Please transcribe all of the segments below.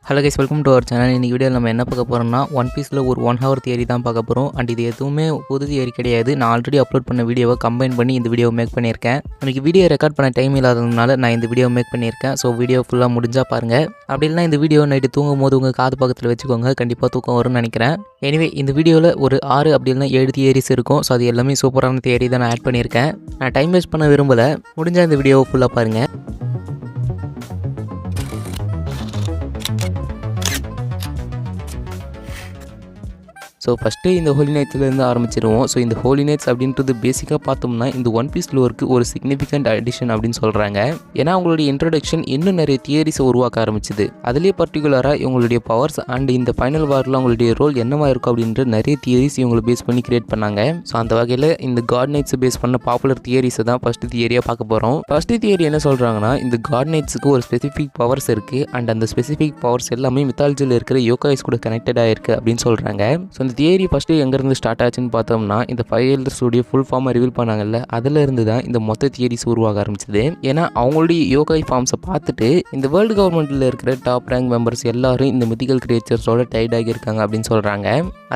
Hello guys, welcome to our channel. இன்றைக்கி வீடியோவில் நம்ம என்ன பார்க்க போகிறோம்னா, ஒன் பீஸில் ஒரு 1 ஹவர் தியரி தான் பார்க்க போகிறோம். அண்ட் இது எதுவுமே புது தியரி கிடையாது. நான் ஆல்ரெடி அப்லோட் பண்ண வீடியோவை கம்பைன் பண்ணி இந்த வீடியோ மேக் பண்ணியிருக்கேன். எனக்கு வீடியோ ரெக்கார்ட் பண்ண டைம் இல்லாததுனால நான் இந்த வீடியோ மேக் பண்ணியிருக்கேன். ஸோ வீடியோ ஃபுல்லாக முடிஞ்சால் பாருங்கள். அப்படி இல்லைனா இந்த வீடியோ நைட்டு தூங்கும் போது உங்கள் காது பக்கத்தில் வச்சுக்கோங்க, கண்டிப்பாக தூக்கம் வரும்னு நினைக்கிறேன். எனிவே இந்த வீடியோவில் ஒரு 6 அப்படி இல்லைனா 7 தியரிஸ் இருக்கும். ஸோ அது எல்லாமே சூப்பரான தியரி தான் நான் ஆட் பண்ணியிருக்கேன். நான் டைம் வேஸ்ட் பண்ண விரும்பலை, முடிஞ்சால் இந்த வீடியோவை ஃபுல்லாக பாருங்கள். ஸோ ஃபஸ்ட்டு இந்த ஹோலி நைட்ஸ்லேருந்து ஆரம்பிச்சிருவோம். ஸோ இந்த ஹோலி நைட்ஸ் அப்படின்றது பேசிக்காக பார்த்தோம்னா இந்த ஒன் பீஸ் லோருக்கு ஒரு சிக்னிஃபிகண்ட் அடிஷன் அப்படின்னு சொல்கிறாங்க. ஏன்னா அவங்களுடைய இன்ட்ரடக்ஷன் இன்னும் நிறைய தியரிஸை உருவாக்க ஆரம்பிச்சிது. அதுலேயே பர்டிகுலராக இவங்களுடைய பவர்ஸ் அண்ட் இந்த ஃபைனல் வாரில் அவங்களுடைய ரோல் என்னவா இருக்கும் அப்படின்ற நிறைய தியரிஸ் இவங்களை பேஸ் பண்ணி கிரியேட் பண்ணாங்க. ஸோ அந்த வகையில் இந்த காட் நைட்ஸை பேஸ் பண்ண பாப்புலர் தியரிஸை தான் ஃபஸ்ட்டு தியரியாக பார்க்க போகிறோம். ஃபஸ்ட்டு தியரி என்ன சொல்கிறாங்கன்னா, இந்த காட் நைட்ஸுக்கு ஒரு ஸ்பெசிஃபிக் பவர்ஸ் இருக்குது அண்ட் அந்த ஸ்பெசிஃபிக் பவர்ஸ் எல்லாமே மித்தாலஜியில் இருக்கிற யோகாய்ஸ் கூட கனெக்டடாக இருக்குது அப்படின்னு சொல்கிறாங்க. ஸோ இந்த தியரி ஃபஸ்ட்டு எங்கேருந்து ஸ்டார்ட் ஆச்சுன்னு பார்த்தோம்னா, இந்த 5 எல்டர்ஸுடைய ஃபுல் ஃபார்மை ரிவீல் பண்ணாங்கல்ல, அதிலிருந்து தான் இந்த மொத்த தியரிஸ் உருவாக ஆரம்பிச்சது. ஏன்னா அவங்களுடைய யோகாய் ஃபார்ம்ஸை பார்த்துட்டு இந்த வேர்ல்டு கவர்மெண்ட்டில் இருக்கிற டாப் ரேங்க் மெம்பர்ஸ் எல்லாரும் இந்த மித்திக்கல் கிரியேச்சர்ஸோட டைட் ஆகியிருக்காங்க அப்படின்னு சொல்கிறாங்க.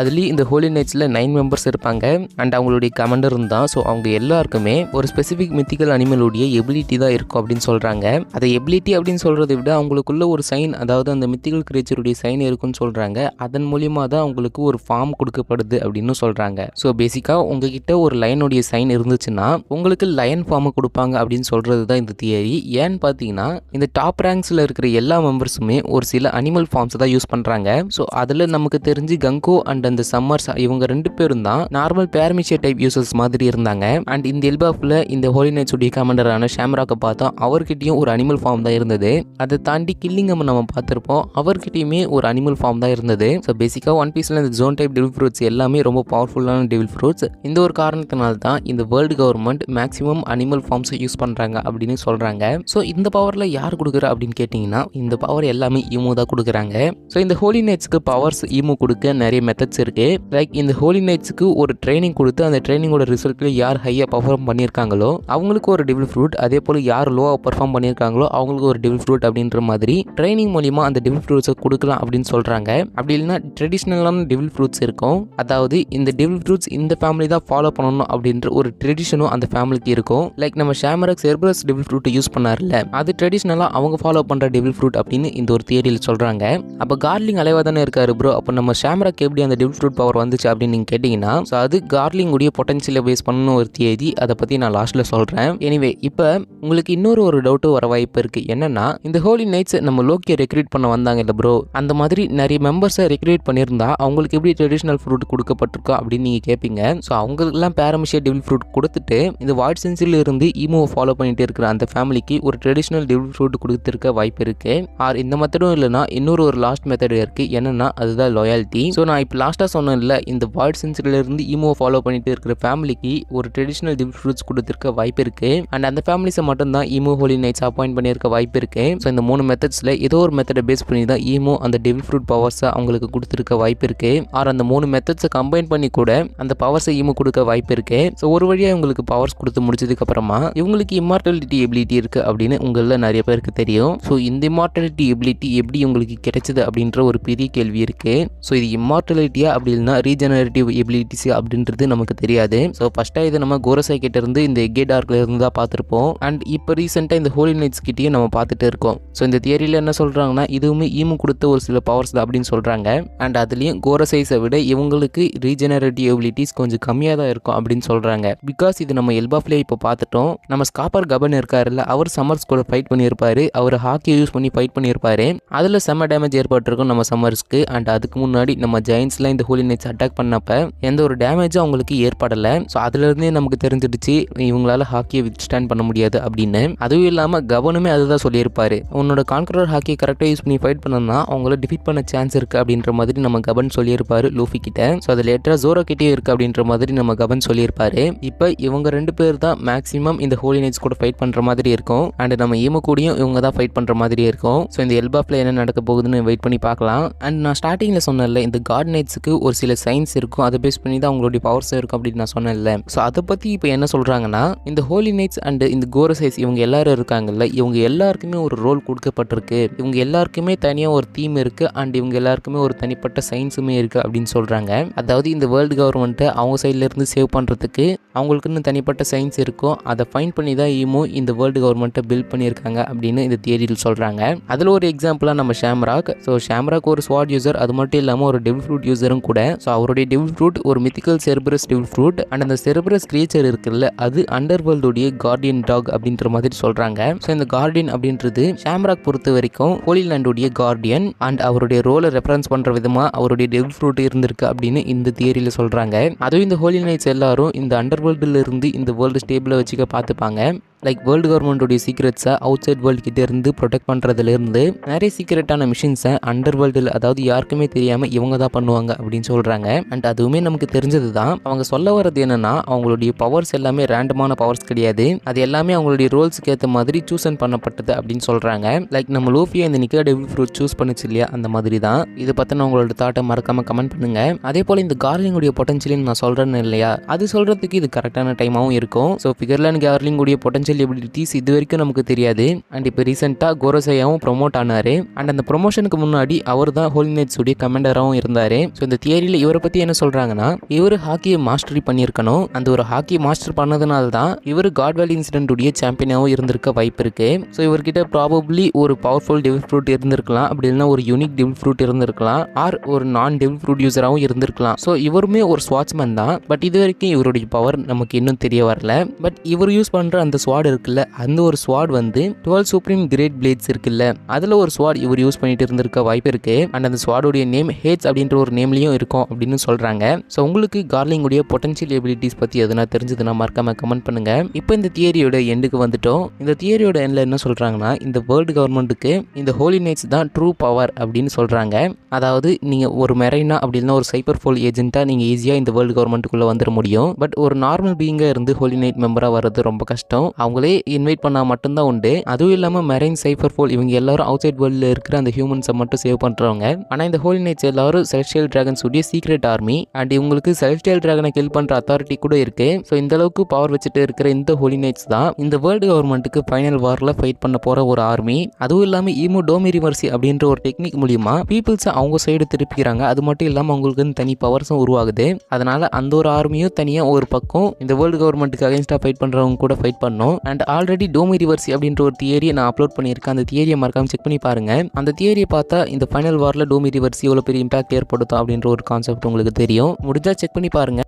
அதுலேயும் இந்த ஹோலி நைட்ஸில் 9 மெம்பர்ஸ் இருப்பாங்க அண்ட் அவங்களுடைய கமாண்டர் தான். ஸோ அவங்க எல்லாருக்குமே ஒரு ஸ்பெசிஃபிக் மித்திக்கல் அனிமலுடைய எபிலிட்டி தான் இருக்கும் அப்படின்னு சொல்கிறாங்க. அதை எபிலிட்டி அப்படின்னு சொல்கிறத விட அவங்களுக்குள்ள ஒரு சைன், அதாவது அந்த மித்திக்கல் கிரியேச்சருடைய சைன் இருக்குன்னு சொல்கிறாங்க. அதன் மூலியமாக தான் அவங்களுக்கு ஒரு ஃபார்ம் கொடுக்கப்படுது அப்படின்னு சொல்கிறாங்க. ஸோ பேசிக்காக உங்ககிட்ட ஒரு லைனுடைய சைன் இருந்துச்சுன்னா உங்களுக்கு லைன் ஃபார்மை கொடுப்பாங்க அப்படின்னு சொல்கிறது தான் இந்த தியரி. ஏன்னு பார்த்தீங்கன்னா இந்த டாப் ரேங்க்ஸில் இருக்கிற எல்லா மெம்பர்ஸுமே ஒரு சில அனிமல் ஃபார்ம்ஸ் தான் யூஸ் பண்ணுறாங்க. ஸோ அதில் நமக்கு தெரிஞ்சு கங்கோ அண்ட் அந்த சம்மர்ஸ் இவங்க 2 பேரும் தான் நார்மல் பேரமிஷியா டைப் யூசர்ஸ் மாதிரி இருந்தாங்க. அண்ட் இந்த எல்பாஃபில் இந்த ஹோலி நைட்ஸ் உடைய கமாண்டரான ஷாம்ராக்கை பார்த்தா அவர்கிட்டையும் ஒரு அனிமல் ஃபார்ம் தான் இருந்தது. அதை தாண்டி கில்லிங்கம் நம்ம பார்த்துருப்போம், அவர்கிட்டையுமே ஒரு அனிமல் ஃபார்ம் தான் இருந்தது. ஸோ பேசிக்காக ஒன் பீஸில் இந்த ஜோன் டைப் டெவில் ஃப்ரூட்ஸ் எல்லாமே ரொம்ப பவர்ஃபுல்லான டெவில் ஃப்ரூட்ஸ். இந்த ஒரு காரணத்தினால தான் இந்த வேர்ல்டு கவர்மெண்ட் மேக்ஸிமம் அனிமல் ஃபார்ம்ஸை யூஸ் பண்ணுறாங்க அப்படின்னு சொல்கிறாங்க. ஸோ இந்த பவரில் யார் கொடுக்குறா அப்படின்னு கேட்டிங்கன்னா, இந்த பவர் எல்லாமே ஈமோ தான் கொடுக்குறாங்க. ஸோ இந்த ஹோலி நைட்ஸ்க்கு பவர்ஸ் ஈமோ கொடுக்க நிறைய மெத்தட்ஸ் இருக்குது. லைக் இந்த ஹோலி நைட்ஸ்க்கு ஒரு ட்ரைனிங் கொடுத்து அந்த ட்ரைனிங்கோட ரிசல்ட்டில் யார் ஹையாக பர்ஃபார்ம் பண்ணியிருக்காங்களோ அவங்களுக்கு ஒரு டெவில் ஃப்ரூட், அதே போல் யார் லோவாக பர்ஃபார்ம் பண்ணியிருக்காங்களோ அவங்களுக்கு ஒரு டெவில் ஃப்ரூட் அப்படின்ற மாதிரி ட்ரைனிங் மூலிமா அந்த டெவில் ஃப்ரூட்ஸை கொடுக்கலாம் அப்படின்னு சொல்கிறாங்க. அப்படி இல்லைன்னா ட்ரெடிஷ்னலான டெவில் ஃப்ரூட்ஸ் இருக்கும், அதாவது இந்த டெவில் ஃப்ரூட்ஸ் இந்த ஃபேமிலி தான் ஃபாலோ பண்ணணும் அப்படின்ற ஒரு ட்ரெடிஷனும் அந்த ஃபேமிலிக்கு இருக்கும். லைக் நம்ம ஷாமராக் செர்பரஸ் டெவில் ஃப்ரூட்டை யூஸ் பண்ணார்ல, அது ட்ரெடிஷ்னலாக அவங்க ஃபாலோ பண்ணுற டெவில் ஃப்ரூட் அப்படின்னு இந்த ஒரு தியரியில் சொல்கிறாங்க. அப்போ கார்லிங் அலைவா தானே இருக்காரு ப்ரோ, அப்போ நம்ம ஷாமராக் எப்படி அந்த டெவில் ஃப்ரூட் பவர் வந்துச்சு அப்படின்னு நீங்கள் கேட்டிங்கன்னா, ஸோ அது கார்லிங் உடைய பொட்டன்ஷியலை பேஸ் பண்ணணும் ஒரு தியரி. அதை பற்றி நான் லாஸ்ட்டில் சொல்கிறேன். எனிவே இப்போ உங்களுக்கு இன்னொரு டவுட்டு வர வாய்ப்பு இருக்குது. என்னன்னா, இந்த ஹோலி நைட்ஸ் நம்ம லோக்கியை ரெக்ரூட் பண்ண வந்தாங்க இல்லை ப்ரோ, அந்த மாதிரி நிறைய மெம்பர்ஸை ரெக்ரூட் பண்ணியிருந்தா அவங்களுக்கு எப்படி ட்ரெடிஷ்னல் ஃப்ரூட் கொடுக்கப்பட்டிருக்கோம் அப்படின்னு நீங்கள் கேட்பீங்க. ஸோ அவங்களுக்குலாம் பேரமிஷியா டெவில் ஃப்ரூட் கொடுத்துட்டு இந்த வாய்ட் சென்ஸில் இருந்து ஈமோவை ஃபாலோ பண்ணிட்டு இருக்கிற அந்த ஃபேமிலிக்கு ஒரு ட்ரெடிஷ்னல் டெவில் ஃப்ரூட் கொடுத்துருக்க வாய்ப்பு இருக்கு. ஆர் இந்த மெத்தடும் இல்லைனா இன்னொரு லாஸ்ட் மெத்தட் இருக்கு. என்னன்னா அதுதான் லாயாலிட்டி. ஸோ நான் இப்போ லாஸ்ட்டாக சொன்னேன்ல, இந்த வாய்ட் சென்ஸில் இருந்து ஈமோவை ஃபாலோ பண்ணிட்டு இருக்கிற ஃபேமிலிக்கு ஒரு ட்ரெடிஷ்னல் டெவில் ஃப்ரூட்ஸ் கொடுத்துருக்க வாய்ப்பு இருக்கு. அண்ட் அந்த ஃபேமிலிஸை மட்டும் தான் ஈமோ ஹோலி நைட்ஸ் அப்பாயிண்ட் பண்ணியிருக்க வாய்ப்பு இருக்கு. ஸோ இந்த 3 மெத்தட்ஸில் ஏதோ ஒரு மெத்தடை பேஸ் பண்ணி தான் ஈமோ அந்த டெவில் ஃப்ரூட் பவர்ஸை அவங்களுக்கு கொடுத்துருக்க வாய்ப்பு இருக்கு. ஆர் அந்த 3 மெத்தட்ஸை கம்பைன் பண்ணி கூட அந்த பவர்ஸை ஈமோ கொடுக்க வாய்ப்பு இருக்கு. ஸோ ஒரு வழியாக இவங்களுக்கு பவர்ஸ் கொடுத்து முடிச்சதுக்கு அப்புறமா இவங்களுக்கு இம்மார்டாலிட்டி எபிலிட்டி இருக்கு அப்படின்னு உங்களில் நிறைய பேருக்கு தெரியும். ஸோ இந்த இம்மார்டாலிட்டி எபிலிட்டி எப்படி உங்களுக்கு கிடைச்சது அப்படின்ற ஒரு பெரிய கேள்வி இருக்கு. ஸோ இது இம்மார்டாலிட்டியா அப்படி இல்லைனா ரீஜெனரேட்டிவ் எபிலிட்டிஸ் அப்படின்றது நமக்கு தெரியாது. ஸோ ஃபர்ஸ்ட்டாக இது நம்ம கோரசை கிட்ட இருந்து இந்த எக்கே டார்க்ல இருந்து தான் பார்த்துருப்போம். அண்ட் இப்போ ரீசெண்டாக இந்த ஹோலி நைட்ஸ் கிட்டேயும் நம்ம பார்த்துட்டு இருக்கோம். ஸோ இந்த தியரியில் என்ன சொல்கிறாங்கன்னா, இதுவுமே ஈமு கொடுத்த ஒரு சில பவர்ஸ் தான் அப்படின்னு சொல்கிறாங்க. அண்ட் அதுலேயும் கோரசைஸை விட இவங்களுக்கு ரீஜெனரேட்டிவ் எபிலிட்டிஸ் கொஞ்சம் கம்மியாக தான் இருக்கும் அப்படின்னு சொல்கிறாங்க. பிகாஸ் இது நம்ம எல்பாஃப்லேயே இப்போ பார்த்துட்டோம். நம்ம ஸ்காப்பர் கபன் இருக்காருல்ல, அவர் சம்மர்ஸ் கூட ஃபைட் பண்ணியிருப்பாரு, அவர் ஹாக்கியை யூஸ் பண்ணி ஃபைட் பண்ணியிருப்பாரு. அதில் செம்ம டேமேஜ் ஏற்பட்டிருக்கும் நம்ம சம்மர்ஸ்க்கு. அண்ட் அதுக்கு முன்னாடி நம்ம ஜெயின்ஸ்லாம் இந்த ஹோலி நைட்ஸ் அட்டாக் பண்ணப்ப எந்த ஒரு டேமேஜும் அவங்களுக்கு ஏற்படலை. ஸோ அதுலேருந்தே நமக்கு தெரிஞ்சிடுச்சு இவங்களால ஹாக்கியை வித்ஸ்டாண்ட் பண்ண முடியாது அப்படின்னு. அதுவும் இல்லாமல் கபனுமே அதுதான் சொல்லியிருப்பாரு, உன்னோட கான்கரர் ஹாக்கியை கரெக்டாக யூஸ் பண்ணி ஃபைட் பண்ணனா அவங்கள டிஃபீட் பண்ண சான்ஸ் இருக்குது அப்படின்ற மாதிரி நம்ம கபன் சொல்லியிருப்பாரு லூஃபி கிட்ட. ஸோ அது லேட்டரா ஜோரோ கிட்டே இருக்கு அப்படின்ற மாதிரி நம்ம கவன் சொல்லியிருப்பாரு. இப்போ இவங்க 2 பேர் தான் மேக்ஸிமம் இந்த ஹோலி நைட்ஸ் கூட ஃபைட் பண்ற மாதிரி இருக்கும். அண்ட் நம்ம ஈமோ கூடயும் இவங்க தான் ஃபைட் பண்ற மாதிரி இருக்கும். ஸோ இந்த எல்பாஃப்ல என்ன நடக்க போகுதுன்னு வெயிட் பண்ணி பார்க்கலாம். அண்ட் நான் ஸ்டார்டிங்ல சொன்னேன்ல, இந்த காட் நைட்ஸுக்கு ஒரு சில சயின்ஸ் இருக்கும், அதை பேஸ் பண்ணி தான் அவங்களுடைய பவர்ஸ் இருக்கும் அப்படின்னு நான் சொன்னேன்ல. ஸோ அதை பத்தி இப்போ என்ன சொல்றாங்கன்னா, இந்த ஹோலி நைட்ஸ் அண்ட் இந்த கோரசைஸ் இவங்க எல்லாரும் இருக்காங்கல்ல, இவங்க எல்லாருக்குமே ஒரு ரோல் கொடுக்கப்பட்டிருக்கு. இவங்க எல்லாருக்குமே தனியாக ஒரு தீம் இருக்கு அண்ட் இவங்க எல்லாருக்குமே ஒரு தனிப்பட்ட சயின்ஸுமே இருக்கு அப்படின்னு சொல்றாங்க. அதாவது இந்த வேர்ல்டு கவர்மெண்ட்டை அவங்க சைட்ல இருந்து சேவ் பண்றதுக்கு அவங்களுக்குன்னு தனிப்பட்ட சயின்ஸ் இருக்கும். அதை ஃபைண்ட் பண்ணி தான் ஈமோ இந்த வேர்ல்டு கவர்மெண்ட்டை பில்ட் பண்ணியிருக்காங்க அப்படின்னு இந்த தியரியில் சொல்றாங்க. அதில் ஒரு எக்ஸாம்பிளாக நம்ம ஷாம்ராக். ஸோ ஷாம்ராக் ஒரு ஸ்வாட் யூசர், அது மட்டும் இல்லாமல் ஒரு டெவில் ஃப்ரூட் யூசரும் கூட. ஸோ அவருடைய டெவில் ஃப்ரூட் ஒரு mythical Cerberus devil fruit and அந்த செர்பரஸ் கிரியேச்சர் இருக்குல்ல, அது அண்டர் வேர்ல்டுடைய கார்டியன் டாக் அப்படின்ற மாதிரி சொல்றாங்க. ஸோ இந்த கார்டியன் அப்படின்றது ஷாம்ராக் பொறுத்த வரைக்கும் ஹோலி லேண்டுடைய கார்டியன் அண்ட் அவருடைய ரோலை ரெஃபரன்ஸ் பண்ற விதமா அவருடைய டெவில் ஃப்ரூட் இருந்திருக்கு அப்படின்னு இந்த தியரியில சொல்றாங்க. அதுவும் இந்த ஹோலி நைட்ஸ் எல்லாரும் இந்த அண்டர் வேர்ல்டுல இருந்து இந்த வேர்ல்டு ஸ்டேபிளா வச்சுக்க பார்த்துப்பாங்க. லைக் வேர்ல்டு கவர்மெண்ட்டுடைய சீக்ரெட்ஸை அவுட் சைட் வேர்ல்டு கிட்டே இருந்து ப்ரொடெக்ட் பண்ணுறதுலேருந்து நிறைய சீக்ரெட்டான மிஷின்ஸை அண்டர் வேர்ல்டில், அதாவது யாருக்குமே தெரியாமல் இவங்க தான் பண்ணுவாங்க அப்படின்னு சொல்கிறாங்க. அண்ட் அதுவுமே நமக்கு தெரிஞ்சது தான். அவங்க சொல்ல வர்றது என்னென்னா, அவங்களுடைய பவர்ஸ் எல்லாமே ரேண்டமான பவர்ஸ் கிடையாது, அது எல்லாமே அவங்களுடைய ரோல்ஸுக்கு ஏற்ற மாதிரி சூஸன் பண்ணப்பட்டது அப்படின்னு சொல்கிறாங்க. லைக் நம்ம லூஃபியா இந்த நிக்கா டெவில் ஃப்ரூட் சூஸ் பண்ணிச்சு இல்லையா, அந்த மாதிரி தான். இதை பற்றின உங்களோட தாட்டை மறக்காமல் கமெண்ட் பண்ணுங்கள். அதே போல் இந்த கார்லிங்குடைய பொட்டன்ஷியல் நான் சொல்கிறேன்னு இல்லையா, அது சொல்கிறதுக்கு இது கரெக்டான டைமாகவும் இருக்கும். ஸோ ஃபிகர்லேண்ட் கார்லிங்குடைய பொட்டன்ஷியல் எபிலிட்டிஸ் இது வரைக்கும் நமக்கு தெரியாது. அண்ட் இப்போ ரீசெண்டாக கோரோசையாவும் ப்ரொமோட் ஆனாரு. அண்ட் அந்த ப்ரொமோஷனுக்கு முன்னாடி அவர் தான் ஹோலி நைட்ஸ் உடைய கமாண்டராகவும் இருந்தாரு. ஸோ இந்த தியரியில் இவரை பற்றி என்ன சொல்றாங்கன்னா, இவர் ஹாக்கியை மாஸ்டரி பண்ணியிருக்கணும். அந்த ஒரு ஹாக்கி மாஸ்டர் பண்ணதுனால தான் இவர் காட்வேல் இன்சிடென்ட் உடைய சாம்பியனாகவும் இருந்திருக்க வாய்ப்பு இருக்கு. ஸோ இவர்கிட்ட ப்ராபப்ளி ஒரு பவர்ஃபுல் டெவில் ஃப்ரூட் இருந்திருக்கலாம், அப்படி இல்லைன்னா ஒரு யூனிக் டெவில் ஃப்ரூட் இருந்திருக்கலாம், ஆர் ஒரு நான் டெவில் ஃப்ரூட் யூசராகவும் இருந்திருக்கலாம். ஸோ இவருமே ஒரு ஸ்வாட்ச்மேன் தான். பட் இது வரைக்கும் இவருடைய பவர் நமக்கு இன்னும் தெரிய வரல. பட் இவர் யூஸ் பண்ற அந்த ஸ்வாட் இருக்குல்ல, அந்த ஒரு ஸ்வாட் வந்து 12 சூப்ரீம் கிரேட் பிளேட்ஸ் இருக்குல்ல, அதுல ஒரு ஸ்வாட் இவர் யூஸ் பண்ணிட்டு இருந்திருக்க வாய்ப்பு இருக்கு. அண்ட் அந்த ஸ்வாடோடைய நேம் ஹேட்ஸ் அப்படின்ற ஒரு நேம்லயும் இருக்கும் அப்படின்னு சொல்றாங்க. ஸோ உங்களுக்கு கார்லிங் உடைய பொட்டன்ஷியல் எபிலிட்டிஸ் பத்தி எதுனா தெரிஞ்சதுன்னா மறக்காம கமெண்ட் பண்ணுங்க. இப்போ இந்த தியரியோட எண்டுக்கு வந்துட்டோம். இந்த தியரியோட எண்ட்ல என்ன சொல்றாங்கன்னா, இந்த வேர்ல்டு கவர்மெண்ட்டுக்கு இந்த ஹோலி நைட்ஸ் தான் ட்ரூ பவர் அப்படின்னு சொல்றாங்க. அதாவது நீங்க ஒரு மெரைனா அப்படின்னா ஒரு சைபர் ஃபோல் ஏஜென்ட்டா நீங்க ஈஸியா இந்த வேர்ல்டு கவர்மெண்ட்டுக்குள்ள வந்துட முடியும். பட் ஒரு நார்மல் பீயிங்கா இருந்து ஹோலி நைட் மெம்பரா வர்றது ரொம்ப கஷ்டம். அவங்களே இன்வைட் பண்ணால் மட்டும்தான் உண்டு. அதுவும் இல்லாமல் மெரைன் சைபர் ஃபோல் இவங்க எல்லாரும் அவுட் சைட் வேர்ல்டில் இருக்கிற அந்த ஹியூமன்ஸை மட்டும் சேவ் பண்ணுறவங்க. ஆனால் இந்த ஹோலி நைட்ஸ் எல்லாரும் செலஸ்டியல் டிராகன்ஸ் உடைய சீக்ரெட் ஆர்மி அண்ட் இவங்களுக்கு செலஸ்டியல் டிராகனை கில் பண்ணுற அத்தாரிட்டி கூட இருக்கு. ஸோ இந்த அளவுக்கு பவர் வச்சுட்டு இருக்கிற இந்த ஹோலி நைட்ஸ் தான் இந்த வேர்ல்டு கவர்மெண்ட்டுக்கு ஃபைனல் வாரில் ஃபைட் பண்ண போகிற ஒரு ஆர்மி. அதுவும் இல்லாமல் ஈமோ டோமிரிவர்சி அப்படின்ற ஒரு டெக்னிக் மூலியமா பீப்புள்ஸை அவங்க சைடு திருப்பிக்கிறாங்க. அது மட்டும் இல்லாமல் அவங்களுக்கு தனி பவர்ஸும் உருவாகுது. அதனால அந்த ஒரு ஆர்மியும் தனியாக ஒரு பக்கம் இந்த வேர்ல்டு கவர்மெண்ட்டுக்கு அகைன்ஸ்டா ஃபைட் பண்ணுறவங்க கூட ஃபைட் பண்ணும். அண்ட் ஆல்ரெடி டோமிரிவர்சி அப்படின்ற ஒரு தியரியை நான் அப்லோட் பண்ணியிருக்கேன். அந்த தியரியை மறக்காம செக் பண்ணி பாருங்க. அந்த தியரியை பார்த்தா இந்த ஃபைனல் வாரில் டோமிரிவர்சி எவ்வளோ பெரிய இம்பாக்ட் ஏற்படுத்தும் அப்படின்ற ஒரு கான்செப்ட் உங்களுக்கு தெரியும். முடிஞ்சா செக் பண்ணி பாருங்க.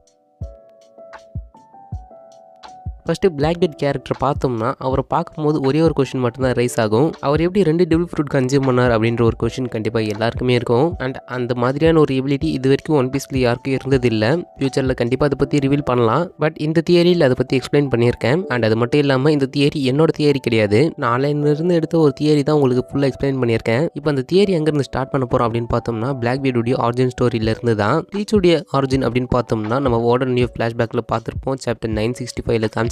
ஃபஸ்ட்டு பிளாக்பெர்ட் கேரக்டர் பார்த்தோம்னா அவரை பார்க்கும்போது ஒரே ஒரு கொஷின் மட்டும்தான் ரைஸ் ஆகும். அவர் எப்படி 2 டெவில் ஃப்ரூட் கன்சியூம் பண்ணார் அப்படின்ற ஒரு கொஷின் கண்டிப்பாக எல்லாருக்குமே இருக்கும். அண்ட் அந்த மாதிரியான ஒரு எபிலிட்டி இது வரைக்கும் ஒன் பீஸில் யாருக்கும் இருந்ததில்லை. ஃபியூச்சரில் கண்டிப்பாக அதை பற்றி ரிவீல் பண்ணலாம். பட் இந்த தியரியில் அதை பற்றி எக்ஸ்பிளைன் பண்ணியிருக்கேன். அண்ட் அது மட்டும் இல்லாமல் இந்த தியரி என்னோட தியரி கிடையாது, நாளையிலிருந்து எடுத்த ஒரு தியரி தான் உங்களுக்கு ஃபுல்லாக எக்ஸ்பிளைன் பண்ணியிருக்கேன். இப்போ அந்த தியரி எங்கேருந்து ஸ்டார்ட் பண்ண போகிறோம் அப்படின்னு பார்த்தோம்னா, பிளாக்பெர்டுடைய ஆரிஜின் ஸ்டோரியிலேருந்து தான். டீச்சுடைய ஆரிஜின் அப்படின்னு பார்த்தோம்னா நம்ம வார்டன் நியூ ஃப்ளாஷ்பேக்கில் பார்த்துருப்போம். சாப்டர் 965 காமிச்சிருப்பாங்க.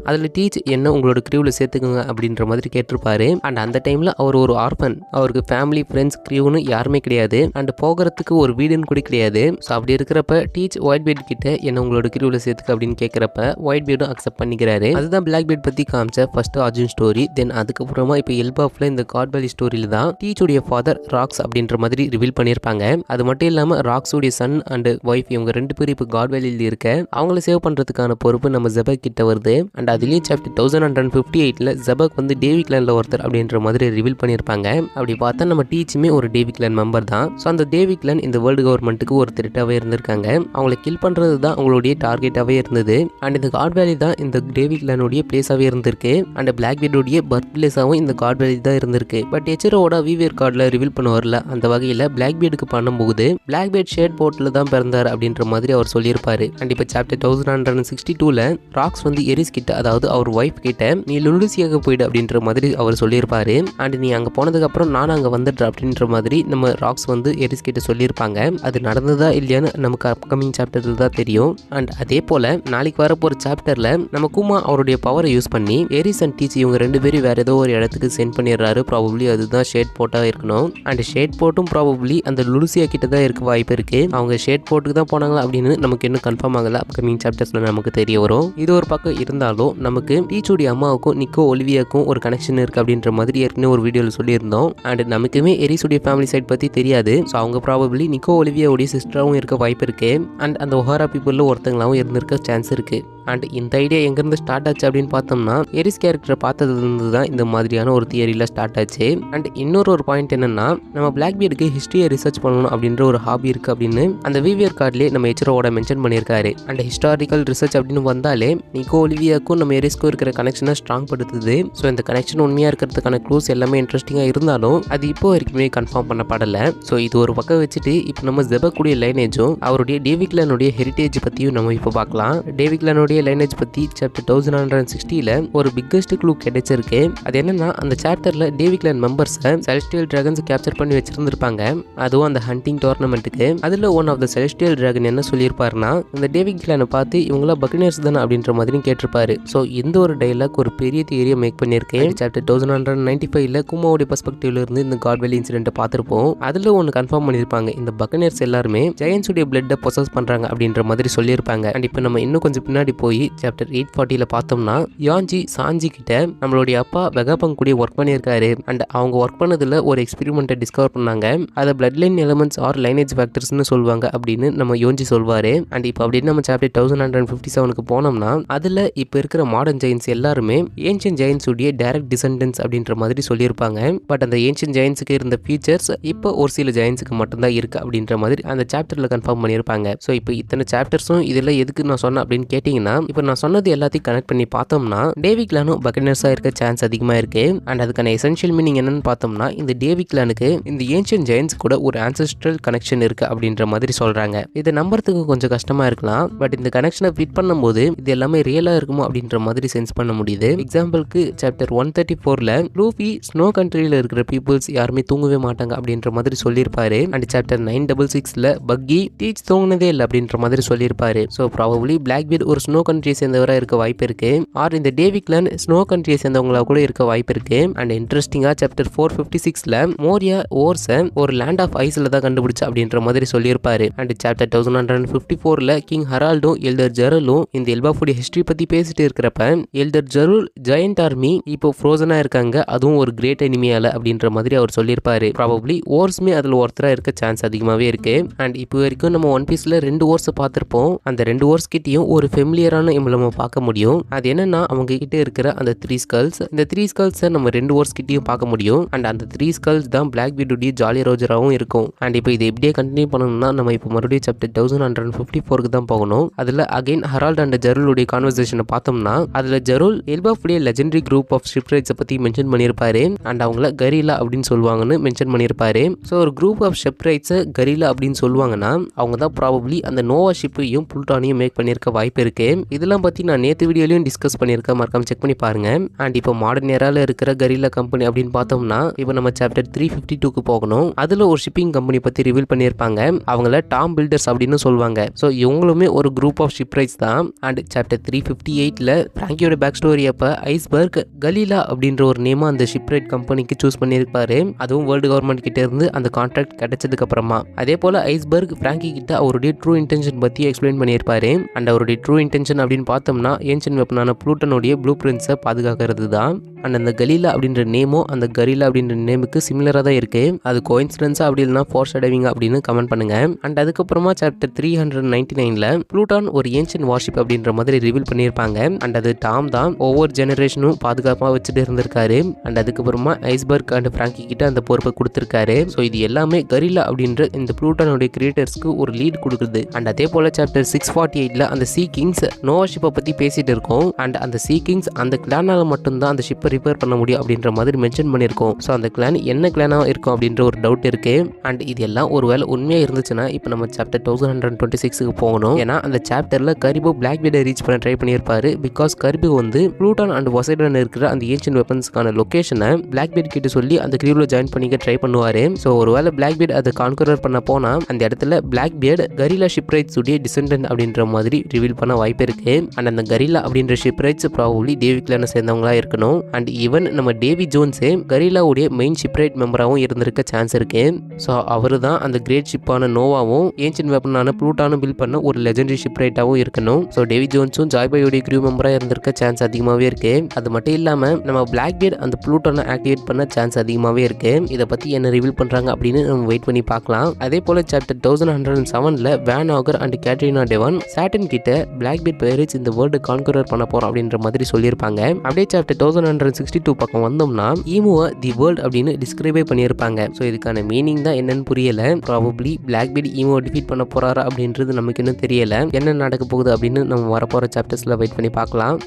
அதில் டீச் என்ன உங்களோட கிரியூவில் சேர்த்துக்குங்க அப்படின்ற மாதிரி கேட்டிருப்பாரு. அண்ட் அந்த டைமில் அவர் ஒரு ஆர்ஃபன், அவருக்கு ஃபேமிலி ஃப்ரெண்ட்ஸ் கிரியூன்னு யாருமே கிடையாது. அண்ட் போகிறதுக்கு ஒரு வீடுன்னு கூட கிடையாது. ஸோ அப்படி இருக்கிறப்ப டீச் ஒயிட் பெட் கிட்ட என்ன உங்களோட கிரியூவில் சேர்த்துக்க அப்படின்னு கேட்குறப்ப ஒயிட் பெட்டும் அக்செப்ட் பண்ணிக்கிறாரு. அதுதான் பிளாக் பெட் பற்றி காமிச்ச ஃபர்ஸ்ட் ஆரிஜின் ஸ்டோரி. தென் அதுக்கப்புறமா இப்போ எல்பாஃப்ல இந்த காட்வேலி ஸ்டோரியில் தான் டீச்சுடைய ஃபாதர் ராக்ஸ் அப்படின்ற மாதிரி ரிவீல் பண்ணியிருப்பாங்க. அது மட்டும் இல்லாமல் ராக்ஸுடைய சன் அண்ட் ஒய்ஃப் இவங்க 2 பேரும் இப்போ காட்வேலியில் இருக்க அவங்கள சேவ் பண்ணுறதுக்கான பொறுப்பு நம்ம ஜெபக் கிட்ட வருது. அண்ட் அதுலேயும் சாப்டர் 1158 ஜெபக் வந்து டேவி கிளான்ல ஒருத்தர் அப்படின்ற மாதிரி ரிவீல் பண்ணியிருப்பாங்க. அப்படி பார்த்தா நம்ம டீச்சுமே ஒரு டேவி கிளான் மெம்பர் தான். ஸோ அந்த டேவி கிளான் இந்த வேர்ல்டு கவர்மெண்ட்டுக்கு ஒரு த்ரெட்டாகவே இருந்திருக்காங்க. அவங்களை கில் பண்ணுறது தான் அவங்களுடைய டார்கெட்டாகவே இருந்தது. அண்ட் இந்த காட் வேலி தான் இந்த டேவி கிளானுடைய பிளேஸாகவே இருந்திருக்கு. அண்ட் பிளாக்பெர்டுடைய பர்த் பிளேஸாகவும் இந்த காட் வேலி தான் இருந்திருக்கு. பட் எச்சரோட விவியர் கார்டில் ரிவீல் பண்ண வரல. அந்த வகையில் பிளாக்பெர்டுக்கு பண்ணும்போது பிளாக்பெர்ட் ஷேட் போர்ட்டில் தான் பிறந்தார் அப்படின்ற மாதிரி அவர் சொல்லியிருப்பாரு. அண்ட் இப்போ சாப்டர் 1162 ராக்ஸ் வந்து எரிஸ் கிட்ட, அதாவது அவர் ஒய்ஃப் கிட்ட, நீ லுலுசியாக போயிடு அப்படின்ற மாதிரி அவர் சொல்லியிருப்பாரு. அண்ட் நீ அங்கே போனதுக்கு அப்புறம் நான் அங்கே வந்துடுறேன் அப்படின்ற மாதிரி நம்ம ராக்ஸ் வந்து எரிஸ் கிட்ட சொல்லியிருப்பாங்க. அது நடந்ததா இல்லையான்னு நமக்கு அப்கமிங் சாப்டர்ல தான் தெரியும். அண்ட் அதே போல நாளைக்கு வரப்போற சாப்டர்ல நம்ம குமா அவருடைய பவரை யூஸ் பண்ணி எரிஸ் அண்ட் டீச் இவங்க 2 பேரும் வேற ஏதோ ஒரு இடத்துக்கு சென்ட் பண்ணிடுறாரு. ப்ராபப்ளி அதுதான் ஷேட் போட்டா இருக்கணும். அண்ட் ஷேட் போட்டும் ப்ராபப்ளி அந்த லுலுசியா கிட்ட தான் இருக்க வாய்ப்பு இருக்கு. அவங்க ஷேட் போட்டுக்கு தான் போனாங்களா அப்படின்னு நமக்கு இன்னும் கன்ஃபார்ம் ஆகல. அப்கமிங் சாப்டர்ஸ்ல நமக்கு தெரிய வரும். இது ஒரு பக்கம் இருந்தாலும் நமக்கு டீச்சோடைய அம்மாவுக்கும் நிக்கோ ஒலிவியாக்கும் ஒரு கனெக்ஷன் இருக்கு அப்படின்ற மாதிரி ஏற்கனவே ஒரு வீடியோல சொல்லியிருந்தோம். அண்ட் நமக்குமே எரிஸுடைய ஃபேமிலி சைட் பத்தி தெரியாது. ஸோ அவங்க ப்ராபப்ளி நிக்கோ ஒலிவியாவுடைய சிஸ்டராகவும் இருக்க வாய்ப்பு இருக்கு. அண்ட் அந்த ஒஹாரா பீப்புள்ல ஒருத்தங்களாவும் இருந்திருக்க சான்ஸ் இருக்கு. அண்ட் இந்த ஐடியா எங்கேருந்து ஸ்டார்ட் ஆச்சு அப்படின்னு பார்த்தோம்னா எரிஸ் கேரக்டரை பார்த்ததுலேருந்து தான் இந்த மாதிரியான ஒரு தியரியில் ஸ்டார்ட் ஆச்சு. அண்ட் இன்னொரு பாயிண்ட் என்னன்னா, நம்ம பிளாக்பீர்டுக்கு ஹிஸ்ட்ரியை ரிசர்ச் பண்ணணும் அப்படின்ற ஒரு ஹாபி இருக்குது அப்படின்னு அந்த விவியர் கார்ட்லேயே நம்ம எச்ரோட மென்ஷன் பண்ணியிருக்காரு. அண்ட் ஹிஸ்டாரிக்கல் ரிசர்ச் அப்படின்னு வந்தாலே நிக்கோ ஒலிவியாக்கும் நம்ம எரிஸ்க்கும் இருக்கிற கனெக்ஷனை ஸ்ட்ராங் படுத்துது. ஸோ இந்த கனெக்ஷன் உண்மையாக இருக்கிறதுக்கான க்ளூஸ் எல்லாமே இன்ட்ரெஸ்டிங்காக இருந்தாலும் அது இப்போ வரைக்குமே கன்ஃபார்ம் பண்ணப்படலை. ஸோ இது ஒரு பக்கம் வச்சுட்டு இப்போ நம்ம ஜெபக்குடைய லைனேஜும் அவருடைய டேவிக்லானுடைய ஹெரிட்டேஜ் பற்றியும் நம்ம இப்போ பார்க்கலாம். டேவிக்லானுடைய லைனேஜ் பத்தி சாப்டர் 1160ல ஒரு பிக்கஸ்ட் க்ளூ கிடைச்சிருக்கு. அது என்னன்னா, அந்த சாப்டர்ல டேவிக்லான் மெம்பர்ஸ் செலஸ்டியல் டிராகன்ஸ் கேப்சர் பண்ணி வச்சிருந்திருப்பாங்க. அதுவும் அந்த ஹண்டிங் டோர்னமெண்ட்டுக்கு. அதுல one of the celestial dragon என்ன சொல்லியிருப்பாருன்னா, இந்த டேவிக்லானை பார்த்து இவங்களா பக்கினர்ஸ் தானே அப்படின்ற மாதிரி கேட்டிருப்பாரு. ஸோ இந்த ஒரு டைலாக் ஒரு பெரிய தியரியை மேக் பண்ணியிருக்கேன். சாப்டர் 1195ல குமாவுடைய பெர்ஸ்பெக்டிவ்ல இருந்து இந்த காட்வெல் இன்சிடென்ட்டை பார்த்திருப்போம். அதுல ஒன்று கன்ஃபார்ம் பண்ணியிருப்பாங்க, இந்த பக்கினர்ஸ் எல்லாருமே ஜெயன்ஸுடைய பிளட்டை பொசஸ் பண்றாங்க அப்படின்ற மாதிரி சொல்லியிருப்பாங்க. அண்ட் இப்போ நம்ம இன்னும் கொஞ்சம் பின்னாடி போய் சாப்டர் 840ல பார்த்தோம்னா யான்ஜி சாஞ்சி கிட்ட நம்மளுடைய அப்பா வெகாபங் கூட ஒர்க் பண்ணியிருக்காரு. அண்ட் அவங்க ஒர்க் பண்ணதுல ஒரு எக்ஸ்பெரிமெண்ட்டை டிஸ்கவர் பண்ணாங்க. அதை blood line elements or lineage ஃபேக்டர்ஸ்னு சொல்லுவாங்க அப்படின்னு நம்ம யோன்ஜி சொல்வாரு. அண்ட் இப்போ அப்படின்னு நம்ம சாப்டர் 1157க்கு போனோம்னா அதுல இப்போ இருக்கிற மாடர்ன் ஜெயின்ஸ் எல்லாருமே ஏன்ஷியன் ஜெயின்ஸ் உடைய டைரக்ட் டிசெண்டன்ஸ் அப்படின்ற மாதிரி சொல்லியிருப்பாங்க. பட் அந்த ஏன்ஷியன் ஜெயின்ஸுக்கு இருந்த ஃபீச்சர்ஸ் இப்போ ஒரு சில ஜெயின்ஸுக்கு மட்டும்தான் இருக்கு அப்படின்ற மாதிரி அந்த சாப்டர்ல கன்ஃபார்ம் பண்ணியிருப்பாங்க. ஸோ இப்போ இத்தனை சாப்டர்ஸும் இதெல்லாம் எதுக்கு நான் சொன்னேன் அப்படின்னு கேட்டீங்கன்னா, இப்போ நான் சொன்னது எல்லாத்தையும் கனெக்ட் பண்ணி பார்த்தோம்னா டேவிக்லானும் பக்கினர்ஸா இருக்க சான்ஸ் அதிகமா இருக்கு. அண்ட் அதுக்கான எசென்ஷியல் மீனிங் என்னன்னு பார்த்தோம்னா, இந்த டேவிக்லானுக்கு இந்த ஏன்ஷியன் ஜெயின்ஸ் கூட ஒரு ஆன்செஸ்ட்ரல் கனெக்ஷன் இருக்கு அப்படின்ற மாதிரி சொல்றாங்க. இதை நம்புறதுக்கு கொஞ்சம் கஷ்டமா இருக்கலாம். பட் இந்த கனெக்ஷனை ஃபிட் பண்ணும்போது இது எல்லாமே ரியலா இருக்குமோ அப்படின்ற மாதிரி சென்ஸ் பண்ண முடியுது. எக்ஸாம்பிளுக்கு சாப்டர் 134ல லூஃபி ஸ்னோ கண்ட்ரியில இருக்கிற பீப்புள்ஸ் யாருமே தூங்கவே மாட்டாங்க அப்படின்ற மாதிரி சொல்லியிருப்பாரு. அண்ட் சாப்டர் 966ல பக்கி டீச் தூங்கினதே இல்லை அப்படின்ற மாதிரி சொல்லியிருப்பாரு. ஸோ ப்ராபப்ளி பிளாக்பீர்ட் ஒரு ஸ்னோ கண்ட்ரியை சேர்ந்தவராக இருக்க வாய்ப்பு இருக்கு. ஆர் இந்த டேவிக்லான் ஸ்னோ கண்ட்ரியை சேர்ந்தவங்களா கூட இருக்க வாய்ப்பு இருக்கு. அண்ட் இன்ட்ரெஸ்டிங்கா சாப்டர் 456ல மோரியா ஓர்ஸை ஒரு லேண்ட் ஆஃப் ஐஸ்ல தான் கண்டுபிடிச்சு அப்படின்ற மாதிரி சொல்லியிருப்பாரு. அண்ட் சாப்டர் 1154ல கிங் ஹரால்டும் எல்டர் ஜெரலும் இந்த எல்பாஃபுடைய ஹிஸ்டரி பத்தி பேசிட்டு இருக்கிறப்ப எல்டர் ஜெருல் ஜெயண்ட் ஆர்மி இப்போ ஃப்ரோசனா இருக்காங்க, அதுவும் ஒரு கிரேட் எனிமியால அப்படின்ற மாதிரி அவர் சொல்லியிருப்பாரு. ப்ராபப்ளி ஓர்ஸ்மே அதுல ஒருத்தரா இருக்க சான்ஸ் அதிகமாவே இருக்கு. அண்ட் இப்போ வரைக்கும் நம்ம ஒன் பீஸ்ல 2 ஓர்ஸ் பார்த்திருப்போம். அந்த 2 ஓர்ஸ் கிட்டயும் ஒரு ஃபெமிலியரான எம்பளமை பார்க்க முடியும். அது என்னன்னா, அவங்க கிட்ட இருக்கிற அந்த 3 ஸ்கல்ஸ், இந்த 3 ஸ்கல்ஸை நம்ம 2 ஓர்ஸ் கிட்டயும் பார்க்க முடியும். அண்ட் அந்த 3 ஸ்கல்ஸ் தான் பிளாக்பீர்டுடைய ஜாலி ரோஜராவும் இருக்கும். அண்ட் இப்போ இதை எப்படியே கண்டினியூ பண்ணணும்னா நம்ம இப்போ மறுபடியும் சாப்டர் 1154க்கு தான் போகணும். அதுல அகைன் ஹரால்ட் அண்ட் ஜெருலுடைய கான்வர்சேஷனை பார்த்தோம்னா அதுல ஜெருல் எல்பாஃபுடைய லெஜெண்டரி குரூப் ஆஃப் ஷிப்ரைட்ஸை பத்தி மென்ஷன் பண்ணியிருப்பாரு. அண்ட் அவங்கள கரீலா அப்படின்னு சொல்லுவாங்கன்னு மென்ஷன் பண்ணியிருப்பாரு. ஸோ ஒரு குரூப் ஆஃப் ஷிப்ரைட்ஸை கரீலா அப்படின்னு சொல்லுவாங்கன்னா அவங்க தான் ப்ராபப்ளி அந்த நோவா ஷிப்பையும் புல்டானையும் மேக் பண்ணியிருக்க வாய்ப்பு இருக்கு. இதெல்லாம் பத்தி நான் நேற்று வீடியோலையும் டிஸ்கஸ் பண்ணியிருக்கேன், மறக்காம செக் பண்ணி பாருங்க. அண்ட் இப்போ மாடர்ன் ஏரால இருக்கிற கரீலா கம்பெனி அப்படின்னு பார்த்தோம்னா இப்போ நம்ம சாப்டர் 352க்கு போகணும். அதுல ஒரு ஷிப்பிங் கம்பெனி பத்தி ரிவீல் பண்ணியிருப்பாங்க. அவங்கள டாம் பில்டர்ஸ் அப்படின்னு சொல்லுவாங்க. ஸோ இவங்களுமே ஒரு குரூப் ஆஃப் ஷிப்ரைட்ஸ் தான். அண்ட் சாப்டர் 358ல பிராங்கியோட பேக் ஸ்டோரி அப்ப ஐஸ்பர்க் கலீலா அப்படின்ற ஒரு நேமா அந்த ஷிப்ரைட் கம்பெனிக்கு சூஸ் பண்ணியிருப்பாரு. அதுவும் வேர்ல்டு கவர்மெண்ட் கிட்ட இருந்து அந்த கான்ட்ராக்ட் கிடைச்சதுக்கு அப்புறமா. அதே போல ஐஸ்பர்க் பிராங்கி கிட்ட அவருடைய ட்ரூ இன்டென்ஷன் பத்தி எக்ஸ்பிளைன் பண்ணியிருப்பாரு. அண்ட் அவருடைய ட்ரூ இன்டென்ஷன் அப்படின்னு பார்த்தோம்னா ஏன்ஷியன் வெப்பனான ப்ளூட்டனுடைய ப்ளூ பிரிண்ட்ஸை பாதுகாக்கிறது தான். அண்ட் அந்த கலீலா அப்படின்ற நேமும் அந்த கரீலா அப்படின்ற நேமுக்கு சிமிலரா தான் இருக்கு. அது கோயின்சிடன்ஸா அப்படி இல்லைனா ஃபோர் ஷேடோவிங் அப்படின்னு கமெண்ட் பண்ணுங்க. அண்ட் அதுக்கப்புறமா சாப்டர் 399ல ப்ளூட்டான் ஒரு ஏன்ஷியன் வார்ஷிப் அப்படின்ற மாதிரி ரிவீல் பண்ணியிருப்பாங்க. அண்ட் அது டாம் தான் ஒவ்வொரு ஜெனரேஷனும் பாதுகாப்பாக வச்சுட்டு இருந்திருக்காரு. அண்ட் அதுக்கப்புறமா ஐஸ்பர்க் அண்ட் பிராங்கி கிட்ட அந்த பொறுப்பை கொடுத்திருக்காரு. ஸோ இது எல்லாமே கரீலா அப்படின்ற இந்த ப்ளூட்டானுடைய கிரியேட்டர்ஸ்க்கு ஒரு லீட் கொடுக்குது. அண்ட் அதே போல சாப்டர் 648ல அந்த சீ கிங்ஸ் நோவா ஷிப்பை பற்றி பேசிட்டு இருக்கோம். அண்ட் அந்த சீ கிங்ஸ் அந்த கிளானால மட்டும்தான் அந்த ஷிப்பை ரிப்பேர் பண்ண முடியும் அப்படின்ற மாதிரி மென்ஷன் பண்ணியிருக்கோம். ஸோ அந்த கிளான் என்ன கிளானாக இருக்கும் அப்படின்ற ஒரு டவுட் இருக்கு. அண்ட் இது எல்லாம் ஒருவேளை உண்மையாக இருந்துச்சுன்னா இப்போ நம்ம சாப்டர் 1126க்கு போகணும். ஏன்னா அந்த சாப்டரில் கரிபோ பிளாக் பீடை ரீச் பண்ண ட்ரை பண்ணியிருப்பாரு. பிகாஸ் கரிபோ வந்து ப்ளூட்டான் அண்ட் பொசைடன் இருக்கிற அந்த ஏன்ஷியன்ட் வெப்பன்ஸ்க்கான லொகேஷனை பிளாக் பீட் கிட்ட சொல்லி அந்த கிரீவில் ஜாயின் பண்ணிக்க ட்ரை பண்ணுவாரு. ஸோ ஒருவேளை பிளாக் பீட் அதை கான்கரர் பண்ண போனா அந்த இடத்துல பிளாக் பீட் கரிலா ஷிப்ரைட்ஸ் உடைய டிசெண்டன்ட் அப்படின்ற மாதிரி ரிவீல் பண்ண வாய்ப்பு இருக்கு. அண்ட் அந்த கரிலா அப்படின்ற ஷிப்ரைட்ஸ் ப்ராபபிலி டேவி கிளானை சேர்ந்தவங்களா இருக்கணும். அண்ட் ஈவன் நம்ம டேவி ஜோன்ஸே கரிலாவுடைய மெயின் ஷிப்ரைட் மெம்பராகவும் இருந்திருக்க சான்ஸ் இருக்கு. ஸோ அவரு தான் அந்த கிரேட் ஷிப்பான நோவாவும் ஏன்ஷியன்ட் வெப்பனான ப்ளூட்டானும் பில்ட் பண்ண ஒரு லெஜெண்டரி ஷிப்ரைட்டாகவும் இருக்கணும். ஸோ டேவி ஜோன்ஸும் ஜாய்பாயோடைய க்ரூ மெம்பராக இருந்திருக்க சான்ஸ் அதிகமாகவே இருக்கு. அது மட்டும் இல்லாம நம்ம பிளாக் பீட் அந்த ப்ளூட்டானை ஆக்டிவேட் பண்ண சான்ஸ் அதிகமாகவே இருக்கு. இதை பத்தி என்ன ரிவீல் பண்றாங்க அப்படின்னு நம்ம வெயிட் பண்ணி பார்க்கலாம். அதே போல சாப்டர் 1107ல Van Augur and Catarina Devon சாட்டன் கிட்ட பிளாக் பீட் பைரேட்ஸ் இந்த வேர்ல்டு கான்கரர் பண்ண போறோம் அப்படின்ற மாதிரி சொல்லியிருப்பாங்க. அப்படியே சாப்டர் 1162 பக்கம் வந்தோம்னா ஈமுவை தி வேர்ல்ட் அப்படின்னு டிஸ்கிரைபே பண்ணியிருப்பாங்க. ஸோ இதுக்கான மீனிங் தான் என்னன்னு புரியல. ப்ராபபிலி பிளாக் பீட் ஈமுவை டிஃபீட் பண்ண போறாரா அப்படின்றது நமக்கு இன்னும் தெரியல. என்ன நடக்க போகுது அப்படின்னு நம்ம வரப்போற சாப்டர்ஸ்ல வெயிட் பண்ணி பார்க்கலாம்.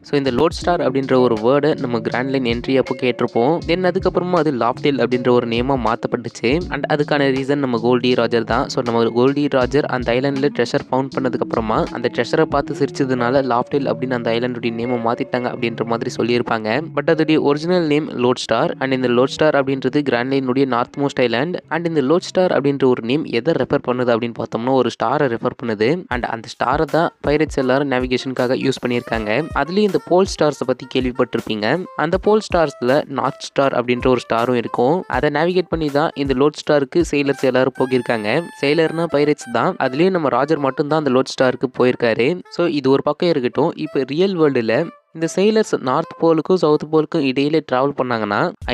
ஸோ இந்த லோட் ஸ்டார் அப்படின்ற ஒரு வேர்டை நம்ம கிராண்ட் லைன் என்ட்ரி அப்போ கேட்டிருப்போம். தென் அதுக்கப்புறமா அது லாஃப்டேல் அப்படின்ற ஒரு நேமாக மாற்றப்பட்டுச்சு. அண்ட் அதுக்கான ரீசன் நம்ம கோல்டி ராஜர் தான். ஸோ நம்ம கோல்டி ராஜர் அந்த ஐலாண்டில் ட்ரெஷர் ஃபவுண்ட் பண்ணதுக்கப்புறமா அந்த ட்ரெஷரை பார்த்து சிரிச்சதுனால லாஃப்டேல் அப்படின்னு அந்த ஐலாண்டுடைய நேமை மாற்றிட்டாங்க அப்படின்ற மாதிரி சொல்லியிருப்பாங்க. பட் அதோடைய original name Lodestar. And இந்த லோட் ஸ்டார் அப்படின்றது கிராண்ட் லைனுடைய நார்த் மோஸ்ட் ஐலாண்ட். அண்ட் இந்த லோட் ஸ்டார் அப்படின்ற ஒரு நேம் எதை ரெஃபர் பண்ணுது அப்படின்னு பார்த்தோம்னா ஒரு ஸ்டாரை ரெஃபர் பண்ணுது. அண்ட் அந்த ஸ்டாரை தான் பைரட்ஸ் எல்லாரும் நேவிகேஷனுக்காக யூஸ் பண்ணியிருக்காங்க. அதுலேயும் இந்த போல் ஸ்டார்ஸை பற்றி கேள்விப்பட்டிருப்பீங்க. அந்த போல் ஸ்டார்ஸில் நார்த் ஸ்டார் அப்படின்ற ஒரு ஸ்டாரும் இருக்கும். அதை நேவிகேட் பண்ணி தான் இந்த லோட் ஸ்டாருக்கு செயிலர்ஸ் எல்லாரும் போயிருக்காங்க. செயிலர்னா பைரட்ஸ் தான். அதுலேயும் நம்ம ராஜர் மட்டும்தான் அந்த லோட் ஸ்டாருக்கு போயிருக்காரு. ஸோ இது ஒரு பக்கம் இருக்கட்டும். இப்போ ரியல் வேர்ல்டில் இந்த செயிலர்ஸ் நார்த் போலுக்கும் சவுத் போலுக்கும் இடையில டிராவல் பண்ணாங்கன்னா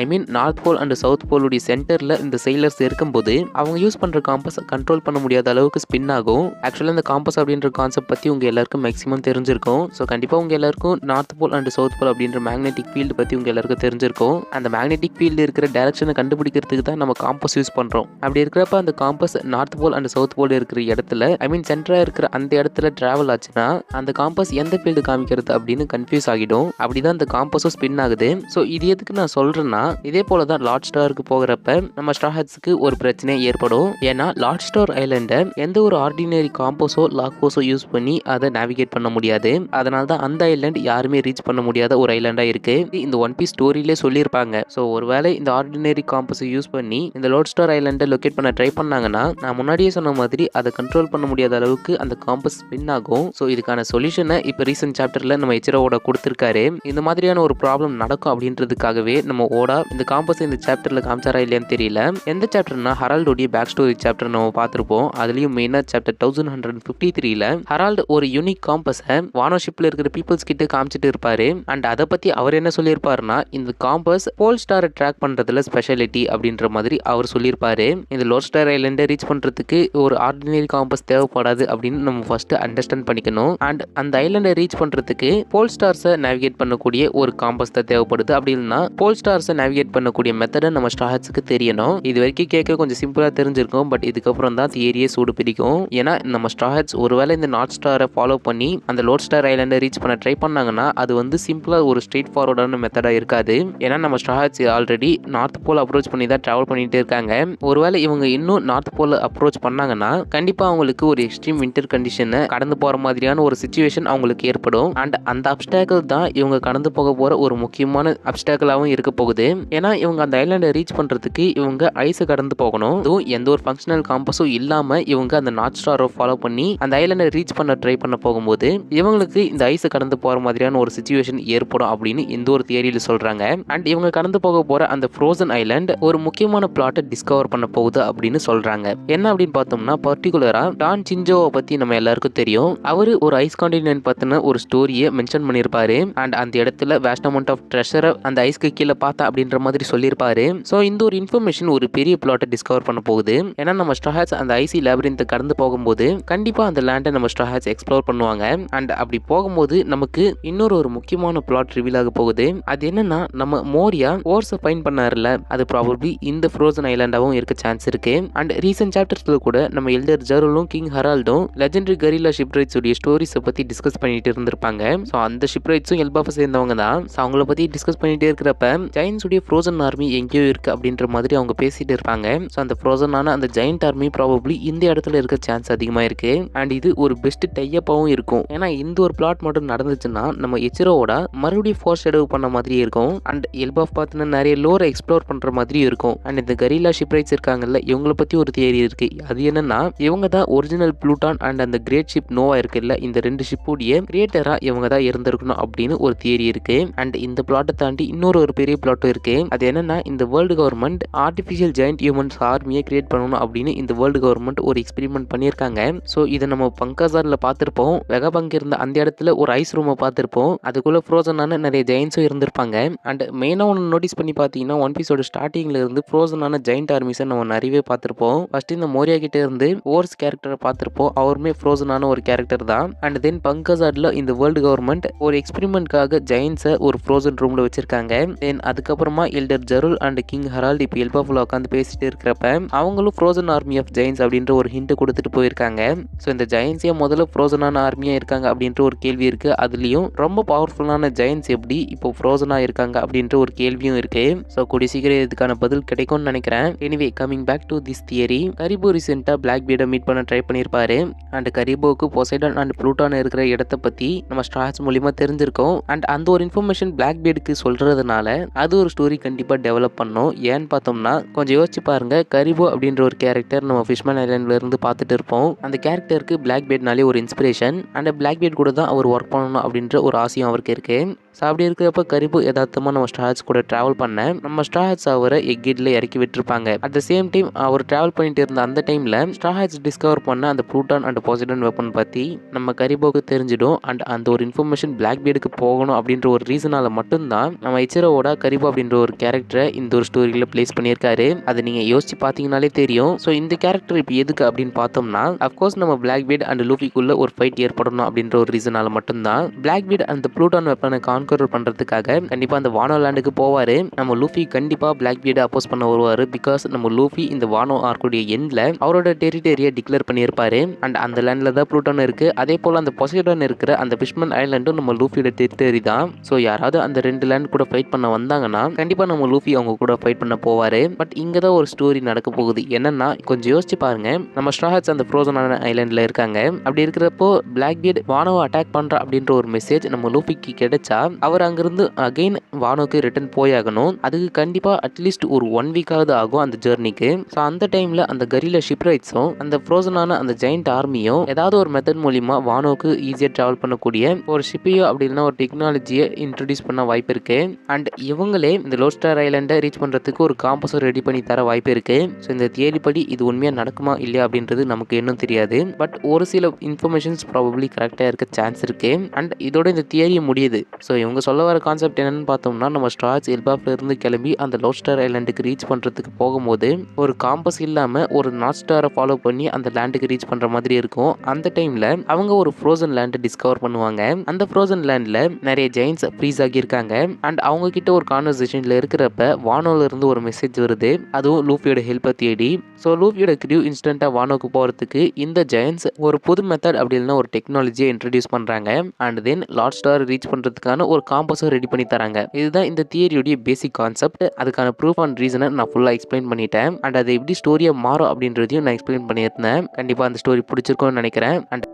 நார்த் போல் அண்ட் சவுத் போலுடைய சென்டர்ல இந்த செயிலர்ஸ் இருக்கும்போது அவங்க யூஸ் பண்ற காம்பஸ் கண்ட்ரோல் பண்ண முடியாத அளவுக்கு ஸ்பின் ஆகும். ஆக்சுவலா இந்த காம்பஸ் அப்படின்ற கான்செப்ட் பத்தி உங்க எல்லாருக்கும் மேக்ஸிமம் தெரிஞ்சிருக்கும். ஸோ கண்டிப்பா உங்க எல்லாருக்கும் north pole and south pole அப்படின்ற மேக்னெட்டிக் ஃபீல்டு பத்தி உங்க எல்லாருக்கும் தெரிஞ்சிருக்கும். அந்த மேக்னெட்டிக் ஃபீல்டு இருக்கிற டைரக்ஷனை கண்டுபிடிக்கிறதுக்கு தான் நம்ம காம்பஸ் யூஸ் பண்றோம். அப்படி இருக்கிறப்ப அந்த compass north pole and south pole இருக்கிற இடத்துல சென்டரா இருக்கிற அந்த இடத்துல டிராவல் ஆச்சுன்னா அந்த காம்பஸ் எந்த ஃபீல்டு காமிக்கிறது அப்படின்னு கன்ஃபியூஸ் ஆகிடும். அப்படிதான் இந்த காம்பஸும் ஸ்பின் ஆகுது. ஸோ இது எதுக்கு நான் சொல்றேன்னா இதே போல தான் லார்ட் ஸ்டாருக்கு போகிறப்ப நம்ம ஸ்ட்ரா ஹட்ஸ்க்கு ஒரு பிரச்சனை ஏற்படும். ஏன்னா லார்ட் ஸ்டார் ஐலாண்டை எந்த ஒரு ஆர்டினரி காம்பஸோ லாக்போஸோ யூஸ் பண்ணி அதை நேவிகேட் பண்ண முடியாது. அதனால தான் அந்த ஐலாண்ட் யாருமே ரீச் பண்ண முடியாத ஒரு ஐலாண்டா இருக்கு. இந்த ஒன் பீஸ் ஸ்டோரியிலே சொல்லியிருப்பாங்க. ஸோ ஒருவேளை இந்த ஆர்டினரி காம்பஸை யூஸ் பண்ணி இந்த லார்ட் ஸ்டார் ஐலாண்டை லொக்கேட் பண்ண ட்ரை பண்ணாங்கன்னா நான் முன்னாடியே சொன்ன மாதிரி அதை கண்ட்ரோல் பண்ண முடியாத அளவுக்கு அந்த காம்பஸ் ஸ்பின் ஆகும். ஸோ இதுக்கான சொல்யூஷனை இப்போ ரீசென்ட் சாப்டர்ல நம்ம எச்சிரோட கொடுத்திருக்காரு. இந்த மாதிரியான ஒரு ப்ராப்ளம் நடக்கும் அப்படின்றதுக்காகவே நம்ம ஓடா இந்த காம்பஸ் இந்த சாப்டர்ல காமிச்சாரா இல்லையான்னு தெரியல. எந்த சாப்டர்னா ஹரால்டோடைய பேக் ஸ்டோரி சாப்டர் நம்ம பார்த்திருப்போம். அதுலயும் மெயினா சாப்டர் 1153ல ஹரால்ட் ஒரு யூனிக் காம்பஸை வானோஷிப்ல இருக்கிற பீப்புள்ஸ் கிட்ட காமிச்சிட்டு இருப்பாரு. அண்ட் அதை பத்தி அவர் என்ன சொல்லியிருப்பாருன்னா இந்த காம்பஸ் போல் ஸ்டாரை ட்ராக் பண்றதுல ஸ்பெஷாலிட்டி அப்படின்ற மாதிரி அவர் சொல்லியிருப்பாரு. இந்த லோட் ஸ்டார் ஐலாண்டை ரீச் பண்றதுக்கு ஒரு ஆர்டினரி காம்பஸ் தேவைப்படாது அப்படின்னு நம்ம ஃபர்ஸ்ட் அண்டர்ஸ்டாண்ட் பண்ணிக்கணும். அண்ட் அந்த ஐலாண்டை ரீச் பண்றதுக்கு போல் ஸ்டார்ஸை நேவிகேட் பண்ணக்கூடிய ஒரு காம்பஸ் தான் தேவைப்படுது. அப்படி இல்லைன்னா போல் ஸ்டார்ஸை நேவிகேட் பண்ணக்கூடிய மெத்தடை நம்ம ஸ்ட்ரா ஹட்ஸ்க்கு தெரியணும். இது வரைக்கும் கேட்க கொஞ்சம் சிம்பிளா தெரிஞ்சிருக்கும். பட் இதுக்கப்புறம் தான் தியரியே சூடு பிடிக்கும். ஏன்னா நம்ம ஸ்ட்ரா ஹட்ஸ் ஒருவேளை இந்த நார்த் ஸ்டாரை ஃபாலோ பண்ணி அந்த லோட் ஸ்டார் ஐலாண்டை ரீச் பண்ண ட்ரை பண்ணாங்கன்னா அது சிம்பிளா ஒரு ஸ்ட்ரெயிட் ஃபார்வர்டான மெத்தடா இருக்காது. ஏன்னா நம்ம straw hats already north pole approach பண்ணி தான் டிராவல் பண்ணிட்டு இருக்காங்க. ஒருவேளை இவங்க இன்னும் நார்த் போல் அப்ரோச் பண்ணாங்கன்னா கண்டிப்பா அவங்களுக்கு ஒரு எக்ஸ்ட்ரீம் வின்டர் கண்டிஷனை கடந்து போற மாதிரியான ஒரு சிச்சுவேஷன் அவங்களுக்கு ஏற்படும். அண்ட் அந்த அப்டாக்கிள் தான் இவங்க கடந்து போக போற ஒரு முக்கியமான அப்டாக்கிளாகவும் இருக்க போகுது. ஏன்னா இவங்க அந்த ஐலாண்டை ரீச் பண்றதுக்கு இவங்க ஐஸை கடந்து போகணும். அதுவும் எந்த ஒரு ஃபங்க்ஷனல் காம்பஸும் இல்லாம இவங்க அந்த நார்த் ஸ்டாரை ஃபாலோ பண்ணி அந்த ஐலாண்டை ரீச் பண்ண ட்ரை பண்ண போகும்போது இவங்களுக்கு இந்த ஐஸை கடந்து போற மாதிரியான ஒரு சிச்சுவேஷன் ஏற்படும் அப்படின்னு இந்த ஒரு தியரியில சொல்றாங்க. அண்ட் இவங்க கடந்து போக போற அந்த ஃப்ரோசன் ஐலாண்ட் ஒரு முக்கியமான பிளாட்டை டிஸ்கவர் பண்ண போகுது அப்படின்னு சொல்றாங்க. என்ன அப்படின்னு பார்த்தோம்னா பர்டிகுலரா டான் சின்ஜோவை பத்தி நம்ம எல்லாருக்கும் தெரியும். அவரு ஒரு ஐஸ் கான்டினென்ட் பத்தின ஒரு ஸ்டோரியை மென்ஷன் பண்ணியிருப்பாரு. போயிருப்பாரு அண்ட் அந்த இடத்துல வேஸ்ட் அமௌண்ட் ஆஃப் ட்ரெஷரை அந்த ஐஸ்க்கு கீழே பார்த்தா அப்படின்ற மாதிரி சொல்லியிருப்பாரு. ஸோ இந்த ஒரு இன்ஃபர்மேஷன் ஒரு பெரிய பிளாட்டை டிஸ்கவர் பண்ண போகுது. ஏன்னா நம்ம ஸ்ட்ரா ஹேட்ஸ் அந்த ஐசி லேபிரின்த்தை கடந்து போகும்போது கண்டிப்பா அந்த லேண்டை நம்ம ஸ்ட்ரா ஹேட்ஸ் எக்ஸ்ப்ளோர் பண்ணுவாங்க. அண்ட் அப்படி போகும்போது நமக்கு இன்னொரு முக்கியமான பிளாட் ரிவீல் ஆக போகுது. அது என்னன்னா நம்ம மோரியா ஓர்ஸை ஃபைண்ட் பண்ணாருல, அது ப்ராபப்ளி இந்த ஃப்ரோசன் ஐலாண்டாவும் இருக்க சான்ஸ் இருக்கு. அண்ட் ரீசென்ட் சாப்டர்ஸ்ல கூட நம்ம எல்டர் ஜெரலும் கிங் ஹெரால்டும் லெஜெண்டரி கரில்லா ஷிப்ரைட்ஸ் உடைய ஸ்டோரிஸை பத்தி டிஸ்கஸ் பண்ணிட்டு இருந்திருப்பாங்க. ஸோ அந்த ஷிப்ரைட்ஸும் எல்பாஃபை சேர்ந்தவங்க தான். ஸோ அவங்கள பத்தி டிஸ்கஸ் பண்ணிட்டே இருக்கிறப்ப ஜெயின்ஸ் உடைய ஃப்ரோசன் ஆர்மி எங்கேயோ இருக்கு அப்படின்ற மாதிரி அவங்க பேசிட்டு இருப்பாங்க. ஸோ அந்த ஃப்ரோசனான அந்த ஜெயின்ட் ஆர்மி ப்ராபப்ளி இந்த இடத்துல இருக்க சான்ஸ் அதிகமா இருக்கு. அண்ட் இது ஒரு பெஸ்ட் டையப்பாவும் இருக்கும். ஏன்னா இந்த ஒரு பிளாட் மட்டும் நடந்துச்சுன்னா நம்ம எச்சிரோவோட மறுபடியும் ஃபோர்ஸ் ஷெடோ பண்ண மாதிரி இருக்கும். அண்ட் எல்பாஃப் பார்த்தினா நிறைய லோரை எக்ஸ்ப்ளோர் பண்ற மாதிரி இருக்கும். அண்ட் இந்த கரில்லா ஷிப்ரைட்ஸ் இருக்காங்கல்ல, இவங்களை பத்தி ஒரு தியரி இருக்கு. அது என்னன்னா இவங்க தான் ஒரிஜினல் ப்ளூட்டான் அண்ட் அந்த கிரேட் ஷிப் நோவா இருக்குல்ல, இந்த ரெண்டு ஷிப்புடைய கிரியேட்டரா இவங்க தான் இருந்திருக்கணும் அப்படின்னு ஒரு தியரி இருக்கு. அண்ட் இந்த பிளாட்டை தாண்டி இன்னொரு பெரிய பிளாட்டும் இருக்கு. அது என்னன்னா இந்த world government artificial giant humans ஆர்மியை கிரியேட் பண்ணணும் அப்படின்னு இந்த வேர்ல்டு கவர்மெண்ட் ஒரு எக்ஸ்பெரிமெண்ட் பண்ணியிருக்காங்க. ஸோ இதை நம்ம பங்காசார்ல பார்த்திருப்போம். வெகபங்க் இருந்த அந்த இடத்துல ஒரு ஐஸ் ரூமை பார்த்திருப்போம். அதுக்குள்ள ஃப்ரோசனான நிறைய ஜெயின்ஸும் இருந்திருப்பாங்க. அண்ட் மெயினா ஒன்று நோட்டீஸ் பண்ணி பார்த்தீங்கன்னா ஒன் பீஸோட ஸ்டார்டிங்ல இருந்து ஃப்ரோசனான ஜெயிண்ட் ஆர்மிஸை நம்ம நிறையவே பார்த்திருப்போம். ஃபர்ஸ்ட் இந்த மோரியா கிட்ட இருந்து ஓர்ஸ் கேரக்டரை பார்த்திருப்போம். அவருமே ஃப்ரோசனான ஒரு கேரக்டர் தான். அண்ட் தென் பங்கசாட்ல இந்த வேர்ல்டு கவர்மெண்ட் ஒரு எக்ஸ்பெரிமெண்ட்காக ஜெயின்ஸை ஒரு ஃப்ரோசன் ரூம்ல வச்சிருக்காங்க. தென் அதுக்கப்புறமா எல்டர் ஜெருல் அண்ட் கிங் ஹெரால்ட் இப்போ எல்பாஃபுல உட்காந்து பேசிட்டு இருக்கிறப்ப அவங்களும் ஃப்ரோசன் ஆர்மி ஆஃப் ஜெயின்ஸ் அப்படின்ற ஒரு ஹிண்ட் கொடுத்துட்டு போயிருக்காங்க. ஸோ இந்த ஜெயின்ஸே முதல்ல ஃப்ரோசனான ஆர்மியா இருக்காங்க அப்படின்ற ஒரு கேள்வி இருக்கு. அதுலயும் ரொம்ப பவர்ஃபுல்லான ஜெயின்ஸ் எப்படி இப்போ ஃப்ரோசனா இருக்காங்க அப்படின்ற ஒரு கேள்வியும் இருக்கு. ஸோ கூடிய சீக்கிரம் இதுக்கான பதில் கிடைக்கும்னு நினைக்கிறேன். Anyway coming back to this theory, Caribou ரீசெண்டா பிளாக் பீடை மீட் பண்ண ட்ரை பண்ணியிருப்பாரு. அண்ட் கரிபோவுக்கு பொசைடான் அண்ட் ப்ளூட்டான் இருக்கிற இடத்த பத்தி நம்ம ஸ்ட்ரா ஹேட்ஸ் மூலியமா தெரிஞ்சிருக்கோம். அண்ட் அந்த ஒரு இன்ஃபர்மேஷன் பிளாக் பீடுக்கு சொல்றதுனால அது ஒரு ஸ்டோரி கண்டிப்பா டெவலப் பண்ணும். ஏன்னு பார்த்தோம்னா கொஞ்சம் யோசிச்சு பாருங்க, கரிபோ அப்படின்ற ஒரு கேரக்டர் நம்ம ஃபிஷ்மேன் ஐலாண்ட்ல இருந்து பார்த்துட்டு இருப்போம். அந்த கேரக்டருக்கு பிளாக் பீட்னாலே ஒரு இன்ஸ்பிரேஷன். அண்ட் பிளாக் பீட் கூட தான் அவர் ஒர்க் பண்ணணும் அப்படின்ற ஒரு ஆசையும் அவருக்கு இருக்கு. ஸோ அப்படி இருக்கிறப்ப கரிபோ யதார்த்தமாக நம்ம ஸ்ட்ரா ஹேட்ஸ் கூட ட்ராவல் பண்ண நம்ம ஸ்ட்ரா ஹேட்ஸ் அவரை எக்கேட்ல இறக்கி விட்டுருப்பாங்க. அட் த சேம் டைம் அவர் ட்ராவல் பண்ணிட்டு இருந்த அந்த டைம்ல ஸ்ட்ரா ஹேட்ஸ் டிஸ்கவர் பண்ண அந்த ப்ளூட்டான் அண்ட் பொசைடன் வெப்பன் பத்தி நம்ம கரிபோக்கு தெரிஞ்சிடும். அண்ட் அந்த ஒரு இன்ஃபர்மேஷன் பிளாக் பீடுக்கு போகணும் அப்படின்ற ஒரு ரீசனால மட்டும்தான் நம்ம எச்சிரோவோட கரிபோ அப்படின்ற ஒரு கேரக்டரை இந்த ஒரு ஸ்டோரியில பிளேஸ் பண்ணியிருக்காரு. அதை நீங்க யோசிச்சு பார்த்தீங்கனாலே தெரியும். ஸோ இந்த கேரக்டர் இப்போ எதுக்கு அப்படின்னு பார்த்தோம்னா அஃப்கோர்ஸ் நம்ம பிளாக் பீட் அண்ட் லூஃபிக்குள்ள ஒரு ஃபைட் ஏற்படணும் அப்படின்ற ஒரு ரீசனால மட்டும்தான் பிளாக் பீட் அந்த ப்ளூட்டான் வெப்பனை கான்கர் பண்றதுக்காக கண்டிப்பா அந்த வானோ லேண்டுக்கு போவாரு. நம்ம லூஃபி கண்டிப்பா பிளாக் பீடை அப்போஸ் பண்ண வருவாரு. பிகாஸ் நம்ம லூஃபி இந்த வானோ ஆர்க்குடைய எண்ட்ல அவரோட டெரிட்டரியை டிக்ளேர் பண்ணியிருப்பாரு. அண்ட் அந்த லேண்ட்ல தான் ப்ளூட்டான் இருக்கு. அதே போல அந்த பொசைடான் இருக்கிற அந்த ஃபிஷ்மேன் ஐலாண்டும் நம்ம லூஃபியோட டெரிட்டரி தான். ஸோ யாராவது அந்த ரெண்டு லேண்ட் கூட ஃபைட் பண்ண வந்தாங்கன்னா கண்டிப்பா நம்ம லூஃபி அவங்க கூட ஃபைட் பண்ண போவாரு. பட் இங்க தான் ஒரு ஸ்டோரி நடக்க போகுது. என்னன்னா கொஞ்சம் யோசிச்சு பாருங்க, நம்ம ஸ்ட்ரா ஹேட்ஸ் அந்த ஃப்ரோசனான ஐலாண்ட்ல இருக்காங்க. அப்படி இருக்கிறப்போ பிளாக் பீட் வானோவை அட்டாக் பண்ற அப்படின்ற ஒரு மெசேஜ் நம்ம லூஃபிக்கு கிடைச்சா அவர் அங்கிருந்து அகைன் வானோக்கு ரிட்டர்ன் போயாகணும். அதுக்கு கண்டிப்பா அட்லீஸ்ட் ஒரு 1 வீக்காவது ஆகும் அந்த ஜெர்னிக்கு. ஸோ அந்த டைம்ல அந்த கரில்லா ஷிப்ரைட்ஸும் அந்த ஃப்ரோசனான அந்த ஜெயிண்ட் ஆர்மியும் ஏதாவது ஒரு மெத்தட் மூலியமா வானோக்கு ஈஸியாக டிராவல் பண்ணக்கூடிய ஒரு ஷிப்பையோ அப்படின்னா ஒரு டெக்னாலஜியை இன்ட்ரடியூஸ் பண்ண வாய்ப்பு இருக்கு. அண்ட் இவங்களே இந்த லோஸ்டார் ஐலாண்டை ரீச் பண்றதுக்கு ஒரு காம்பஸை ரெடி பண்ணி தர வாய்ப்பு இருக்கு. ஸோ இந்த தியரி படி இது உண்மையா நடக்குமா இல்லையா அப்படின்றது நமக்கு இன்னும் தெரியாது. பட் ஒரு சில இன்ஃபர்மேஷன்ஸ் ப்ராபப்ளி கரெக்டாக இருக்க சான்ஸ் இருக்கு. அண்ட் இதோட இந்த தியரி முடியுது. ஸோ இவங்க சொல்ல வர கான்செப்ட் என்னன்னு பார்த்தோம்னா நம்ம ஸ்ட்ரா ஹேட்ஸ் எல்பாஃப்ல இருந்து கிளம்பி அந்த லோஸ்டார் ஐலாண்டுக்கு ரீச் பண்றதுக்கு போகும்போது ஒரு காம்பஸ் இல்லாம ஒரு நார்த் ஸ்டாரை ஃபாலோ பண்ணி அந்த லேண்டுக்கு ரீச் பண்ற மாதிரி இருக்கும். அந்த டைம்ல அவங்க ஒரு ஃப்ரோசன் லேண்டை டிஸ்கவர் பண்ணுவாங்க. அந்த ஃப்ரோசன் லேண்ட்ல நிறைய ஜெயின்ஸ் ஃப்ரீஸ் ஆகியிருக்காங்க. அண்ட் அவங்க கிட்ட ஒரு கான்வர்சேஷன்ல இருக்கிறப்ப வானோல இருந்து ஒரு மெசேஜ் வருது. அதுவும் லூஃபியோட ஹெல்ப்பை தேடி. ஸோ லூஃபியோட கிரியூ இன்ஸ்டன்டா வானோக்கு போறதுக்கு இந்த ஜெயின்ஸ் ஒரு புது மெத்தட் அப்படின்னா ஒரு டெக்னாலஜியை இன்ட்ரடியூஸ் பண்றாங்க. And then Lord star reach பண்றதுக்கான ஒரு காம்பஸும் ரெடி பண்ணி தராங்க. இதுதான் இந்த தியரியோட பேசிக் கான்செப்ட். அதுக்கான ப்ரூஃப் அண்ட் ரீசனை நான் ஃபுல்லா எக்ஸ்பிளைன் பண்ணிட்டேன். அண்ட் அது எப்படி ஸ்டோரியா மாறும் அப்படின்றதையும் நான் எக்ஸ்பிளைன் பண்ணியிருந்தேன். கண்டிப்பா அந்த ஸ்டோரி பிடிச்சிருக்கும்னு நினைக்கிறேன். அண்ட்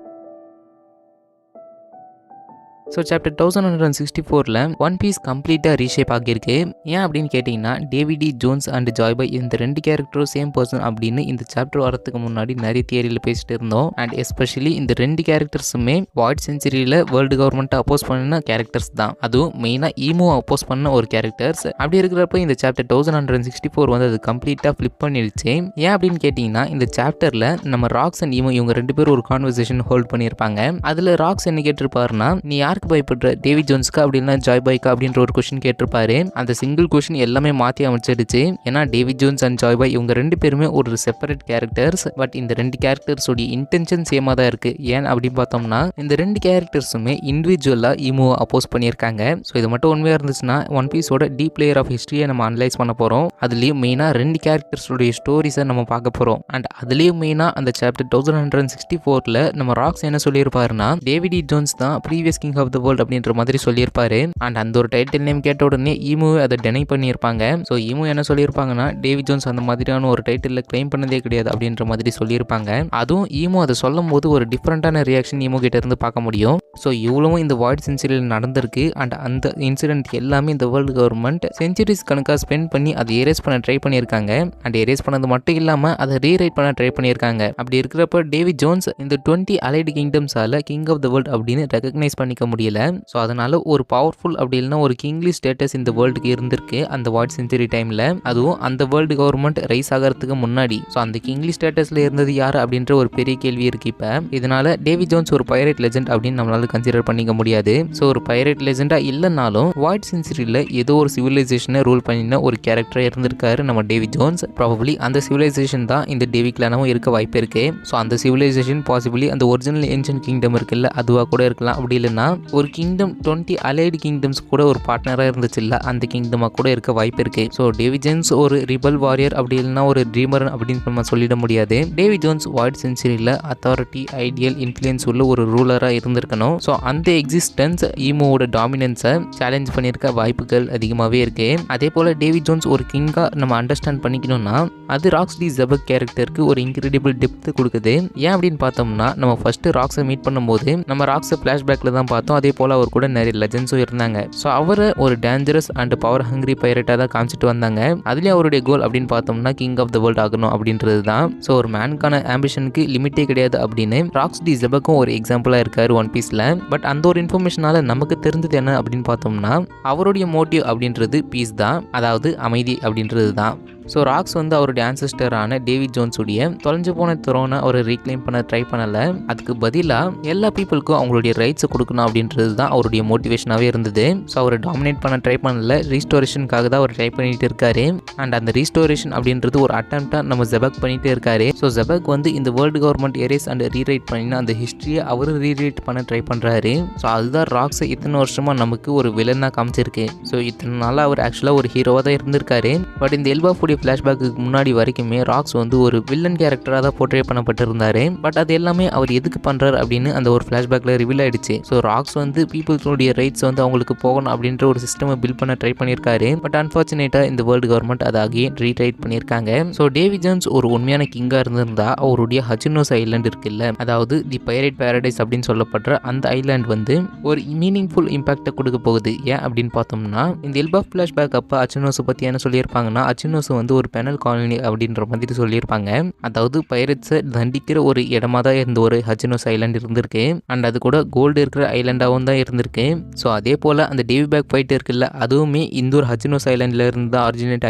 ஸோ சாப்டர் 1164ல் ஒன் பீஸ் கம்ப்ளீட்டாக ரீஷேப் ஆகியிருக்கு. ஏன் அப்படின்னு கேட்டிங்கன்னா டேவிடி ஜோன்ஸ் அண்ட் ஜாய்பாய் இந்த ரெண்டு கேரக்டரும் சேம் பர்சன் அப்படின்னு இந்த சாப்டர் வரதுக்கு முன்னாடி நிறைய தியரியில் பேசிட்டு இருந்தோம். அண்ட் எஸ்பெஷலி இந்த ரெண்டு கேரக்டர்ஸுமே வாய்ட் செஞ்சுரியில் வேர்ல்டு கவர்மெண்ட்டை அப்போஸ் பண்ண கேரக்டர்ஸ் தான். அதுவும் மெயினாக ஈமோ அப்போஸ் பண்ண ஒரு கேரக்டர்ஸ். அப்படி இருக்கிறப்ப இந்த சாப்டர் 1164 வந்து அது கம்ப்ளீட்டாக ஃப்ளிப் பண்ணிடுச்சு. ஏன் அப்படின்னு கேட்டிங்கன்னா இந்த சாப்டரில் நம்ம ராக்ஸ் அண்ட் ஈமோ இவங்க ரெண்டு பேரும் ஒரு கான்வர்சேஷன் ஹோல்ட் பண்ணியிருப்பாங்க. அதில் ராக்ஸ் என்ன கேட்டிருப்பாருன்னா, நீ யார் யாருக்கு பயப்படுற, டேவி ஜோன்ஸ்க்கு அப்படின்னா ஜாய் பாய்க்கா அப்படின்ற ஒரு கொஸ்டின் கேட்டிருப்பாரு. அந்த சிங்கிள் கொஸ்டின் எல்லாமே மாற்றி அமைச்சிடுச்சு. ஏன்னா டேவி ஜோன்ஸ் அண்ட் ஜாய் பாய் இவங்க 2 பேருமே ஒரு செப்பரேட் கேரக்டர்ஸ். பட் இந்த 2 கேரக்டர்ஸோடைய இன்டென்ஷன் சேமாக தான் இருக்குது. ஏன் அப்படின்னு பார்த்தோம்னா இந்த 2 கேரக்டர்ஸுமே இண்டிவிஜுவலாக ஈமோவை அப்போஸ் பண்ணியிருக்காங்க. ஸோ இது மட்டும் உண்மையாக இருந்துச்சுன்னா ஒன் பீஸோட டீப் லேயர் ஆஃப் ஹிஸ்ட்ரியை நம்ம அனலைஸ் பண்ண போகிறோம். அதுலேயும் மெயினாக 2 கேரக்டர்ஸோடைய ஸ்டோரிஸை நம்ம பார்க்க போகிறோம். அண்ட் அதுலேயும் மெயினாக அந்த சாப்டர் 1164ல் நம்ம ராக்ஸ் என்ன சொல்லியிருப்பாருன்னா டேவிட் ஜோன்ஸ் தான் previous king of the world அப்படின்ற மாதிரி சொல்லியிருப்பாரு. அண்ட் அந்த ஒரு டைட்டில் நேம் கேட்ட உடனே ஈமோவை அதை டெனை பண்ணியிருப்பாங்க. ஸோ ஈமோ என்ன சொல்லியிருப்பாங்கன்னா டேவி ஜோன்ஸ் அந்த மாதிரியான ஒரு டைட்டில் கிளைம் பண்ணதே கிடையாது அப்படின்ற மாதிரி சொல்லியிருப்பாங்க. அதுவும் ஈமோ அதை சொல்லும் போது ஒரு டிஃப்ரெண்டான ரியாக்ஷன் ஈமோ கிட்ட இருந்து பார்க்க முடியும். ஸோ இவ்வளவும் இந்த வாய்ட் சென்ச்சுரியில் நடந்திருக்கு. அண்ட் அந்த இன்சிடென்ட் எல்லாமே இந்த வேர்ல்டு கவர்மெண்ட் சென்ச்சுரிஸ் கணக்காக ஸ்பெண்ட் பண்ணி அதை எரேஸ் பண்ண ட்ரை பண்ணியிருக்காங்க. அண்ட் எரேஸ் பண்ணது மட்டும் இல்லாமல் அதை ரீரைட் பண்ண ட்ரை பண்ணியிருக்காங்க. அப்படி இருக்கிறப்ப டேவி ஜோன்ஸ் இந்த 20 அலைடு கிங்டம்ஸால கிங் ஆஃப் த வேர்ல்ட் அப்படின்னு ரெகக்னைஸ் பண்ணிக்க முடியல. ஸோ அதனால ஒரு பவர்ஃபுல் அப்படி இல்லைன்னா ஒரு கிங்லி ஸ்டேட்டஸ் இந்த வேர்ல்டுக்கு இருந்திருக்கு அந்த வாய்ட் சென்ச்சுரி டைமில். அதுவும் அந்த வேர்ல்டு கவர்மெண்ட் ரைஸ் ஆகிறதுக்கு முன்னாடி. ஸோ அந்த கிங்லி ஸ்டேட்டஸில் இருந்தது யார் அப்படின்ற ஒரு பெரிய கேள்வி இருக்கு. இப்போ இதனால டேவி ஜோன்ஸ் ஒரு பைரேட் லெஜெண்ட் அப்படின்னு நம்மளால கன்சிடர் பண்ணிக்க முடியாது. ஸோ ஒரு பைரேட் லெஜெண்டா இல்லைனாலும் வாய்ட் சென்ச்சுரியில் ஏதோ ஒரு சிவிலைசேஷனை ரூல் பண்ணின ஒரு கேரக்டராக இருந்திருக்காரு நம்ம டேவி ஜோன்ஸ். ப்ராபப்ளி அந்த சிவிலைசேஷன் தான் இந்த டேவி கிளானாவும் இருக்க வாய்ப்பு இருக்கு. ஸோ அந்த சிவிலைசேஷன் பாசிபிளி அந்த ஒரிஜினல் ஏன்ஷியன்ட் கிங்டம் இருக்குல்ல அதுவாக கூட இருக்கலாம். அப்படி இல்லைன்னா ஒரு கிங்டம் 20 அலைடு கிங்டம்ஸ் கூட ஒரு பார்ட்னராக இருந்துச்சு இல்லை அந்த கிங்டமாக கூட இருக்க வாய்ப்பு இருக்கு. ஸோ டேவி ஜோன்ஸ் ஒரு ரிபல் வாரியர் அப்படி இல்லைன்னா ஒரு ட்ரீமர் அப்படின்னு நம்ம சொல்லிட முடியாது. டேவி ஜோன்ஸ் வாய்ட் சென்ச்சுரியில் அத்தாரிட்டி ஐடியல் இன்ஃப்ளூயன்ஸ் உள்ள ஒரு ரூலராக இருந்திருக்கணும். ஸோ அந்த எக்ஸிஸ்டன்ஸ் ஈமோவோட டாமினன்ஸை சேலஞ்ச் பண்ணியிருக்க வாய்ப்புகள் அதிகமாகவே இருக்கு. அதே போல் டேவி ஜோன்ஸ் ஒரு கிங்காக நம்ம அண்டர்ஸ்டாண்ட் பண்ணிக்கணும்னா அது ராக்ஸ்டி ஜெபக் கேரக்டருக்கு ஒரு இன்க்ரெடிபிள் டெப்த் கொடுக்குது. ஏன் அப்படின்னு பார்த்தோம்னா நம்ம ஃபர்ஸ்ட் ராக்ஸை மீட் பண்ணும்போது நம்ம ராக்ஸை ஃப்ளாஷ்பேக்ல தான் பார்த்தோம். அதே போல் அவர் கூட நிறைய லெஜெண்ட்ஸும் இருந்தாங்க. ஸோ அவரை ஒரு டேஞ்சரஸ் அண்ட் பவர் ஹங்கிரி பைரட்டாக தான் காமிச்சிட்டு வந்தாங்க. அதுலேயும் அவருடைய கோல் அப்படின்னு பார்த்தோம்னா கிங் ஆஃப் த வேர்ல்ட் ஆகணும் அப்படின்றது தான். ஸோ ஒரு மேனுக்கான ஆம்பிஷனுக்கு லிமிட்டே கிடையாது அப்படின்னு ராக்ஸ்டி ஜெபக்கும் ஒரு எக்ஸாம்பிளாக இருக்காரு ஒன் பீஸில். பட் அந்த ஒரு இன்ஃபர்மேஷனால நமக்கு தெரிஞ்சது என்ன அப்படின்னு பார்த்தோம்னா அவருடைய மோட்டிவ் அப்படின்றது பீஸ் தான், அதாவது அமைதி அப்படின்றது தான். ஸோ ராக்ஸ் வந்து அவருடைய ஆன்செஸ்டரான டேவிட் ஜோன்ஸுடைய தொலைஞ்சு போன த்ரோனை அவர் ரீக்ளைம் பண்ண ட்ரை பண்ணலை. அதுக்கு பதிலாக எல்லா பீப்புளுக்கும் அவங்களுடைய ரைட்ஸை கொடுக்கணும் அப்படின்றது தான் அவருடைய மோட்டிவேஷனாகவே இருந்தது. ஸோ அவரை டாமினேட் பண்ண ட்ரை பண்ணல, ரீஸ்டோரேஷனுக்காக தான் அவர் ட்ரை பண்ணிட்டு இருக்காரு. அண்ட் அந்த ரீஸ்டோரேஷன் அப்படின்றது ஒரு அட்டெம்ப்டாக நம்ம ஜெபக் பண்ணிட்டு இருக்காரு. ஸோ ஜெபக் வந்து இந்த world government erase and rewrite பண்ணினா அந்த ஹிஸ்ட்ரியை அவர் ரீரைட் பண்ண ட்ரை பண்ணுறாரு. ஸோ அதுதான் ராக்ஸை இத்தனை வருஷமாக நமக்கு ஒரு வில்லனாக காமிச்சிருக்கு. ஸோ இத்தனை நாளாக அவர் ஆக்சுவலாக ஒரு ஹீரோவாக தான் இருந்திருக்காரு. பட் இந்த எல்பா ஃபுடி ஃப்ளாஷ்பேக்கு முன்னாடி வரைக்குமே ராக்ஸ் வந்து ஒரு வில்லன் கேரக்டராக தான் போர்ட்ரே பண்ணப்பட்டிருந்தாரு. பட் அது எல்லாமே அவர் எதுக்கு பண்ணுறாரு அப்படின்னு அந்த ஒரு ஃப்ளாஷ்பேக்கில் ரிவீல் ஆயிடுச்சு. ஸோ ராக்ஸ் வந்து பீப்புள்ஸோடைய ரைட்ஸ் வந்து அவங்களுக்கு போகணும் அப்படின்ற ஒரு சிஸ்டமை பில்ட் பண்ண ட்ரை பண்ணியிருக்காரு. பட் அன்ஃபார்ச்சுனேட்டாக இந்த வேர்ல்டு கவர்மெண்ட் அதை அகைன் ரீரைட் பண்ணியிருக்காங்க. ஸோ டேவி ஜோன்ஸ் ஒரு உண்மையான கிங்காக இருந்திருந்தா அவருடைய ஹச்சினோஸ் ஐலாண்ட் இருக்குல்ல, அதாவது தி பைரேட் பேரடைஸ் அப்படின்னு சொல்லப்படுற அந்த ஐலாண்ட் வந்து ஒரு மீனிங்ஃபுல் இம்பாக்டை கொடுக்க போகுது. ஏன் அப்படின்னு பார்த்தோம்னா இந்த எல்பா ஃப்ளாஷ்பேக் அப்போ அச்சினோஸை பற்றி என்ன சொல்லியிருப்பாங்கன்னா அச்சினோஸ் வந்து ஒரு பெனல் காலனி அப்படின்ற மாதிரி சொல்லியிருப்பாங்க. அதாவது பைரட்ஸை தண்டிக்கிற ஒரு இடமா தான் இருந்த ஒரு ஹச்சினோஸ் ஐலாண்ட் இருந்திருக்கு. அண்ட் அது கூட கோல்டு இருக்கிற ஐலாண்டாகவும் தான் இருந்திருக்கு. ஸோ அதே போல் அந்த டேவி பேக் ஃபைட் இருக்குல்ல அதுவுமே இந்த ஒரு ஹச்சினோஸ் ஐலாண்டில் இருந்து தான் ஆரிஜினேட்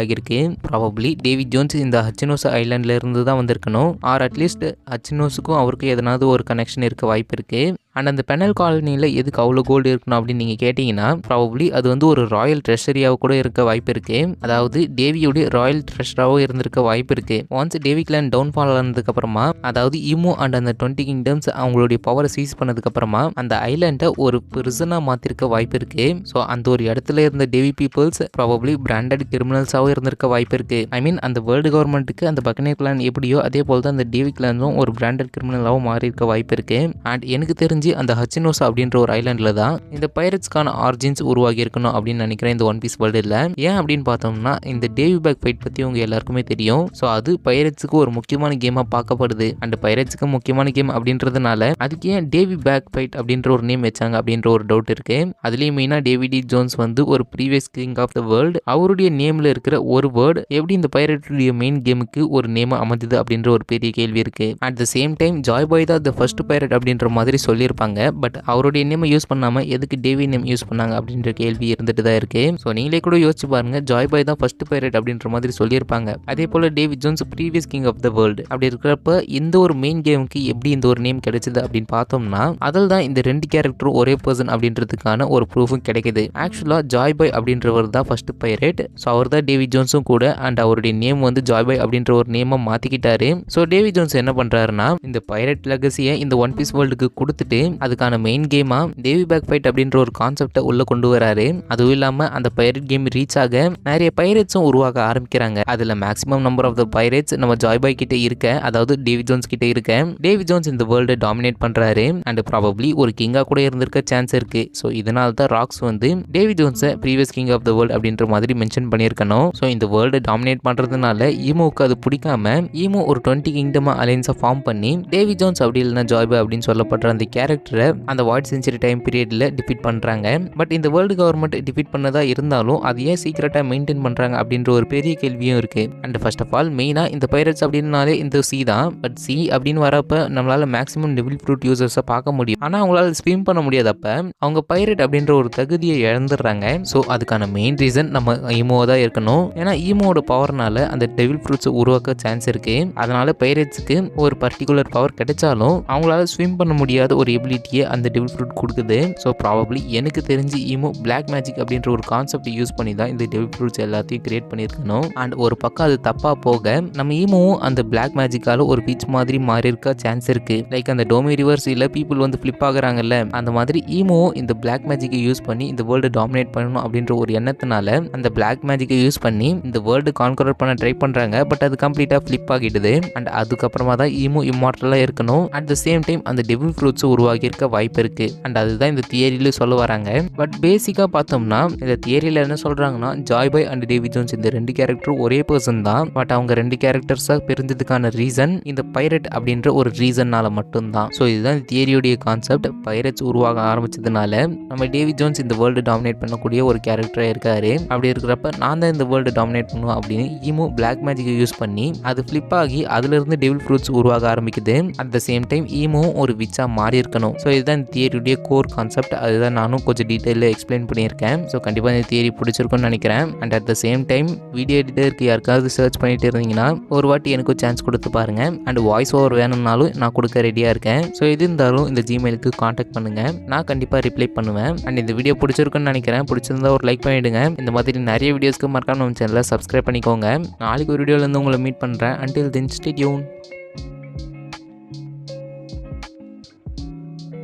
ஆகியிருக்கு. ப்ராபப்ளி டேவி ஜோன்ஸ் இந்த ஹச்சினோஸ் ஐலாண்டில் இருந்து தான் வந்திருக்கணும். ஆர் அட்லீஸ்ட் ஹச்சினோஸுக்கும் அவருக்கு எதனாவது ஒரு கனெக்ஷன் இருக்க வாய்ப்பு இருக்கு. அண்ட் அந்த பெனல் காலனியில் எதுக்கு அவ்வளோ கோல்டு இருக்கணும் அப்படின்னு நீங்கள் கேட்டிங்கன்னா ப்ராபப்ளி அது வந்து ஒரு ராயல் ட்ரெஷரியாகவும் கூட இருக்க வாய்ப்பு இருக்குது. அதாவது டேவியோடைய ராயல் ட்ரெஷராகவும் இருந்திருக்க வாய்ப்பு இருக்குது. ஒன்ஸ் டேவி கிளான் டவுன்ஃபால் ஆனதுக்கப்புறமா, அதாவது ஈமோ அண்ட் அந்த 20 கிங்டம்ஸ் அவங்களுடைய பவரை சீஸ் பண்ணதுக்கப்புறமா அந்த ஐலாண்டை ஒரு பிரிசனாக மாற்றிருக்க வாய்ப்பு இருக்குது. ஸோ அந்த ஒரு இடத்துல இருந்த டேவி பீப்புள்ஸ் ப்ராபப்ளி பிராண்டட் கிரிமினல்ஸாகவும் இருந்திருக்க வாய்ப்பு இருக்குது. ஐ மீன் அந்த வேர்ல்டு கவர்மெண்ட்டுக்கு அந்த பக்கனேர் கிளான் எப்படியோ அதே போல் தான் அந்த டேவி கிளானும் ஒரு பிராண்டட் கிரிமினலாகவும் மாறி இருக்க வாய்ப்பு இருக்குது. அண்ட் எனக்கு தெரிஞ்சு அந்த ஹச்சினோஸ் அப்படின்ற ஒரு ஐலாண்டில் தான் இந்த பைரட்ஸ்க்கான ஆரிஜின்ஸ் உருவாகி இருக்கணும் அப்படின்னு நினைக்கிறேன் இந்த ஒன் பீஸ் வேர்ல்டில். ஏன் அப்படின்னு பார்த்தோம்னா இந்த டேவி பேக் ஃபைட் பற்றி உங்க எல்லாருக்குமே தெரியும். ஸோ அது பைரட்ஸுக்கு ஒரு முக்கியமான கேமாக பார்க்கப்படுது. அண்ட் பைரட்ஸுக்கு முக்கியமான கேம் அப்படின்றதுனால அதுக்கு ஏன் டேவி பேக் ஃபைட் அப்படின்ற ஒரு நேம் வச்சாங்க அப்படின்ற ஒரு டவுட் இருக்கு. அதுலேயும் மெயினாக டேவிட் ஜோன்ஸ் வந்து ஒரு previous king of the world, அவருடைய நேமில் இருக்கிற ஒரு வேர்டு எப்படி இந்த பைரட்டுடைய மெயின் கேமுக்கு ஒரு நேம் அமைந்தது அப்படின்ற ஒரு பெரிய கேள்வி இருக்கு. At the same time Joy Boy தான் த ஃபர்ஸ்ட் பைரட் அப்படின்ற மாதிரி சொல்லியிருப்பாங்க. சொல்லியிருப்பாங்க. பட் அவருடைய நேமை யூஸ் பண்ணாமல் எதுக்கு டேவி நேம் யூஸ் பண்ணாங்க அப்படின்ற கேள்வி இருந்துட்டு தான் இருக்கு. ஸோ நீங்களே கூட யோசிச்சு பாருங்க, ஜாய் பாய் தான் ஃபர்ஸ்ட் பைரட் அப்படின்ற மாதிரி சொல்லியிருப்பாங்க. அதே போல David Jones previous king of the world அப்படி இருக்கிறப்ப இந்த ஒரு மெயின் கேமுக்கு எப்படி இந்த ஒரு நேம் கிடைச்சது அப்படின்னு பார்த்தோம்னா அதில் தான் இந்த 2 கேரக்டரும் ஒரே பர்சன் அப்படின்றதுக்கான ஒரு ப்ரூஃபும் கிடைக்குது. ஆக்சுவலாக ஜாய் பாய் அப்படின்றவர் தான் ஃபர்ஸ்ட் பைரட். ஸோ அவர் தான் டேவிட் ஜோன்ஸும் கூட. அண்ட் அவருடைய நேம் வந்து ஜாய் பாய் அப்படின்ற ஒரு நேமை மாற்றிக்கிட்டாரு. ஸோ டேவிட் ஜோன்ஸ் என்ன பண்ணுறாருன்னா இந்த பைரட் லெகசியை இந்த ஒன் பீஸ் வேர்ல்டுக்கு கொடுத்துட்டு அதுக்கான மெயின் கேமா டேவி பேக் ஃபைட் அப்படின்ற ஒரு கான்செப்டை உள்ள கொண்டு வராரு. அதுவும் இல்லாமல் அந்த பைரட் கேம் ரீச் ஆக நிறைய பைரட்ஸும் உருவாக ஆரம்பிக்கிறாங்க. அதில் maximum number of the pirates நம்ம ஜாய் பாய் கிட்ட இருக்க, அதாவது டேவிட் ஜோன்ஸ் கிட்ட இருக்க. டேவிட் ஜோன்ஸ் இந்த வேர்ல்டை டாமினேட் பண்றாரு. அண்ட் ப்ராபப்ளி ஒரு கிங்கா கூட இருந்திருக்க சான்ஸ் இருக்கு. ஸோ இதனால தான் ராக்ஸ் வந்து டேவிட் ஜோன்ஸை previous king of the world அப்படின்ற மாதிரி மென்ஷன் பண்ணியிருக்கணும். ஸோ இந்த வேர்ல்டை டாமினேட் பண்றதுனால ஈமோவுக்கு அது பிடிக்காம ஈமோ ஒரு 20 கிங்டம் அலைன்ஸை ஃபார்ம் பண்ணி டேவிட் ஜோன்ஸ் அப்படி இல்லைனா ஜாய் பாய் அப்படின்னு சொல்லப்படுற அந்த கேரக்டரை அந்த வாய்ட் செஞ்சுரி டைம் பீரியட்ல டிஃபீட் பண்றாங்க. பட் இந்த வேர்ல்டு கவர்மெண்ட் டிஃபீட் பண்ணதா இருந்தாலும் அது ஏன் சீக்கிரட்டா மெயின்டைன் பண்றாங்க அப்படின்ற ஒரு பெரிய கேள்வியும் இருக்கு. அண்ட் ஃபர்ஸ்ட் ஆஃப் ஆல் மெயினா இந்த பைரட்ஸ் அப்படின்னாலே இந்த சி தான். பட் சி அப்படின்னு வரப்ப நம்மளால மேக்ஸிமம் டெவில் ஃப்ரூட் யூசர்ஸை பார்க்க முடியும். ஆனால் அவங்களால ஸ்விம் பண்ண முடியாதப்ப அவங்க பைரட் அப்படின்ற ஒரு தகுதியை இழந்துடுறாங்க. ஸோ அதுக்கான மெயின் ரீசன் நம்ம ஈமோவா தான் இருக்கணும். ஏன்னா ஈமோவோட பவர்னால அந்த டெவில் ஃப்ரூட்ஸ் உருவாக்க சான்ஸ் இருக்கு. அதனால பைரட்ஸுக்கு ஒரு பர்டிகுலர் பவர் கிடைச்சாலும் அவங்களால ஸ்விம் பண்ண முடியாத ஒரு எபிலிட்டியை அந்த டெவில் ஃப்ரூட் கொடுக்குது. ஸோ ப்ராபப்ளி எனக்கு தெரிஞ்சு ஈமோ பிளாக் மேஜிக் அப்படின்ற ஒரு கான்செப்ட் யூஸ் பண்ணி தான் இந்த டெவில் ஃப்ரூட்ஸ் எல்லாத்தையும் கிரியேட் பண்ணியிருக்கணும். அண்ட் ஒரு பக்கம் அது தப்பா போக நம்ம ஈமோவும் அந்த பிளாக் மேஜிக்கால ஒரு பீச் மாதிரி மாறி இருக்க சான்ஸ் இருக்கு. லைக் அந்த டோமி ரிவர்ஸ் இல்ல பீப்புள் வந்து ஃபிளிப் ஆகுறாங்கல்ல, அந்த மாதிரி ஈமோவும் இந்த பிளாக் மேஜிக்கை யூஸ் பண்ணி இந்த வேர்ல்டு டாமினேட் பண்ணணும் அப்படின்ற ஒரு எண்ணத்தினால அந்த பிளாக் மேஜிக்கை யூஸ் பண்ணி இந்த வேர்ல்டு கான்கரர் பண்ண ட்ரை பண்றாங்க. பட் அது கம்ப்ளீட்டா ஃபிளிப் ஆகிடுது. அண்ட் அதுக்கப்புறமா தான் ஈமோ இம்மார்டலா இருக்கணும். அட் த சேம் டைம் அந்த டெவில் ஃப்ரூட்ஸ் உருவாகி இருக்க வாய்ப்பு இருக்கு. அண்ட் அதுதான் இந்த தியரியில சொல்ல வராங்க. பட் பேசிக்கா பார்த்தோம்னா இந்த தியரியில என்ன சொல்றாங்கன்னா Joy bye and David Jones இந்த 2 கேரக்டரும் ஒரே பர்சன் தான். பட் அவங்க 2 கேரக்டர்ஸா பிரிஞ்சதுக்கான ரீசன் இந்த பைரட் அப்படின்ற ஒரு ரீசன்னால மட்டும்தான். ஸோ இதுதான் தியரியோடைய கான்செப்ட். பைரட்ஸ் உருவாக ஆரம்பிச்சதுனால நம்ம டேவிட் ஜோன்ஸ் இந்த வேர்ல்டு டாமினேட் பண்ணக்கூடிய ஒரு கேரக்டரா இருக்காரு. அப்படி இருக்கிறப்ப நான் தான் இந்த வேர்ல்டு டாமினேட் பண்ணுவேன் அப்படின்னு ஈமோ பிளாக் மேஜிக்கை யூஸ் பண்ணி அது ஃபிளிப் ஆகி அதுல இருந்து டெவில் ஃப்ரூட்ஸ் உருவாக ஆரம்பிக்குது. அட் த சேம் டைம் ஈமோ ஒரு விச்சா மாறி இருக்கணும். ஸோ இதுதான் இந்த தியரியுடைய கோர் கான்செப்ட். அதுதான் நானும் கொஞ்சம் டீட்டெயிலில் எக்ஸ்பிளைன் பண்ணியிருக்கேன். ஸோ கண்டிப்பாக இந்த தியரி பிடிச்சிருக்கும்னு நினைக்கிறேன். And at the same time video எடிட்டருக்கு யாருக்காவது சர்ச் பண்ணிட்டு இருந்தீங்கன்னா ஒரு வாட்டி எனக்கு சான்ஸ் கொடுத்து பாருங்க. அண்ட் வாய்ஸ் ஓவர் வேணும்னாலும் நான் கொடுக்க ரெடியாக இருக்கேன். ஸோ இது இருந்தாலும் இந்த ஜிமெயிலுக்கு காண்டாக்ட் பண்ணுங்க, நான் கண்டிப்பாக ரிப்ளை பண்ணுவேன். அண்ட் இந்த வீடியோ பிடிச்சிருக்குன்னு நினைக்கிறேன். பிடிச்சிருந்தா ஒரு லைக் பண்ணிவிடுங்க. இந்த மாதிரி நிறைய வீடியோஸ்க்கு மறக்காம நம்ம சேனலை சப்ஸ்கிரைப் பண்ணிக்கோங்க. நாளைக்கு ஒரு வீடியோலேருந்து உங்களை மீட் பண்ணுறேன். until then stay tuned.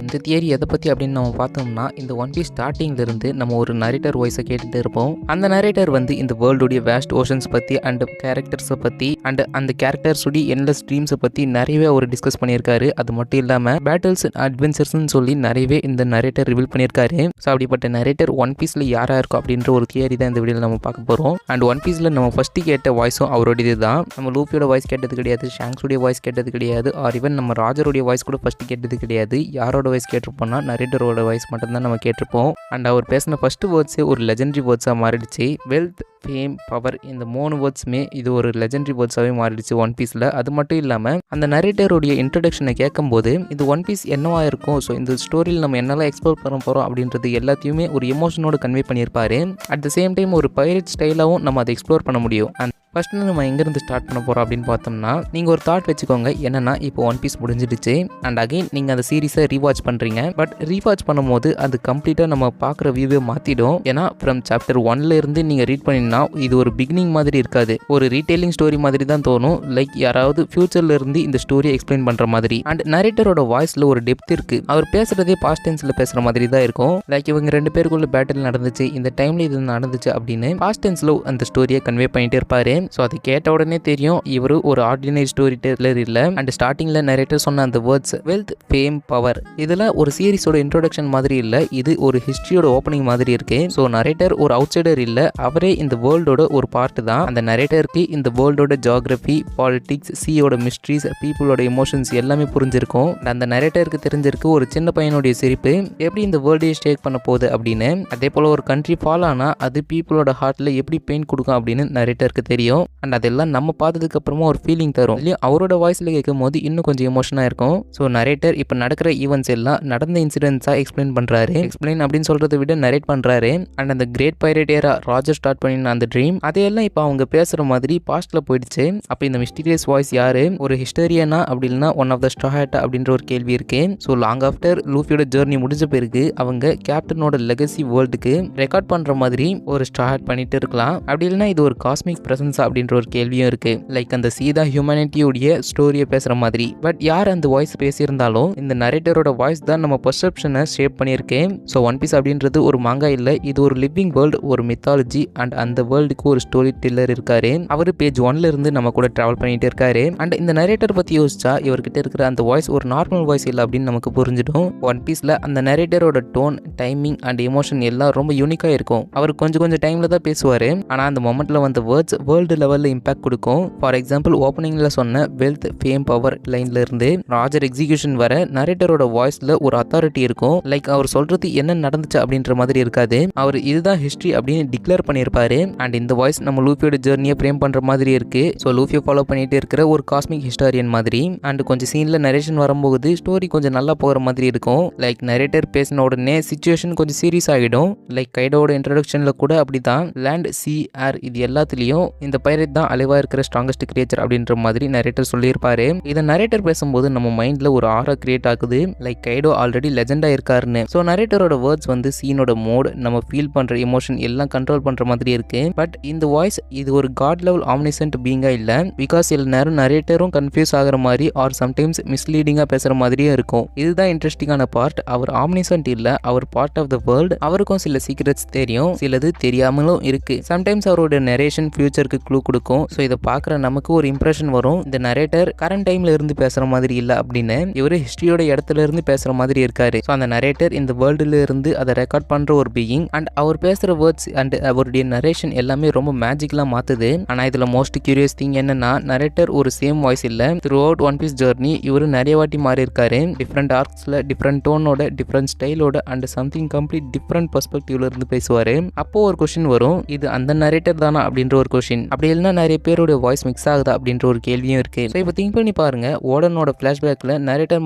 இந்த தியரி எதை பற்றி அப்படின்னு நம்ம பார்த்தோம்னா இந்த ஒன் பீஸ் ஸ்டார்டிங்லேருந்து நம்ம ஒரு நரேட்டர் வாய்ஸை கேட்டுகிட்டு இருப்போம். அந்த நரேட்டர் வந்து இந்த வேர்ல்டுடைய வேஸ்ட் ஓஷன்ஸ் பற்றி அண்ட் கேரக்டர்ஸை பற்றி அண்ட் அந்த கேரக்டர்ஸுடைய என்லெஸ் ட்ரீம்ஸை பற்றி நிறையவே அவர் டிஸ்கஸ் பண்ணியிருக்காரு. அது மட்டும் இல்லாமல் பேட்டில்ஸ் அண்ட் அட்வென்ச்சர்ஸ்னு சொல்லி நிறையவே இந்த நரேட்டர் ரிவீல் பண்ணியிருக்காரு. ஸோ அப்படிப்பட்ட நரேட்டர் ஒன் பீஸில் யாராக இருக்கும் அப்படின்ற ஒரு தியரி தான் இந்த வீடியோவில் நம்ம பார்க்க போகிறோம். அண்ட் ஒன் பீஸில் நம்ம ஃபஸ்ட்டு கேட்ட வாய்ஸும் அவருடையது தான். நம்ம லூஃபியோட வாய்ஸ் கேட்டது கிடையாது, ஷாங்க்ஸுடைய வாய்ஸ் கேட்டது கிடையாது, ஆர் ஈவன் நம்ம ராஜருடைய வாய்ஸ் கூட ஃபஸ்ட்டு கேட்டது கிடையாது. யாரோட வாய்ஸ் கேட்டிருப்போம்னா நரேட்டரோட வாய்ஸ் மட்டும்தான் நம்ம கேட்டிருப்போம். அண்ட் அவர் பேசின ஃபர்ஸ்ட் வேர்ட்ஸே ஒரு லெஜெண்டரி வேர்ட்ஸாக மாறிடுச்சு. வெல்த், ஃபேம், பவர், இந்த 3 வேர்ட்ஸுமே இது ஒரு லெஜெண்டரி வேர்ட்ஸாகவே மாறிடுச்சு ஒன் பீஸில். அது மட்டும் இல்லாமல் அந்த நரேட்டருடைய இன்ட்ரடக்ஷனை கேட்கும்போது இது ஒன் பீஸ் என்னவா இருக்கும், ஸோ இந்த ஸ்டோரியில் நம்ம என்னெல்லாம் எக்ஸ்ப்ளோர் பண்ண போகிறோம் அப்படின்றது எல்லாத்தையுமே ஒரு எமோஷனோட கன்வே பண்ணியிருப்பாரு. அட் த சேம் டைம் ஒரு பைரட் ஸ்டைலாகவும் நம்ம அதை எக்ஸ்ப்ளோர் பண்ண முடியும். அண்ட் ஃபஸ்ட்டு நம்ம எங்கேருந்து ஸ்டார்ட் பண்ண போகிறோம் அப்படின்னு பார்த்தோம்னா நீங்கள் ஒரு தாட் வச்சுக்கோங்க. என்னென்னா இப்போ ஒன் பீஸ் முடிஞ்சிடுச்சு அண்ட் அகைன் நீங்கள் அந்த சீரீஸை ரீவாட்ச் பண்ணுறீங்க. பட் ரீவாட்ச் பண்ணும்போது அது கம்ப்ளீட்டாக நம்ம பார்க்குற வியூவே மாற்றிடும். ஏன்னா ஃப்ரம் சாப்டர் 1ல இருந்து நீங்கள் ரீட் பண்ணிங்கன்னா இது ஒரு பிகினிங் மாதிரி இருக்காது, ஒரு ரீடெய்லிங் ஸ்டோரி மாதிரி தான் தோணும். லைக் யாராவது ஃபியூச்சர்ல இருந்து இந்த ஸ்டோரியை எக்ஸ்பிளைன் பண்ணுற மாதிரி. அண்ட் நரேட்டரோட வாய்ஸில் ஒரு டெப்த் இருக்குது. அவர் பேசுகிறதே பாஸ்ட் டென்ஸில் பேசுகிற மாதிரி தான் இருக்கும். லைக் இவங்க 2 பேருக்குள்ள பேட்டில் நடந்துச்சு, இந்த டைமில் இது நடந்துச்சு அப்படின்னு பாஸ்ட் டென்ஸில் அந்த ஸ்டோரியை கன்வே பண்ணிட்டு இருப்பாரு. ஸோ அது கேட்ட உடனே தெரியும் இவரு ஒரு ஆர்டினரி ஸ்டோரி டெல்லர் இல்லை. அண்ட் ஸ்டார்டிங்ல நரேட்டர் சொன்ன அந்த வேர்ட்ஸ் வெல்த், ஃபேம், பவர் இதெல்லாம் ஒரு சீரிஸோட இன்ட்ரோடக்ஷன் மாதிரி இல்லை, இது ஒரு ஹிஸ்டரியோட ஓப்பனிங் மாதிரி இருக்கு. ஸோ நரேட்டர் ஒரு அவுட் சைடர் இல்லை, அவரே இந்த வேர்ல்டோட ஒரு பார்ட் தான். அந்த நரேட்டருக்கு இந்த வேர்ல்டோட ஜியோகிராஃபி, பாலிடிக்ஸ், சீயோட மிஸ்ட்ரிஸ், பீப்புளோட எமோஷன்ஸ் எல்லாமே புரிஞ்சிருக்கும். அந்த நரேட்டருக்கு தெரிஞ்சிருக்கு ஒரு சின்ன பையனுடைய சிரிப்பு எப்படி இந்த வேர்ல்டையே ஸ்டேக் பண்ண போகுது அப்படின்னு. அதே போல ஒரு கண்ட்ரி ஃபால் ஆனா அது பீப்புளோட ஹார்ட்ல எப்படி பெயின் கொடுக்கும் அப்படின்னு நரேட்டருக்கு தெரியும். தெரியும். அண்ட் அதெல்லாம் நம்ம பார்த்ததுக்கு அப்புறமா ஒரு ஃபீலிங் தரும் இல்லையா. அவரோட வாய்ஸில் கேட்கும் போது இன்னும் கொஞ்சம் எமோஷனாக இருக்கும். ஸோ நரேட்டர் இப்போ நடக்கிற ஈவெண்ட்ஸ் எல்லாம் நடந்த இன்சிடென்ட்ஸாக எக்ஸ்பிளைன் பண்ணுறாரு. எக்ஸ்பிளைன் அப்படின்னு சொல்கிறத விட நரேட் பண்ணுறாரு. அண்ட் அந்த கிரேட் பைரேட் ஏரா ராஜர் ஸ்டார்ட் பண்ணின அந்த ட்ரீம் அதையெல்லாம் இப்போ அவங்க பேசுகிற மாதிரி பாஸ்ட்டில் போயிடுச்சு. அப்போ இந்த மிஸ்டீரியஸ் வாய்ஸ் யார்? ஒரு ஹிஸ்டோரியனா அப்படி இல்லைனா one of the straw hat அப்படின்ற ஒரு கேள்வி இருக்கு. ஸோ லாங் ஆஃப்டர் லூஃபியோட ஜேர்னி முடிஞ்ச பிறகு அவங்க கேப்டனோட லெகசி வேர்ல்டுக்கு ரெக்கார்ட் பண்ணுற மாதிரி ஒரு ஸ்ட்ரா ஹேட் பண்ணிட்டு இருக்கலாம். அப்படி இல்லைனா இது ஒரு காஸ்மிக் பிரசன்ஸ் அப்படின்ற ஒரு கேள்வியும் இருக்கு. லைக் அந்த சீதா ஹியூமனிட்டியோடைய ஸ்டோரியை பேசுகிற மாதிரி. பட் யார் அந்த வாய்ஸ் பேசியிருந்தாலும் இந்த நரேட்டரோட வாய்ஸ் தான் நம்ம பர்செப்ஷனை ஷேப் பண்ணியிருக்கேன். ஸோ ஒன் பீஸ் அப்படின்றது ஒரு மாங்கா இல்லை, இது ஒரு லிவிங் வேர்ல்டு, ஒரு மித்தாலஜி. அண்ட் அந்த வேர்ல்டுக்கு ஒரு ஸ்டோரி டெல்லர் இருக்காரு. அவர் பேஜ் 1ல இருந்து நம்ம கூட டிராவல் பண்ணிட்டு இருக்காரு. அண்ட் இந்த நரேட்டர் பற்றி யோசிச்சா இவர்கிட்ட இருக்கிற அந்த வாய்ஸ் ஒரு நார்மல் வாய்ஸ் இல்லை அப்படின்னு நமக்கு புரிஞ்சிடும். ஒன் பீஸில் அந்த நரேட்டரோட டோன், டைமிங் அண்ட் எமோஷன் எல்லாம் ரொம்ப யூனிக்காக இருக்கும். அவர் கொஞ்சம் டைமில் தான் பேசுவார். ஆனால் அந்த மொமெண்ட்டில் வந்த வேர்ட்ஸ் வேர்ல்டு லெவலில் இம்பாக்ட் கொடுக்கும். ஃபார் எக்ஸாம்பிள் ஓப்பனிங்கில் சொன்ன வெல்த், ஃபேம், பவர் லைன்ல இருந்து ராஜர் எக்ஸிகியூஷன் வர நரேட்டரோட வாய்ஸில் ஒரு அத்தாரிட்டி இருக்கும். லைக் அவர் சொல்றது என்ன நடந்துச்சு அப்படின்ற மாதிரி இருக்காது. அவர் இதுதான் ஹிஸ்ட்ரி அப்படின்னு டிக்ளேர் பண்ணியிருப்பாரு. அண்ட் இந்த வாய்ஸ் நம்ம லூஃபியோட ஜேர்னியை ஃப்ரேம் பண்ணுற மாதிரி இருக்கு. ஸோ லூஃபியை ஃபாலோ பண்ணிட்டு இருக்கிற ஒரு காஸ்மிக் ஹிஸ்டாரியன் மாதிரி. அண்ட் கொஞ்சம் சீனில் நரேஷன் வரும்போது ஸ்டோரி கொஞ்சம் நல்லா போகிற மாதிரி இருக்கும். லைக் நரேட்டர் பேசின உடனே சிச்சுவேஷன் கொஞ்சம் சீரியஸ் ஆகிடும். லைக் கைடோட இன்ட்ரடக்ஷனில் கூட அப்படிதான். லேண்ட், சி, ஏர் இது எல்லாத்துலேயும் இந்த பைரேட் தான் அலைவா இருக்கிற ஸ்ட்ராங்கஸ்ட் கிரியேச்சர் அப்படின்ற மாதிரி நரேட்டர் சொல்லியிருப்பாரு. இதை நரேட்டர் பேசும்போது நம்ம மைண்டில் ஒரு ஆரா கிரியேட் ஆகுது. லைக் கைடோ ஆல்ரெடி லெஜெண்டாக இருக்காருன்னு. ஸோ நரேட்டரோட வேர்ட்ஸ் வந்து சீனோட மோட், நம்ம ஃபீல் பண்ணுற எமோஷன் எல்லாம் கண்ட்ரோல் பண்ணுற மாதிரி இருக்கு. பட் இந்த வாய்ஸ் இது ஒரு காட் லெவல் ஆம்னிசென்ட் பீங்கா இல்லை. பிகாஸ் சில நேரம் நரேட்டரும் கன்ஃபியூஸ் ஆகிற மாதிரி ஆர் சம்டைம்ஸ் மிஸ்லீடிங்காக பேசுகிற மாதிரியும் இருக்கும். இதுதான் இன்ட்ரெஸ்டிங்கான பார்ட். அவர் ஆம்னிசென்ட் இல்லை, அவர் பார்ட் ஆஃப் த வேர்ல்டு. அவருக்கும் சில சீக்ரெட்ஸ் தெரியும், சிலது தெரியாமலும் இருக்கு. சம்டைம்ஸ் அவரோட நரேஷன் ஃபியூச்சருக்கு க்ளூ கொடுக்கும். ஸோ இதை பார்க்குற நமக்கு ஒரு இம்ப்ரெஷன் வரும், இந்த நரேட்டர் கரண்ட் டைம்ல இருந்து பேசுகிற மாதிரி இல்லை அப்படின்னு. இவர் ஹிஸ்ட்ரியோட இடத்துல இருந்து பேசுகிற மாதிரி இருக்காரு. ஸோ அந்த நரேட்டர் இந்த வேர்ல்டுல இருந்து அதை ரெக்கார்ட் பண்ணுற ஒரு பீயிங். அண்ட் அவர் பேசுகிற வேர்ட்ஸ் அண்ட் அவருடைய நரேஷன் எல்லாமே ரொம்ப மேஜிக்கலாக மாற்றுது. ஆனால் இதில் மோஸ்ட் கியூரியஸ் திங் என்னன்னா நரேட்டர் ஒரு சேம் வாய்ஸ் இல்லை. Throughout one piece journey இவர் நிறைய வாட்டி மாறி இருக்காரு. டிஃப்ரெண்ட் ஆர்க்ஸில் டிஃப்ரெண்ட் டோனோட, டிஃப்ரெண்ட் ஸ்டைலோட அண்ட் சம்திங் கம்ப்ளீட் டிஃப்ரெண்ட் பெர்ஸ்பெக்டிவ்ல இருந்து பேசுவார். அப்போ ஒரு கொஸ்டின் வரும், இது அந்த நரேட்டர் தானா அப்படின்ற ஒரு கொஸ்டின். அப்படி இல்லைன்னா நிறைய பேரோட வாய்ஸ் மிக்ஸ் ஆகுதா அப்படின்ற ஒரு கேள்வியும் இருக்கு. ஸோ இப்போ திங்க் பண்ணி பாருங்க, ஓடனோட ஃபிளாஷ்பேக்கில் நரேட்டர்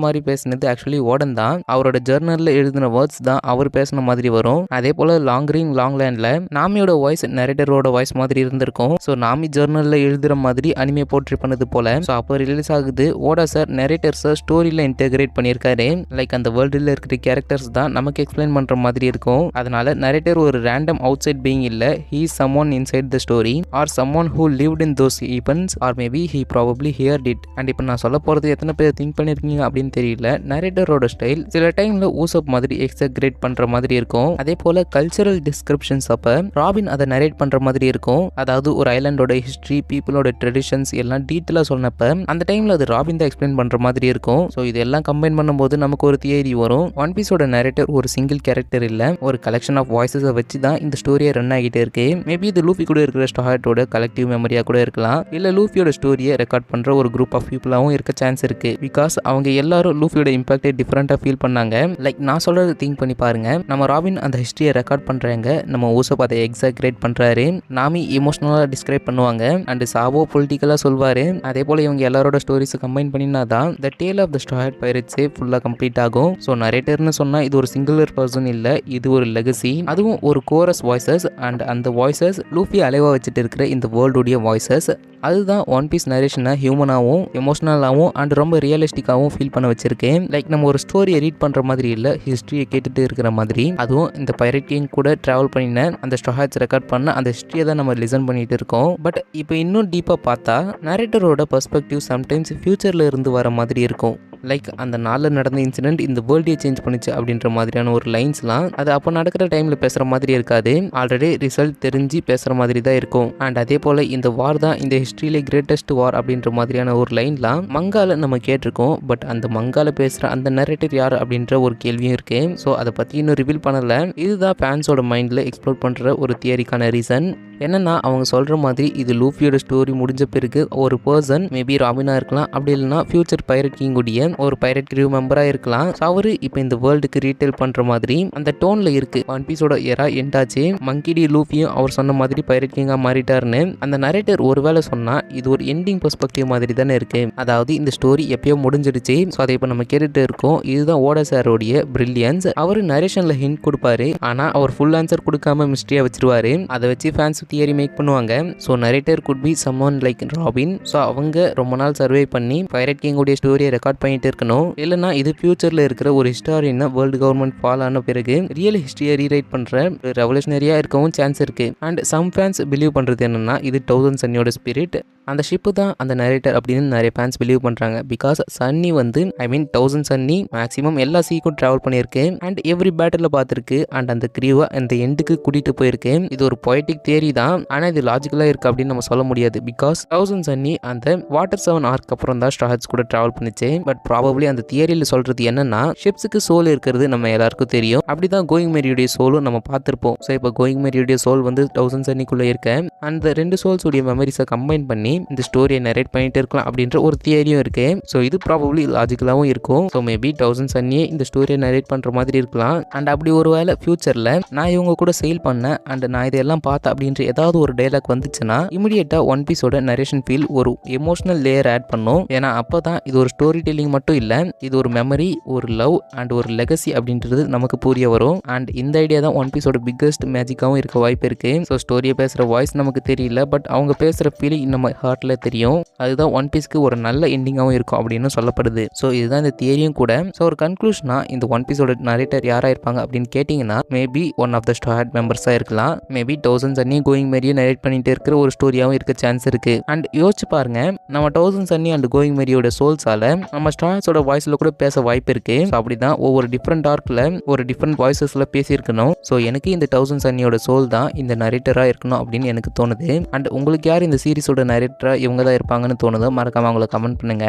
மாதிரி பேசினது ஆக்சுவலி ஓடன் தான். அவரோட ஜர்னலில் எழுதின வேர்ட்ஸ் தான் அவர் பேசின மாதிரி வரும். அதே போல லாங் ரிங் லாங் லேண்ட்ல நாமியோட வாய்ஸ் நரேட்டரோட வாய்ஸ் மாதிரி இருந்திருக்கும். ஸோ நாமி ஜர்னலில் எழுதுற மாதிரி அனிமே போர்ட்ரேட் பண்ணது போல. ஸோ அப்போ ரிலீஸ் ஆகுது, ஓடா சார் நரேட்டர்ஸை ஸ்டோரியில் இன்டெகிரேட் பண்ணியிருக்காரு. லைக் அந்த வேர்ல்டில் இருக்கிற கேரக்டர்ஸ் தான் நமக்கு எக்ஸ்பிளைன் பண்ணுற மாதிரி இருக்கும். அதனால நரேட்டர் ஒரு ரேண்டம் அவுட் சைட் பீயிங் இல்லை, he is someone inside the story or someone who lived in those events or maybe he probably heard it. And இப்போ நான் சொல்ல போகிறது எத்தனை பேர் திங்க் பண்ணியிருக்கீங்க அப்படின்னு தெரியல. நரேட்டரோட ஸ்டைல் சில டைமில் ஊசப் மாதிரி எக்ஸக்ரேட் பண்ணுற மாதிரி இருக்கும். அதே போல் கல்ச்சரல் டிஸ்கிரிப்ஷன்ஸ் அப்போ ராபின் அதை நரேட் பண்ணுற மாதிரி இருக்கும். அதாவது ஒரு ஐலாண்டோட ஹிஸ்ட்ரி, பீப்புளோட ட்ரெடிஷன்ஸ் எல்லாம் டீட்டெயிலாக சொன்னப்ப அந்த டைமில் அது ராபின் தான் எக்ஸ்பிளைன் பண்ணுற மாதிரி இருக்கும். ஸோ இதெல்லாம் கம்பைன் பண்ணும்போது நமக்கு ஒரு தியரி வரும், ஒன் பீஸோட நரேட்டர் ஒரு சிங்கிள் கேரக்டர் இல்லை, ஒரு கலெக்ஷன் ஆஃப் வாய்ஸஸை வச்சு தான் இந்த ஸ்டோரியை ரன் ஆகிட்டே இருக்கு. மேபி இது லூஃபி கூட இருக்கிற ஸ்டார்ட்டோட கலெக்டிவ் மெமரியாக கூட இருக்கலாம், இல்லை லூஃபியோட ஸ்டோரியை ரெக்கார்ட் பண்ணுற ஒரு குரூப் ஆஃப் பீப்புளாகவும் இருக்க சான்ஸ் இருக்கு. பிகாஸ் அவங்க எல்லாரும் லூஃபியோட இம்பாக்டை டிஃப்ரெண்ட்டாக ஃபீல் பண்ணாங்க. லைக் நான் சொல்றது திங்க் பண்ணி பாருங்க, நம்ம ராபின் அந்த ஹிஸ்டரியை ரெக்கார்ட் பண்ணுறாங்க, நம்ம ஊசப் அதை எக்ஸாக்ரேட் பண்ணுறாரு, நாமி இமோஷனலாக டிஸ்கிரைப் பண்ணுவாங்க, அண்ட் சாவோ பொலிட்டிக்கலாக சொல்வார். அதே போல் இவங்க எல்லாரோட ஸ்டோரிஸை கம்பைன் பண்ணினா தான் the tale of the straw hat பைரேட்ஸே ஃபுல்லாக கம்ப்ளீட் ஆகும். ஸோ நரேட்டர்னு சொன்னால் இது ஒரு சிங்குலர் பர்சன் இல்லை, இது ஒரு லெகசி, அதுவும் ஒரு கோரஸ் வாய்ஸஸ். அண்ட் அந்த வாய்ஸஸ் லூஃபி அலைவா வச்சுட்டு இருக்கிற இந்த வேர்ல்டுடைய வாய்ஸஸ். அதுதான் ஒன் பீஸ் நரேஷனை ஹியூமனாகவும் எமோஷனலாகவும் அண்ட் ரொம்ப ரியலிஸ்டிக்காகவும் ஃபீல் பண்ண வச்சிருக்கேன். லைக் நம்ம ஒரு ஸ்டோரியை ரீட் பண்ணுற மாதிரி இல்லை, ஹிஸ்ட்ரியை கேட்டுட்டு இருக்கிற மாதிரி. அதுவும் இந்த பைரேட் கிங் கூட ட்ராவல் பண்ணின அந்த ஸ்ட்ரா ஹேட்ஸ் ரெக்கார்ட் பண்ண அந்த ஹிஸ்ட்ரியை தான் நம்ம லிசன் பண்ணிட்டு இருக்கோம். பட் இப்போ இன்னும் டீப்பாக பார்த்தா நரேட்டரோட பெர்ஸ்பெக்டிவ் சம்டைம்ஸ் ஃபியூச்சரில் இருந்து வர மாதிரி இருக்கும். லைக் அந்த நாளில் நடந்த இன்சிடென்ட் இந்த வேர்ல்டே சேஞ்ச் பண்ணிச்சு அப்படின்ற மாதிரியான ஒரு லைன்ஸ்லாம் அது அப்போ நடக்கிற டைமில் பேசுகிற மாதிரி இருக்காது, ஆல்ரெடி ரிசல்ட் தெரிஞ்சு பேசுகிற மாதிரி தான் இருக்கும். அண்ட் அதே போல் இந்த வார் தான் இந்த ஹிஸ்ட்ரியிலே கிரேட்டஸ்ட் வார் அப்படின்ற மாதிரியான ஒரு லைன்லாம் மங்கால நம்ம கேட்டிருக்கோம். பட் அந்த மங்கால பேசுகிற அந்த நரேட்டர் யார் அப்படின்ற ஒரு கேள்வியும் இருக்கு. ஸோ அதை பற்றி இன்னும் ரிவீல் பண்ணலை. இதுதான் ஃபேன்ஸோட மைண்டில் எக்ஸ்ப்ளோர் பண்ணுற ஒரு தியரிக்கான ரீசன். என்னன்னா அவங்க சொல்கிற மாதிரி இது லூஃபியோட ஸ்டோரி முடிஞ்ச பிறகு ஒரு பர்சன் மேபி ராபினா இருக்கலாம், அப்படி இல்லைனா ஃபியூச்சர் பைரேட் கிங் உடைய ஒரு பைரட் கிரூ மெம்பரா இருக்கலாம். அவரு இப்போ இந்த வேர்ல்டுக்கு ரீட்டைல் பண்ற மாதிரி அந்த டோன்ல இருக்கு. ஒன் பீஸோட எரா எண்ட் ஆச்சு. மங்கி டி லூஃபியும் அவர் சொன்ன மாதிரி பைரட் கிங்கா மாறிட்டாருன்னு அந்த நரேட்டர் ஒருவேளை சொன்னா இது ஒரு எண்டிங் பெர்ஸ்பெக்டிவ் மாதிரி தானே இருக்கு. அதாவது இந்த ஸ்டோரி எப்பயோ முடிஞ்சிடுச்சு. ஸோ அதை இப்போ நம்ம கேட்டுட்டு இருக்கோம். இதுதான் ஓடா சாரோடைய பிரில்லியன்ஸ். அவர் நரேஷன்ல ஹிண்ட் கொடுப்பாரு. ஆனா அவர் ஃபுல் ஆன்சர் கொடுக்காம மிஸ்டரியா வச்சிருவாரு. அதை வச்சு ஃபேன்ஸ் தியரி மேக் பண்ணுவாங்க. So narrator could be summon like robin. So அவங்க ரொம்ப நாள் சர்வே பண்ணி பைரட் கிங் உடைய ஸ்டோரியை ரெக்கார்ட் பண்ணிட்டு இருக்கணும். இல்லைன்னா இது ஃபியூச்சர்ல இருக்கிற ஒரு ஹிஸ்டாரியன் வேர்ல்டு கவர்மெண்ட் ஃபால் ஆன பிறகு ரியல் ஹிஸ்டரியை ரீரைட் பண்ற ரெவல்யூஷனரியா இருக்கவும் சான்ஸ் இருக்கு. அண்ட் சம் ஃபேன்ஸ் பிலீவ் பண்றது என்னன்னா இது 1000 சன்னியோட ஸ்பிரிட். அந்த ஷிப்பு தான் அந்த நரேட்டர் அப்படின்னு நிறைய ஃபேன்ஸ் பிலீவ் பண்ணுறாங்க. பிகாஸ் சன்னி வந்து 1000 சன்னி மேக்ஸிமம் எல்லா சீக்கும் ட்ராவல் பண்ணியிருக்கு. அண்ட் எவ்ரி பேட்டில் பார்த்துருக்கு. அண்ட் அந்த கிரீவை அந்த எண்டுக்கு கூட்டிகிட்டு போயிருக்கு. இது ஒரு பொய்டிக் தியரி தான். ஆனால் இது லாஜிக்கலாக இருக்குது அப்படின்னு நம்ம சொல்ல முடியாது. பிகாஸ் 1000 சன்னி அந்த வாட்டர் 7 ஆர்க்கு அப்புறம் தான் ஸ்டார்ஸ் கூட ட்ராவல் பண்ணிச்சு. பட் ப்ராபப்ளி அந்த தியரியில் சொல்கிறது என்னன்னா ஷிப்ஸுக்கு சோல் இருக்கிறது நம்ம எல்லாருக்கும் தெரியும். அப்படி தான் கோயிங் மேரியுடைய சோலும் நம்ம பார்த்துருப்போம். ஸோ இப்போ கோயிங் மேரியுடைய சோல் வந்து 1000 சன்னிக்குள்ளே இருக்க அந்த 2 சோல்ஸ் உடைய மெமரிஸை கம்பைன் பண்ணி இந்த ஸ்டோரியை நரேட் பண்ணிட்டு இருக்கலாம் அப்படின்ற ஒரு தியரியும் இருக்கு. ஸோ இது ப்ராபப்ளி லாஜிக்கலாகவும் இருக்கும். ஸோ மேபி 1000 சன்னியே இந்த ஸ்டோரியை நரேட் பண்ணுற மாதிரி இருக்கலாம். அண்ட் அப்படி ஒரு வேளை ஃபியூச்சரில் நான் இவங்க கூட சேல் பண்ணேன் அண்ட் நான் இதெல்லாம் பார்த்தேன் அப்படின்ற ஏதாவது ஒரு டைலாக் வந்துச்சுன்னா இமிடியேட்டாக ஒன் பீஸோட நரேஷன் ஃபீல் ஒரு எமோஷனல் லேயர் ஆட் பண்ணும். ஏன்னா அப்போ தான் இது ஒரு ஸ்டோரி டெல்லிங் மட்டும் இல்லை, இது ஒரு மெமரி, ஒரு லவ் அண்ட் ஒரு லெகசி அப்படின்றது நமக்கு புரிய வரும். அண்ட் இந்த ஐடியா தான் ஒன் பீஸோட பிக்கஸ்ட் மேஜிக்காகவும் இருக்க வாய்ப்பு இருக்கு. ஸோ ஸ்டோரியை பேசுகிற வாய்ஸ் நமக்கு தெரியல, பட் அவங்க பேசுகிற ஃபீலிங் நம்ம ஹார்ட்டில் தெரியும். அதுதான் ஒன் பீஸ்க்கு ஒரு நல்ல எண்டிங்காகவும் இருக்கும் அப்படின்னு சொல்லப்படுது. ஸோ இதுதான் இந்த தியரியும் கூட. ஸோ ஒரு கன்க்ளூஷனா இந்த ஒன் பீஸோட நரேட்டர் யாராக இருப்பாங்க அப்படின்னு கேட்டிங்கன்னா maybe one of the start மெம்பர்ஸாக இருக்கலாம். மேபி 1000 சன்னி கோயிங் மேரியை நரேட் பண்ணிட்டு இருக்கிற ஒரு ஸ்டோரியாகவும் இருக்க சான்ஸ் இருக்கு. அண்ட் யோசிச்சு பாருங்க, நம்ம 1000 சன்னி அண்ட் கோயிங் மேரியோட சோல்ஸால நம்ம ஸ்டார்ஸோட வாய்ஸ்ல கூட பேச வாய்ப்பு இருக்கு. அப்படிதான் ஒவ்வொரு டிஃப்ரெண்ட் ஆர்க்ல ஒரு டிஃப்ரெண்ட் வாய்ஸஸ்ல பேசியிருக்கணும். ஸோ எனக்கு இந்த 1000 சன்னியோட சோல் தான் இந்த நரேட்டராக இருக்கணும் அப்படின்னு எனக்கு தோணுது. அண்ட் உங்களுக்கு யார் இந்த சீரிஸோட நரேட்டரா இவங்க தான் இருப்பாங்கன்னு தோணுதோ மறக்காம அவங்களை கமெண்ட் பண்ணுங்க.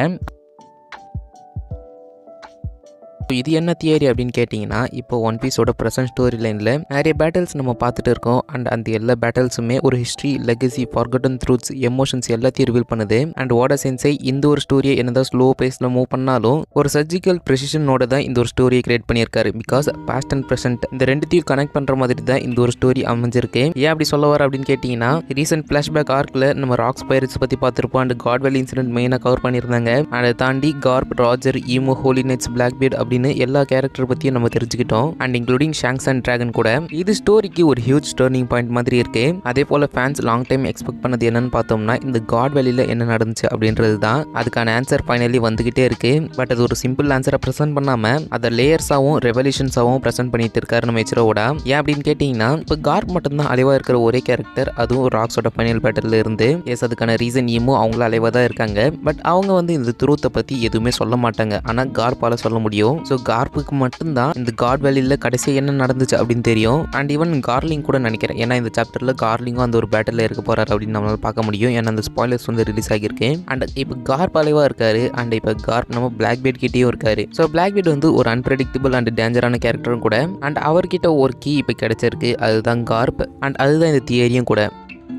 இது என்ன தியரி அப்படின்னு கேட்டிங்கன்னா இப்போ ஒன் பீஸோட ப்ரெசன்ட் ஸ்டோரி லைனில் நிறைய பேட்டில்ஸ் நம்ம பார்த்துட்டு இருக்கோம். அண்ட் அந்த எல்லா பேட்டில்ஸுமே ஒரு ஹிஸ்ட்ரி, லெகசி, ஃபார்கட்டன் ட்ரூத்ஸ், எமோஷன்ஸ் எல்லாத்தையும் ரிவீல் பண்ணுது. அண்ட் ஓடா சென்சை இந்த ஒரு ஸ்டோரியை என்னதான் ஸ்லோ பேஸில் மூவ் பண்ணாலும் ஒரு சர்ஜிக்கல் ப்ரெசிஷனோட தான் இந்த ஒரு ஸ்டோரியை கிரியேட் பண்ணியிருக்காரு. பிகாஸ் பாஸ்ட் அண்ட் ப்ரெசென்ட் இந்த ரெண்டுத்தையும் கனெக்ட் பண்ணுற மாதிரி தான் இந்த ஒரு ஸ்டோரி அமைஞ்சிருக்கு. ஏன் அப்படி சொல்ல வர அப்படின்னு கேட்டிங்கன்னா ரீசெண்ட் ஃப்ளாஷ்பேக் ஆர்க்கில் நம்ம ராக்ஸ் பைரட்ஸ் பற்றி பார்த்துருப்போம். அண்ட் காட்வெல் இன்சிடென்ட் மெயினாக கவர் பண்ணியிருந்தாங்க. அதை தாண்டி Garp, Roger, Imu, Holy Knights, Blackbeard அப்படின்னு எல்லா கேரக்டர் பத்தியும் நம்ம தெரிஞ்சுக்கிட்டோம். And including Shanks and Dragon கூட. இது ஸ்டோரிக்கு ஒரு ஹியூஜ் டர்னிங் பாயிண்ட் மாதிரி இருக்கு. அதே போல ஃபேன்ஸ் லாங் டைம் எக்ஸ்பெக்ட் பண்ணது என்னன்னு பார்த்தோம்னா இந்த காட் வேலியில் என்ன நடந்துச்சு அப்படின்றது தான். அதுக்கான ஆன்சர் ஃபைனலி வந்துகிட்டே இருக்கு. பட் அது ஒரு சிம்பிள் ஆன்சரை ப்ரெசென்ட் பண்ணாம அதை லேயர்ஸாகவும் ரெவல்யூஷன்ஸாகவும் ப்ரெசென்ட் பண்ணிட்டு இருக்காரு நம்ம எச்சிரோட. ஏன் அப்படின்னு கேட்டீங்கன்னா இப்போ கார்ப் மட்டும்தான் அலைவா இருக்கிற ஒரே கேரக்டர், அதுவும் ராக்ஸோட ஃபைனல் பேட்டர்ல இருந்து. எஸ், அதுக்கான ரீசன் ஈமோ அவங்களும் அலைவா தான் இருக்காங்க. பட் அவங்க வந்து இந்த ட்ரூத்தை பத்தி எதுவுமே சொல்ல மாட்டாங்க. ஆனா கார்பால சொல்ல முடியும். ஸோ கார்ப்புக்கு மட்டும்தான் இந்த காட் வேலியில் கடைசி என்ன நடந்துச்சு அப்படின்னு தெரியும். அண்ட் ஈவன் கார்லிங் கூட நினைக்கிறேன். ஏன்னா இந்த சாப்டர்ல கார்லிங்கும் அந்த ஒரு பேட்டில் இருக்க போறாரு அப்படின்னு நம்மளால பார்க்க முடியும். ஏன்னா அந்த ஸ்பாய்லர்ஸ் வந்து ரிலீஸ் ஆகியிருக்கு. அண்ட் இப்போ கார்ப் அலைவா இருக்காரு. அண்ட் இப்போ கார்ப் நம்ம பிளாக் பீட் கிட்டேயும் இருக்காரு. ஸோ பிளாக் பீட் வந்து ஒரு அன்பிரடிக்டபிள் அண்ட் டேஞ்சரான கேரக்டரும் கூட. அண்ட் அவர்கிட்ட ஒரு கீ இப்போ கிடைச்சிருக்கு, அதுதான் கார்ப். அண்ட் அதுதான் இந்த தியரியும் கூட.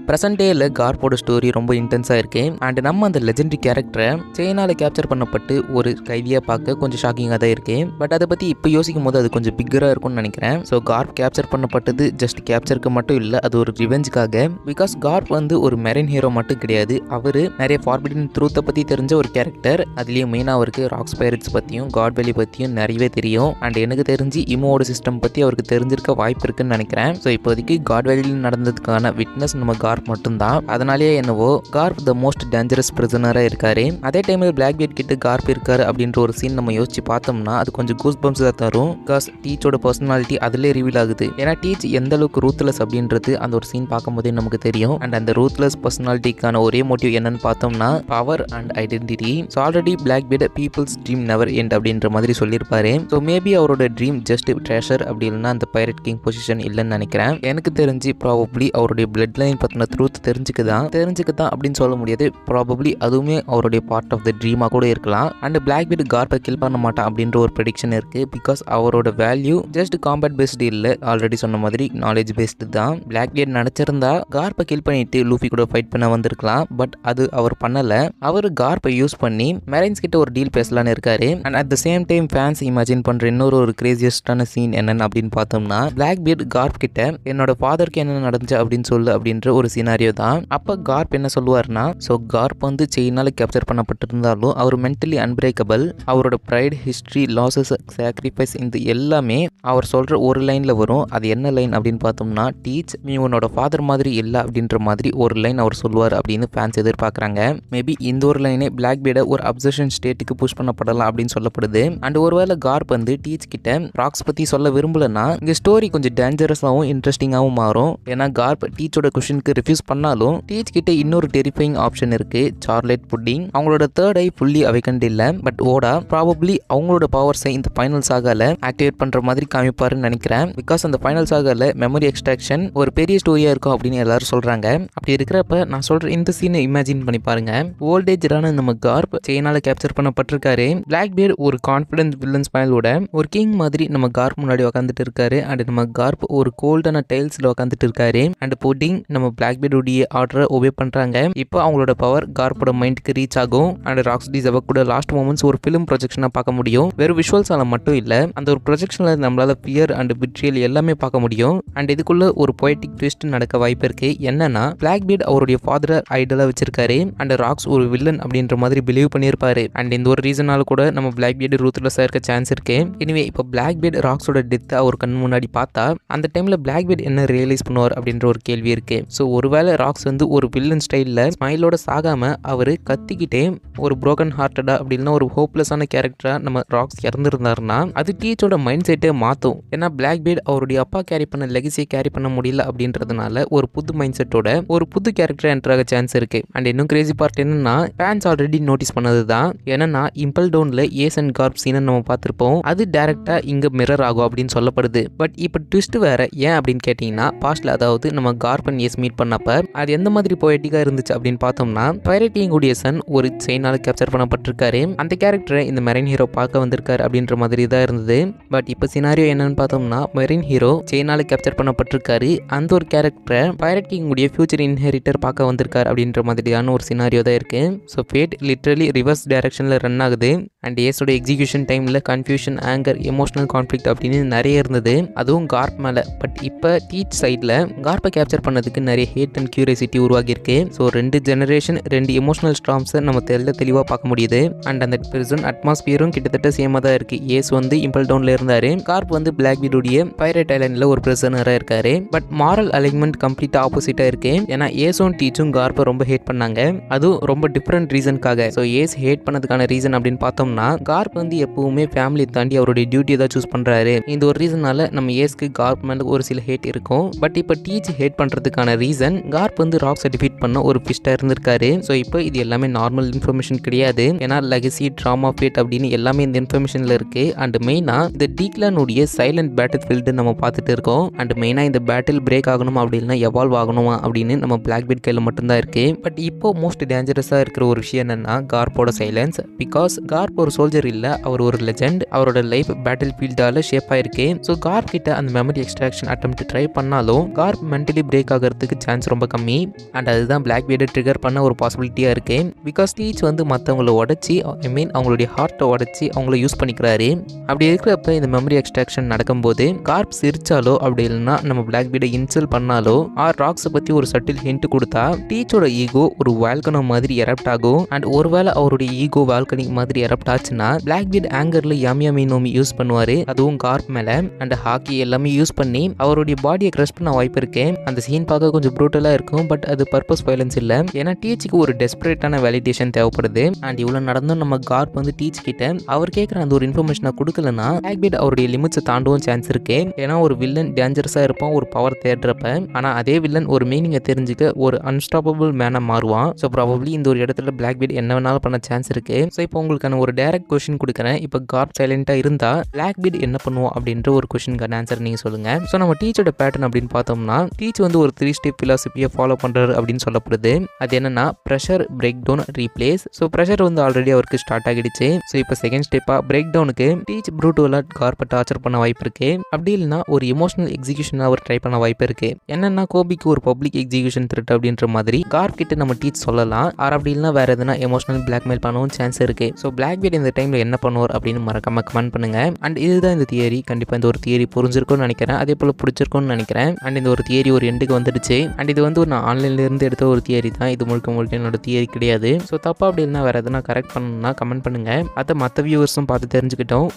ப்ரெசன்ட் டேயில் கார்ப்போட ஸ்டோரி ரொம்ப இன்டென்ஸாக இருக்கு. அண்ட் நம்ம அந்த லெஜெண்டரி கேரக்டரை சைனாவில் கேப்சர் பண்ணப்பட்டு ஒரு கைதியாக பார்க்க கொஞ்சம் ஷாக்கிங்காக தான் இருக்கு. பட் அதை பற்றி இப்போ யோசிக்கும் போது அது கொஞ்சம் பிக்கராக இருக்கும்னு நினைக்கிறேன். ஸோ கார்ப் கேப்சர் பண்ணப்பட்டது ஜஸ்ட் கேப்சருக்கு மட்டும் இல்லை, அது ஒரு ரிவெஞ்சுக்காக. பிகாஸ் கார்ப் வந்து ஒரு மெரைன் ஹீரோ மட்டும் கிடையாது, அவர் நிறைய ஃபார்பிடன் ட்ரூத்தை பற்றி தெரிஞ்ச ஒரு கேரக்டர். அதுலேயும் மெயினாக அவருக்கு ராக்ஸ் பைரட்ஸ் பற்றியும் காட் வேலி பற்றியும் நிறையவே தெரியும். அண்ட் எனக்கு தெரிஞ்சு இமோட சிஸ்டம் பற்றி அவருக்கு தெரிஞ்சிருக்க வாய்ப்பு இருக்குன்னு நினைக்கிறேன். ஸோ இப்போதைக்கு காட் வேலியில் நடந்ததுக்கான விட்னஸ் நம்ம கார்ப் மட்டும்தான். அதனாலேயே என்னவோ கார்ப் த மோஸ்ட் டேஞ்சரஸ் பிரிசனரா இருக்காரு. அதே டைம்ல பிளாக் பீட் கிட்ட கார்ப் இருக்காரு அப்படின்ற ஒரு சீன் நம்ம யோசிச்சு பார்த்தோம்னா அது கொஞ்சம் கூஸ் பம்ப்ஸ் தான் தரும். பிகாஸ் டீச்சோட பர்சனாலிட்டி அதிலே ரிவீல் ஆகுது. ஏன்னா டீச் எந்த அளவுக்கு ரூத்லெஸ் அப்படின்றது அந்த ஒரு சீன் பார்க்கும்போதே நமக்கு தெரியும். அண்ட் அந்த ரூத்லெஸ் பர்சனாலிட்டிக்கான ஒரே மோட்டிவ் என்னன்னு பார்த்தோம்னா power and identity. So already Blackbeard peoples dream never end அப்படின்ற மாதிரி சொல்லியிருப்பாரு. ஸோ மேபி அவரோட ட்ரீம் ஜஸ்ட் ட்ரெஷர் அப்படி இல்லைன்னா அந்த பைரட் கிங் பொசிஷன் இல்லைன்னு நினைக்கிறேன். எனக்கு தெரிஞ்சு ப்ராபப்ளி அவருடைய பிளட் லைன் பத்தின ட்ரூத் தெரிஞ்சுக்குதான் அப்படின்னு சொல்ல முடியாது. ப்ராபப்ளி அதுவுமே அவருடைய பார்ட் ஆஃப் த ட்ரீமாக கூட இருக்கலாம். அண்ட் பிளாக்பீட் கார்ப்பை கில் பண்ண மாட்டான் அப்படின்ற ஒரு ப்ரெடிக்ஷன் இருக்கு. பிகாஸ் அவரோட வேல்யூ ஜஸ்ட் காம்பேட் பேஸ்டு இல்லை, ஆல்ரெடி சொன்ன மாதிரி நாலேஜ் பேஸ்டு தான். பிளாக்பீட் நினைச்சிருந்தா கார்ப்பை கில் பண்ணிட்டு லூஃபி கூட ஃபைட் பண்ண வந்திருக்கலாம். பட் அது அவர் பண்ணல. அவர் கார்ப்பை யூஸ் பண்ணி மெரைன்ஸ் கிட்ட ஒரு டீல் பேசலான்னு இருக்காரு. And at the same time fans imagine பண்ற இன்னொரு கிரேசியஸ்டான சீன் என்னன்னு அப்படின்னு பார்த்தோம்னா, பிளாக்பீட் கார்ப் கிட்ட என்னோட ஃபாதருக்கு என்ன நடந்துச்சு அப்படின்னு சொல்லு அப்படின்ற ஒரு சினாரியோ தான். அப்ப கார்ப் என்ன சொல்லுவார்னா, ஸோ கார்ப் வந்து செயினால கேப்சர் பண்ணப்பட்டிருந்தாலும் அவர் மென்டலி அன்பிரேக்கபிள். அவரோட ப்ரைட், ஹிஸ்ட்ரி, லாசஸ், சாக்ரிஃபைஸ் இந்த எல்லாமே அவர் சொல்ற ஒரு லைன்ல வரும். அது என்ன லைன் அப்படின்னு பார்த்தோம்னா, டீச் நீ உன்னோட ஃபாதர் மாதிரி இல்லை அப்படின்ற மாதிரி ஒரு லைன் அவர் சொல்லுவார் அப்படின்னு ஃபேன்ஸ் எதிர்பார்க்குறாங்க. மேபி இந்த ஒரு லைனே பிளாக்பீடை ஒரு அப்சஷன் ஸ்டேட்டுக்கு புஷ் பண்ணப்படலாம் அப்படின்னு சொல்லப்படுது. அண்ட் ஒருவேளை கார்ப் வந்து டீச் கிட்ட ராக்ஸ் பத்தி சொல்ல விரும்பலன்னா இங்க ஸ்டோரி கொஞ்சம் டேஞ்சரஸாகவும் இன்ட்ரெஸ்டிங்காகவும் மாறும். ஏன்னா கார்ப் டீச்சோட கொஸ்டினுக்கு ரிஃப்யூஸ் பண்ணாலும் டீச் கிட்ட இன்னொரு டெரிஃபைங் ஆப்ஷன் இருக்கு, சார்லெட் புட்டிங். அவங்களோட தேர்ட் ஐ ஃபுல்லி அவைக்கண்ட் இல்ல. பட் ஓடா ப்ராபப்ளி அவங்களோட பவர்ஸை இந்த ஃபைனல் சாகால ஆக்டிவேட் பண்ற மாதிரி காமிப்பாருன்னு நினைக்கிறேன். பிகாஸ் அந்த ஃபைனல் சாகால மெமரி எக்ஸ்ட்ராக்ஷன் ஒரு பெரிய ஸ்டோரியா இருக்கும் அப்படின்னு எல்லாரும் சொல்றாங்க. அப்படி இருக்கிறப்ப நான் சொல்ற இந்த சீனை இமேஜின் பண்ணி பாருங்க. ஓல்டேஜான நம்ம கார்ப் செயினால கேப்சர் பண்ணப்பட்டிருக்காரு. பிளாக்பீட் ஒரு கான்ஃபிடன்ட் வில்லன் ஸ்மைலோட ஒரு கிங் மாதிரி நம்ம கார்ப் முன்னாடி உட்காந்துட்டு இருக்காரு. அண்ட் நம்ம கார்ப் ஒரு கோல்டான டைல்ஸ்ல உட்காந்துட்டு இருக்காரு. அண்ட் புட்டிங் நம்ம பிளாக்பீடுடைய ஆர்டரை ஒபே பண்றாங்க. இப்போ அவங்களோட பவர் கார்ப்போட மைண்டுக்கு ரீச் ஆகும். அண்ட் ராக்ஸ்டி ஜெபக் கூட லாஸ்ட் மொமெண்ட்ஸ் ஒரு ஃபிலிம் ப்ரொஜெக்ஷனா பார்க்க முடியும். வெறும் விஷுவல்ஸால மட்டும் இல்ல, அந்த ஒரு ப்ரொஜெக்ஷன்ல நம்மளால ஃபியர் அண்ட் பிட்ரியல் எல்லாமே பார்க்க முடியும். அண்ட் இதுக்குள்ள ஒரு பொயட்டிக் ட்விஸ்ட் நடக்க வாய்ப்பு இருக்கு. என்னன்னா, பிளாக்பீட் அவருடைய ஃபாதரை ஐடலா வச்சிருக்காரு. அண்ட் ராக்ஸ் ஒரு வில்லன் அப்படின்ற மாதிரி பிலீவ் பண்ணியிருப்பாரு. அண்ட் இந்த ஒரு ரீசனால கூட நம்ம பிளாக்பீட் ரூத்லெஸ்ஸா இருக்க சான்ஸ் இருக்கு. எனிவே இப்போ பிளாக்பீட் ராக்ஸோட டெத் அவர் கண் முன்னாடி பார்த்தா அந்த டைம்ல பிளாக்பீட் என்ன ரியலைஸ் பண்ணுவார் அப்படின்ற ஒரு கேள்வி இருக்கு. ஸோ ஒருவேளை ராக்ஸ் வந்து ஒரு வில்லன் ஸ்டைல்ல ஸ்மைலோட சாகாம அவரு கத்திக்கிட்டே ஒரு புரோக்கன் ஹார்ட்டடா அப்படின்னா ஒரு ஹோப்லெஸ்ஸான கேரக்டரா நம்ம ராக்ஸ் இறந்துருந்தாருன்னா அது டீச்சோட மைண்ட் செட்டே மாத்தும். ஏன்னா பிளாக்பீட் அவருடைய அப்பா கேரி பண்ண லெகசியை கேரி பண்ண முடியல அப்படின்றதுனால ஒரு புது மைண்ட் செட்டோட ஒரு புது கேரக்டர் என்டர் ஆக சான்ஸ் இருக்கு. அண்ட் இன்னும் கிரேசி பார்ட் என்னன்னா, ஃபேன்ஸ் ஆல்ரெடி நோட்டீஸ் பண்ணது தான். ஏன்னா இம்பல் டவுன்ல ஏஸ் அண்ட் கார்ப் சீனை நம்ம பார்த்திருப்போம். அது டைரக்டா இங்க மிரர் ஆகும் அப்படின்னு சொல்லப்படுது. பட் இப்போ ட்விஸ்ட் வேற. ஏன் அப்படின்னு கேட்டீங்கன்னா, பாஸ்ட்ல அதாவது நம்ம கார்ப் அண்ட் ஏஸ் மீட் பண்ணப்ப அது எந்த மாதிரி போயட்டிக்கா இருந்துச்சு அப்படின்னு பார்த்தோம்னா, பைரட்டிங் உடைய சன் ஒரு செயினால கேப்சர் பண்ணப்பட்டிருக்காரு. அந்த கேரக்டரை இந்த மெரைன் ஹீரோ பார்க்க வந்திருக்காரு அப்படின்ற மாதிரி தான் இருந்தது. பட் இப்போ சினாரியோ என்னன்னு பார்த்தோம்னா, மெரைன் ஹீரோ செயினால கேப்சர் பண்ணப்பட்டிருக்காரு. அந்த ஒரு கேரக்டரை பைரட்டிங் உடைய ஃபியூச்சர் இன்ஹெரிட்டர் பார்க்க வந்திருக்காரு அப்படின்ற மாதிரியான ஒரு சினாரியோ தான் இருக்கு. ஸோ ஃபேட் லிட்டரலி ரிவர்ஸ் டைரக்ஷன்ல ரன் ஆகுது. அண்ட் ஏஸோட எக்ஸிகியூஷன் டைம்ல கன்ஃபியூஷன், ஆங்கர், எமோஷனல் கான்ஃப்ளிக்ட் அப்படின்னு நிறைய இருந்தது, அதுவும் கார்ப் மேல. பட் இப்போ டீச் சைட்ல கார்ப்பை கேப்சர் பண்ணதுக்கு நிறைய ஹேட் அண்ட் கியூரியாசிட்டி உருவாகி இருக்கு. ஸோ ரெண்டு ஜெனரேஷன், ரெண்டு எமோஷனல் ஸ்ட்ராம்ஸை நம்ம தெளிவாக பார்க்க முடியுது. அண்ட் அந்த பிரிசன் அட்மாஸ்பியரும் கிட்டத்தட்ட சேமா தான் இருக்கு. ஏஸ் வந்து இம்பல் டவுன்ல இருந்தாரு, கார்ப் வந்து பிளாக்பீடுடைய பைரேட் ஐலண்ட்ல ஒரு பிரிசனரா இருக்காரு. பட் மாரல் அலைன்மெண்ட் கம்ப்ளீட்டா ஆப்போசிட்டா இருக்கு. ஏன்னா ஏஸும் டீச்சும் கார்ப்பை ரொம்ப ஹேட் பண்ணாங்க, அதுவும் ரொம்ப டிஃப்ரெண்ட் ரீசனுக்காக. ஸோ ஏஸ் ஹேட் பண்ணதுக்கான ரீசன் அப்படின்னு பார்த்தோம்னா, கார்ப் வந்து எப்பவுமே ஃபேமிலி தாண்டி அவருடைய டியூட்டியை தான் சூஸ் பண்றாரு. இந்த ஒரு ரீசனால நம்ம ஏஸ்க்கு கார்ப் மேல ஒரு சில ஹேட் இருக்கும். பட் இப்போ டீச் ஹேட் பண்றதுக்கான ரீசன் கார்ப் வந்து ராக்ஸை டிஃபீட் பண்ண ஒரு பிஸ்டா இருந்திருக்காரு. ஸோ இப்போ இது எல்லாமே நார்மல் இன்ஃபர்மேஷன் கிடையாது. ஏன்னா லெகசி, ட்ராமா, ஃபேட் அப்படின்னு எல்லாமே இந்த இன்ஃபர்மேஷன்ல இருக்கு. அண்ட் மெயினா இந்த டீக்லானுடைய சைலண்ட் பேட்டில் ஃபீல்டு நம்ம பார்த்துட்டு இருக்கோம். அண்ட் மெயினா இந்த பேட்டில் பிரேக் ஆகணும் அப்படின்னா எவால்வ் ஆகணுமா அப்படின்னு நம்ம பிளாக்பீட் கையில் மட்டும்தான் இருக்கு. பட் இப்போ மோஸ்ட் டேஞ்சரஸா இருக்கிற ஒரு விஷயம் என்னன்னா கார்ப்போட சைலன்ஸ். பிகாஸ் கார்ப் ஒரு சோல்ஜர் இல்ல, அவர் ஒரு லெஜெண்ட். அவரோட லைஃப் பேட்டில் ஃபீல்டால ஷேப் ஆயிருக்கு. ஸோ கார்ப் கிட்ட அந்த மெமரி எக்ஸ்ட்ராக்ஷன் அட்டெம்ப்ட் ட்ரை பண்ணாலும் கார்ப் மென்டலி பிரேக் ஆகிறதுக்கு சான்ஸ் ரொம்ப கம்மி. அண்ட் அதுதான் பிளாக்பீடை ட்ரிகர் பண்ண ஒரு பாசிபிலிட்டியா இருக்கு. பிகாஸ் டீச் வந்து மற்றவங்களை உடச்சி, ஐ மீன் அவங்களுடைய ஹார்ட்டை உடச்சி அவங்கள யூஸ் பண்ணிக்கிறாரு. அப்படி இருக்கிறப்ப இந்த மெமரி எக்ஸ்ட்ராக்ஷன் நடக்கும்போது கார்ப் சிரிச்சாலோ அப்படி இல்லைன்னா நம்ம பிளாக்பீடை இன்சல்ட் பண்ணாலோ ஆர் ராக்ஸை பத்தி ஒரு சட்டில் ஹிண்ட் கொடுத்தா டீச்சோட ஈகோ ஒரு வால்கனோ மாதிரி எரப்ட் ஆகும். அண்ட் ஒருவேளை அவருடைய ஈகோ வால்கனி மாதிரி எரப்ட் ஆச்சுன்னா பிளாக்பீட் ஆங்கர்ல யாமியாமி நோமி யூஸ் பண்ணுவாரு, அதுவும் கார்ப் மேல. அண்ட் ஹாக்கி எல்லாமே யூஸ் பண்ணி அவருடைய பாடியை கிரஷ் பண்ண வாய்ப்பு இருக்கு. அந்த சீன் பார்க்க கொஞ்சம் ப்ரூட்டலா இருக்கும். பட் அது பர்பஸ் வயலன்ஸ் இல்ல. ஏன்னா டீச்சுக்கு ஒரு டெஸ்பரேட்டான வேலிடேஷன் தேவைப்படுது. அண்ட் இவ்வளவு நடந்தும் நம்ம கார்ப் வந்து டீச் கிட்ட அவர் கேட்குற அந்த ஒரு இன்ஃபர்மேஷனை கொடுக்கலன்னா பிளாக்பீட் அவருடைய லிமிட்ஸை தாண்டவும் சான்ஸ் இருக்கு. ஏன்னா ஒரு வில்லன் டேஞ்சரஸா இருப்பான் ஒரு பவர் தேடுறப்ப, ஆனா அதே வில்லன் ஒரு மீனிங்கை தெரிஞ்சுக்க ஒரு அன்ஸ்டாப்பபிள் மேனா மாறுவான். ஸோ ப்ராபப்ளி இந்த ஒரு இடத்துல பிளாக்பீட் என்ன வேணாலும் பண்ண சான்ஸ் இருக்கு. ஸோ இப்போ உங்களுக்கான ஒரு டைரக்ட் கொஸ்டின் கொடுக்குறேன். இப்போ கார்ப் சைலண்டா இருந்தா பிளாக்பீட் என்ன பண்ணுவோம் அப்படின்ற ஒரு கொஸ்டினுக்கான ஆன்சர் நீங்க சொல்லுங்க. ஸோ நம்ம டீச்சோட பேட்டர்ன் அப்படின்னு பார்த்தோம்னா, டீச் வந்து ஒரு 3 ஸ்டெப் ஃபிலாசபியை ஃபாலோ பண்ணுறாரு அப்படின்னு சொல்லப்படுது. அது என்னன்னா pressure break down replace. So pressure வந்து ஆல்ரெடி அவருக்கு ஸ்டார்ட் ஆகிடுச்சு. ஸோ இப்போ செகண்ட் ஸ்டெப்பாக பிரேக் டவுனுக்கு டீச் ப்ரூட்டோலா கார்ப்பை டார்ச்சர் பண்ண வாய்ப்பு இருக்கு. அப்படி இல்லைனா ஒரு எமோஷனல் எக்ஸிகியூஷன் அவர் ட்ரை பண்ண வாய்ப்பு இருக்கு. என்னன்னா கோபிக்கு ஒரு பப்ளிக் எக்ஸிகியூஷன் த்ரெட் அப்படின்ற மாதிரி கார்ப் கிட்ட நம்ம டீச் சொல்லலாம். அப்படி இல்லைனா வேற எதுனா எமோஷனல் பிளாக்மெயில் பண்ணவும் சான்ஸ் இருக்கு. ஸோ பிளாக்பீட் இந்த டைம்ல என்ன பண்ணுவார் அப்படின்னு மறக்காம கமெண்ட் பண்ணுங்க. அண்ட் இதுதான் இந்த தியரி. கண்டிப்பா இந்த ஒரு தியரி புரிஞ்சிருக்கும்னு நினைக்கிறேன். அதே போல பிடிச்சிருக்கும்னு நினைக்கிறேன். அண்ட் இந்த ஒரு தியரி ஒரு எண்டுக்கு வந்துடுச்சு. அண்ட் இது வந்து நான் ஆன்லைன்ல இருந்து எடுத்த ஒரு தியரி தான். இது முழுக்க என்னோட தியரி கிடையாது. ஸோ தப்பா அப்படி இல்லைனா வேற எதுனா கரெக்ட் பண்ணணும்னா கமெண்ட் பண்ணுங்க. அதை மற்ற வியூவர்ஸும் பார்த்து தெரிஞ்சுக்கிட்டோம்.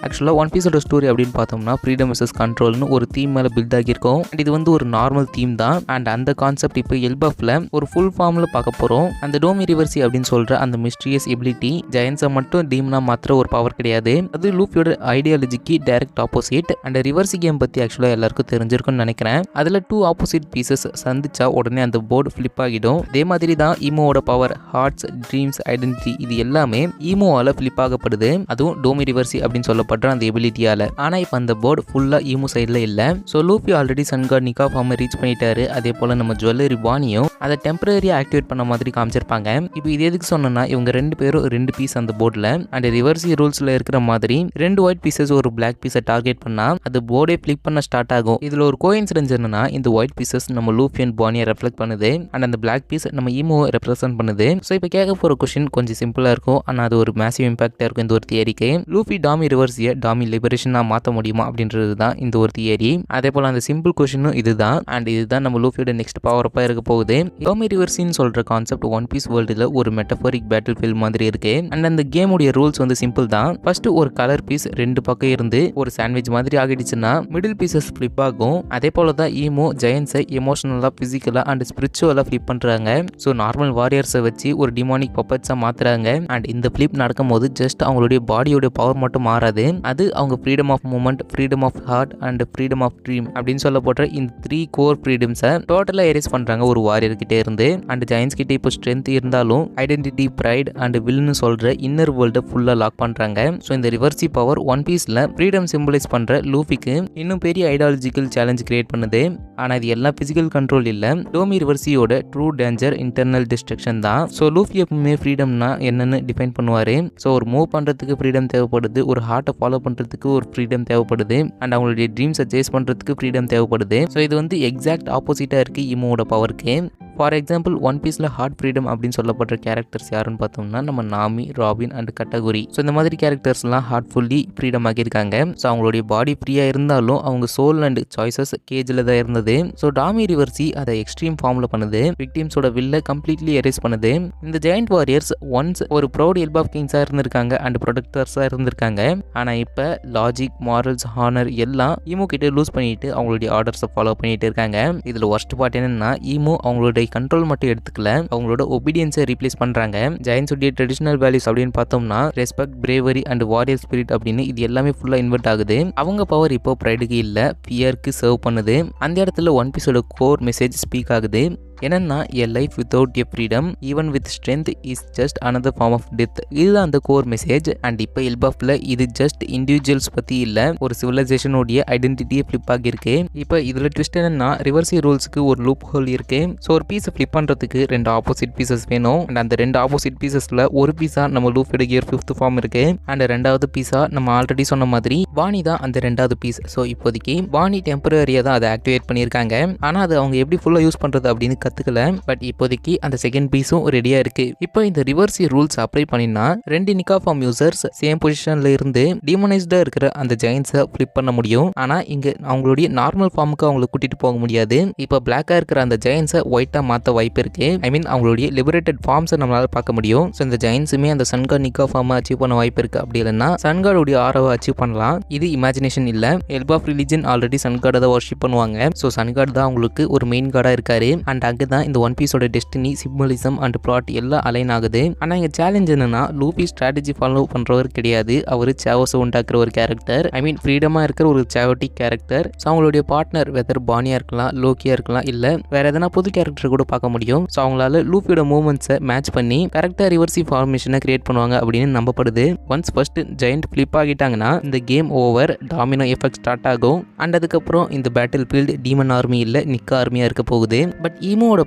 ஆக்சுவலாக ஒன் பீஸோட ஸ்டோரி அப்படின்னு பார்த்தோம்னா ஃப்ரீடம் வெர்சஸ் கண்ட்ரோல்னு ஒரு தீம் மேலே பில்ட் ஆகியிருக்கும். அண்ட் இது வந்து ஒரு நார்மல் தீம் தான். அண்ட் அந்த கான்செப்ட் இப்போ எல்பஃப்ல ஒரு ஃபுல் ஃபார்மில் பார்க்க போகிறோம். அந்த டோமி ரிவர்சி அப்படின்னு சொல்கிற அந்த மிஸ்டீரியஸ் எபிலிட்டி ஜெயன்ஸை மட்டும் டீம்னா மாத்திர ஒரு பவர் கிடையாது. அது லூஃபியோட ஐடியாலஜிக்கு டைரக்ட் ஆப்போசிட். அண்ட் ரிவர்சி கேம் பற்றி ஆக்சுவலாக எல்லாருக்கும் தெரிஞ்சிருக்கும்னு நினைக்கிறேன். அதில் 2 ஆப்போசிட் பீசஸ் சந்திச்சா உடனே அந்த போர்டு ஃப்ளிப் ஆகிடும். அதே மாதிரி தான் ஈமோவோட பவர், ஹார்ட்ஸ், ட்ரீம்ஸ், ஐடென்டிட்டி இது எல்லாமே ஈமோவால் ஃப்ளிப் ஆகப்படுது. அதுவும் டோமி ரிவர்சி அப்படின்னு சொல்லப்படுற அந்த எபிலிட்டியால. ஆனா இப்போ அந்த போர்டு ஃபுல்லா ஈமோ சைடுல இல்ல. சோ லூஃபி ஆல்ரெடி சன்கார்ட் நிக்கா ஃபார்மை ரீச் பண்ணிட்டாரு. அதே போல நம்ம ஜுவல்லரி பானியும் அதை டெம்பரரியா ஆக்டிவேட் பண்ண மாதிரி காமிச்சிருப்பாங்க. இப்போ இது எதுக்கு சொன்னா இவங்க 2 பேரும் 2 பீஸ் அந்த போர்டுல அண்ட் ரிவர்சி ரூல்ஸ்ல இருக்கிற மாதிரி 2 ஒயிட் பீசஸ் ஒரு பிளாக் பீஸை டார்கெட் பண்ணா அது போர்டே ஃபிளிப் பண்ண ஸ்டார்ட் ஆகும். இதுல ஒரு கோஇன்சிடென்ஸ் என்னன்னா இந்த ஒயிட் பீசஸ் நம்ம லூஃபி அண்ட் பானியை ரெஃப்ளெக்ட் பண்ணுது. அண்ட் அந்த பிளாக் பீஸ் நம்ம ஈமோவை ரெப்ரசென்ட் பண்ணுது. ஸோ இப்போ கேட்க போற கொஸ்டின் கொஞ்சம் சிம்பிளா இருக்கும். ஆனால் அது ஒரு மேசிவ் இம்பாக்டா இருக்கும் இந்த ஒரு தியரிக்கு. லூஃபி டாமி ரிவர்சியை டாமி லிபரேஷனா மாற்ற முடியுமா அப்படின்றது தான் இந்த ஒரு தியரி. அதே போல அந்த சிம்பிள் கொஸ்டினும் இதுதான். அண்ட் இதுதான் நம்ம லூஃபியோட நெக்ஸ்ட் பவர் அப்பா இருக்க போகுது. டாமி ரிவர்சின்னு சொல்ற கான்செப்ட் ஒன் பீஸ் வேர்ல்டுல ஒரு மெட்டஃபரிக் பேட்டில் ஃபீல்ட் மாதிரி இருக்கு. அண்ட் அந்த கேமுடைய ரூல்ஸ் வந்து சிம்பிள் தான். ஃபர்ஸ்ட் ஒரு கலர் பீஸ் 2 பக்கம் இருந்து ஒரு சாண்ட்விச் மாதிரி ஆகிடுச்சுன்னா மிடில் பீசஸ் ஃபிளிப் ஆகும். அதே போல தான் ஈமோ ஜெயன்ஸை எமோஷனலா, பிசிக்கலா அண்ட் ஸ்பிரிச்சுவலா ஃபிளிப் பண்றாங்க. ஸோ நார்மல் வாரியர்ஸை வச்சு ஒரு டிமானிக் பப்பட்ஸா மாத்துறாங்க. அண்ட் இந்த ஃபிளிப் நடக்கும்போது ஜஸ்ட் அவங்களுடைய பாடியோட பவர் மட்டும் மாறாது. அது அவங்க freedom of moment, freedom of heart and freedom of dream அப்படின்னு சொல்லப்படுற இந்த 3 கோர் ஃப்ரீடம்ஸை டோட்டலாக எரேஸ் பண்ணுறாங்க ஒரு வாரியர் கிட்டே இருந்து. அண்ட் ஜெயன்ஸ் கிட்டே இப்போ ஸ்ட்ரென்த் இருந்தாலும் ஐடென்டிட்டி, ப்ரைட் அண்ட் வில்னு சொல்கிற இன்னர் வேர்ல்டை ஃபுல்லாக லாக் பண்ணுறாங்க. ஸோ இந்த ரிவர்சி பவர் ஒன் பீஸில் ஃப்ரீடம் சிம்பிளைஸ் பண்ணுற லூஃபிக்கு இன்னும் பெரிய ஐடியாலஜிக்கல் சேலஞ்ச் கிரியேட் பண்ணுது. ஆனால் இது எல்லாம் ஃபிசிக்கல் கண்ட்ரோல் இல்லை. டோமி ரிவர்சியோட ட்ரூ டேஞ்சர் இன்டர்னல் டிஸ்ட்ரக்ஷன் தான். ஸோ லூஃபி எப்பவுமே ஃப்ரீடம்னா என்னன்னு டிஃபைன் பண்ணுவார். ஸோ ஒரு மூவ் பண்ணுறதுக்கு ஃப்ரீடம் தேவைப்படுது, ஒரு ஹார்ட்டை ஃபாலோ பண்ணுறதுக்கு ஒரு ஃப்ரீடம் தேவைப்படுது, அண்ட் அவங்களுடைய ட்ரீம்ஸை சேஸ் பண்ணுறதுக்கு ஃப்ரீடம் தேவைப்படுது. ஸோ இது வந்து எக்ஸாக்ட் ஆப்போசிட்டாக இருக்குது ஈமோவோட பவருக்கு. ஃபார் எக்ஸாம்பிள் ஒன் பீஸில் ஹார்ட் ஃப்ரீடம் அப்படின்னு சொல்லப்படுற கேரக்டர்ஸ் யாருன்னு பார்த்தோம்னா நம்ம நாமி, ராபின் அண்ட் கட்டகுரி. ஸோ இந்த மாதிரி கேரக்டர்ஸ்லாம் ஹார்ட்ஃபுல்லி ஃப்ரீடம் ஆகியிருக்காங்க. ஸோ அவங்களுடைய பாடி ஃப்ரீயாக இருந்தாலும் அவங்க சோல் அண்ட் சாய்ஸஸ் கேஜில் தான் இருந்தது. ஸோ டாமி ரிவர்சி அதை எக்ஸ்ட்ரீம் ஃபார்மில் பண்ணுது. விக்டிம்ஸோட வில்லை கம்ப்ளீட்லி எரேஸ் பண்ணுது. இந்த ஜெயண்ட் வாரியர்ஸ் ஒன்ஸ் ஒரு ப்ரௌட் எல்ப் ஆஃப் கிங்ஸாக இருந்திருக்காங்க அண்ட் ப்ரொடக்டர்ஸாக இருந்திருக்காங்க. ஆனால் இப்போ லாஜிக், மாரல்ஸ், ஹானர் எல்லாம் ஈமோ கிட்ட லூஸ் பண்ணிட்டு அவங்களுடைய ஆர்டர்ஸை ஃபாலோ பண்ணிட்டு இருக்காங்க. இதில் ஒர்ஸ்ட் பார்ட் என்னன்னா ஈமோ அவங்களுடைய கண்ட்ரோல் மட்டும் எடுத்துக்கல, அவங்களோட ஒபீடியன்ஸை ரீப்ளேஸ் பண்றாங்க. ஜெயன்ஸுடைய ட்ரெடிஷனல் வேல்யூஸ் அப்படின்னு பார்த்தோம்னா respect, bravery and warrior spirit அப்படின்னு இது எல்லாமே ஃபுல்லா இன்வெர்ட் ஆகுது. அவங்க பவர் இப்போ ப்ரைடுக்கு இல்ல, ஃபியருக்கு சர்வ் பண்ணுது. அந்த இடத்துல ஒன் பீஸோட கோர் மெசேஜ் ஸ்பீக் ஆகுது. என்னன்னா a life without a freedom even with strength is just another form of death. இதுதான் அந்த கோர் மெசேஜ். அண்ட் இப்போ எல்பாஃப்ல இது ஜஸ்ட் இண்டிவிஜுவல்ஸ் பத்தி இல்ல, ஒரு சிவிலைசேஷனோடைய ஐடென்டிட்டியை ஃபிளிப் ஆகியிருக்கு. இப்போ இதுல ட்விஸ்ட் என்னன்னா ரிவர்சி ரூல்ஸ்க்கு ஒரு லூப் ஹோல் இருக்கு. ஸோ ஒரு பீஸை ஃபிளிப் பண்றதுக்கு 2 ஆப்போசிட் பீசஸ் வேணும். அண்ட் அந்த 2 ஆப்போசிட் பீசஸ்ல ஒரு பீஸா நம்ம லூஃபியோட கியர் 5th ஃபார்ம் இருக்கு. அண்ட் 2வது பீஸா நம்ம ஆல்ரெடி சொன்ன மாதிரி வாணி தான் அந்த 2வது பீஸ். ஸோ இப்போதைக்கு வாணி டெம்பரரியா தான் அதை ஆக்டிவேட் பண்ணியிருக்காங்க. ஆனா அது அவங்க எப்படி ஃபுல்லா யூஸ் பண்றது அப்படின்னு கத்துக்கல. பட் இப்போதைக்கு அந்த செகண்ட் பீஸும் ரெடியா இருக்கு. இப்போ இந்த ரிவர்சி ரூல்ஸ் அப்ளை பண்ணினா 2 நிக்கா ஃபார்ம் யூசர்ஸ் சேம் பொசிஷன்ல இருந்து டீமனைஸ்டா இருக்கிற அந்த ஜெயன்ஸை ஃபிளிப் பண்ண முடியும். ஆனா இங்க அவங்களுடைய நார்மல் ஃபார்முக்கு அவங்களை கூட்டிட்டு போக முடியாது. இப்போ பிளாக்கா இருக்கிற அந்த ஜெயன்ஸை ஒயிட்டா மாத்த வாய்ப்பு இருக்கு. ஐ மீன் அவங்களுடைய லிபரேட்டட் ஃபார்ம்ஸை நம்மளால பார்க்க முடியும். ஸோ இந்த ஜெயன்ஸுமே அந்த சன்கார்ட் நிக்கா ஃபார்மை அச்சீவ் பண்ண வாய்ப்பு இருக்கு. அப்படி இல்லைன்னா சன்கார்டுடைய ஆரவை அச்சீவ் பண்ணலாம். இது இமேஜினேஷன் இல்ல. எல்ப் ஆஃப் ரிலிஜன் ஆல்ரெடி சன்கார்டை தான் வர்ஷிப் பண்ணுவாங்க. ஸோ சன்கார்டு தான் அவங்களுக்கு ஒரு மெயின் கார்டா இருக்காரு. அண்ட் அங்கே தான் இந்த ஒன் பீஸோட டெஸ்டினி, சிம்பலிசம் அண்ட் பிளாட் எல்லாம் அலைன் ஆகுது. ஆனால் இங்கே சேலஞ்ச் என்னன்னா, லூஃபி ஸ்ட்ராட்டஜி ஃபாலோ பண்ணுறவர் கிடையாது. அவர் சேவோஸை உண்டாக்குற ஒரு கேரக்டர், ஐ மீன் ஃப்ரீடமாக இருக்கிற ஒரு சேவட்டிக் கேரக்டர். ஸோ அவங்களுடைய பார்ட்னர் வெதர் பானியாக இருக்கலாம், லோக்கியாக இருக்கலாம், இல்லை வேற எதனா புது கேரக்டர் கூட பார்க்க முடியும். ஸோ அவங்களால லூஃபியோட மூவ்மெண்ட்ஸை மேட்ச் பண்ணி கரெக்டாக ரிவர்சிவ் ஃபார்மேஷனை கிரியேட் பண்ணுவாங்க அப்படின்னு நம்பப்படுது. ஒன்ஸ் ஃபர்ஸ்ட் ஜெயண்ட் ஃபிளிப் ஆகிட்டாங்கன்னா இந்த கேம் ஓவர், டாமினோ எஃபெக்ட் ஸ்டார்ட் ஆகும். அண்ட் அதுக்கப்புறம் இந்த பேட்டில் ஃபீல்டு டீமன் ஆர்மி இல்லை நிக்கா ஆர்மியாக இருக்க போகுது. பட் ஈமோட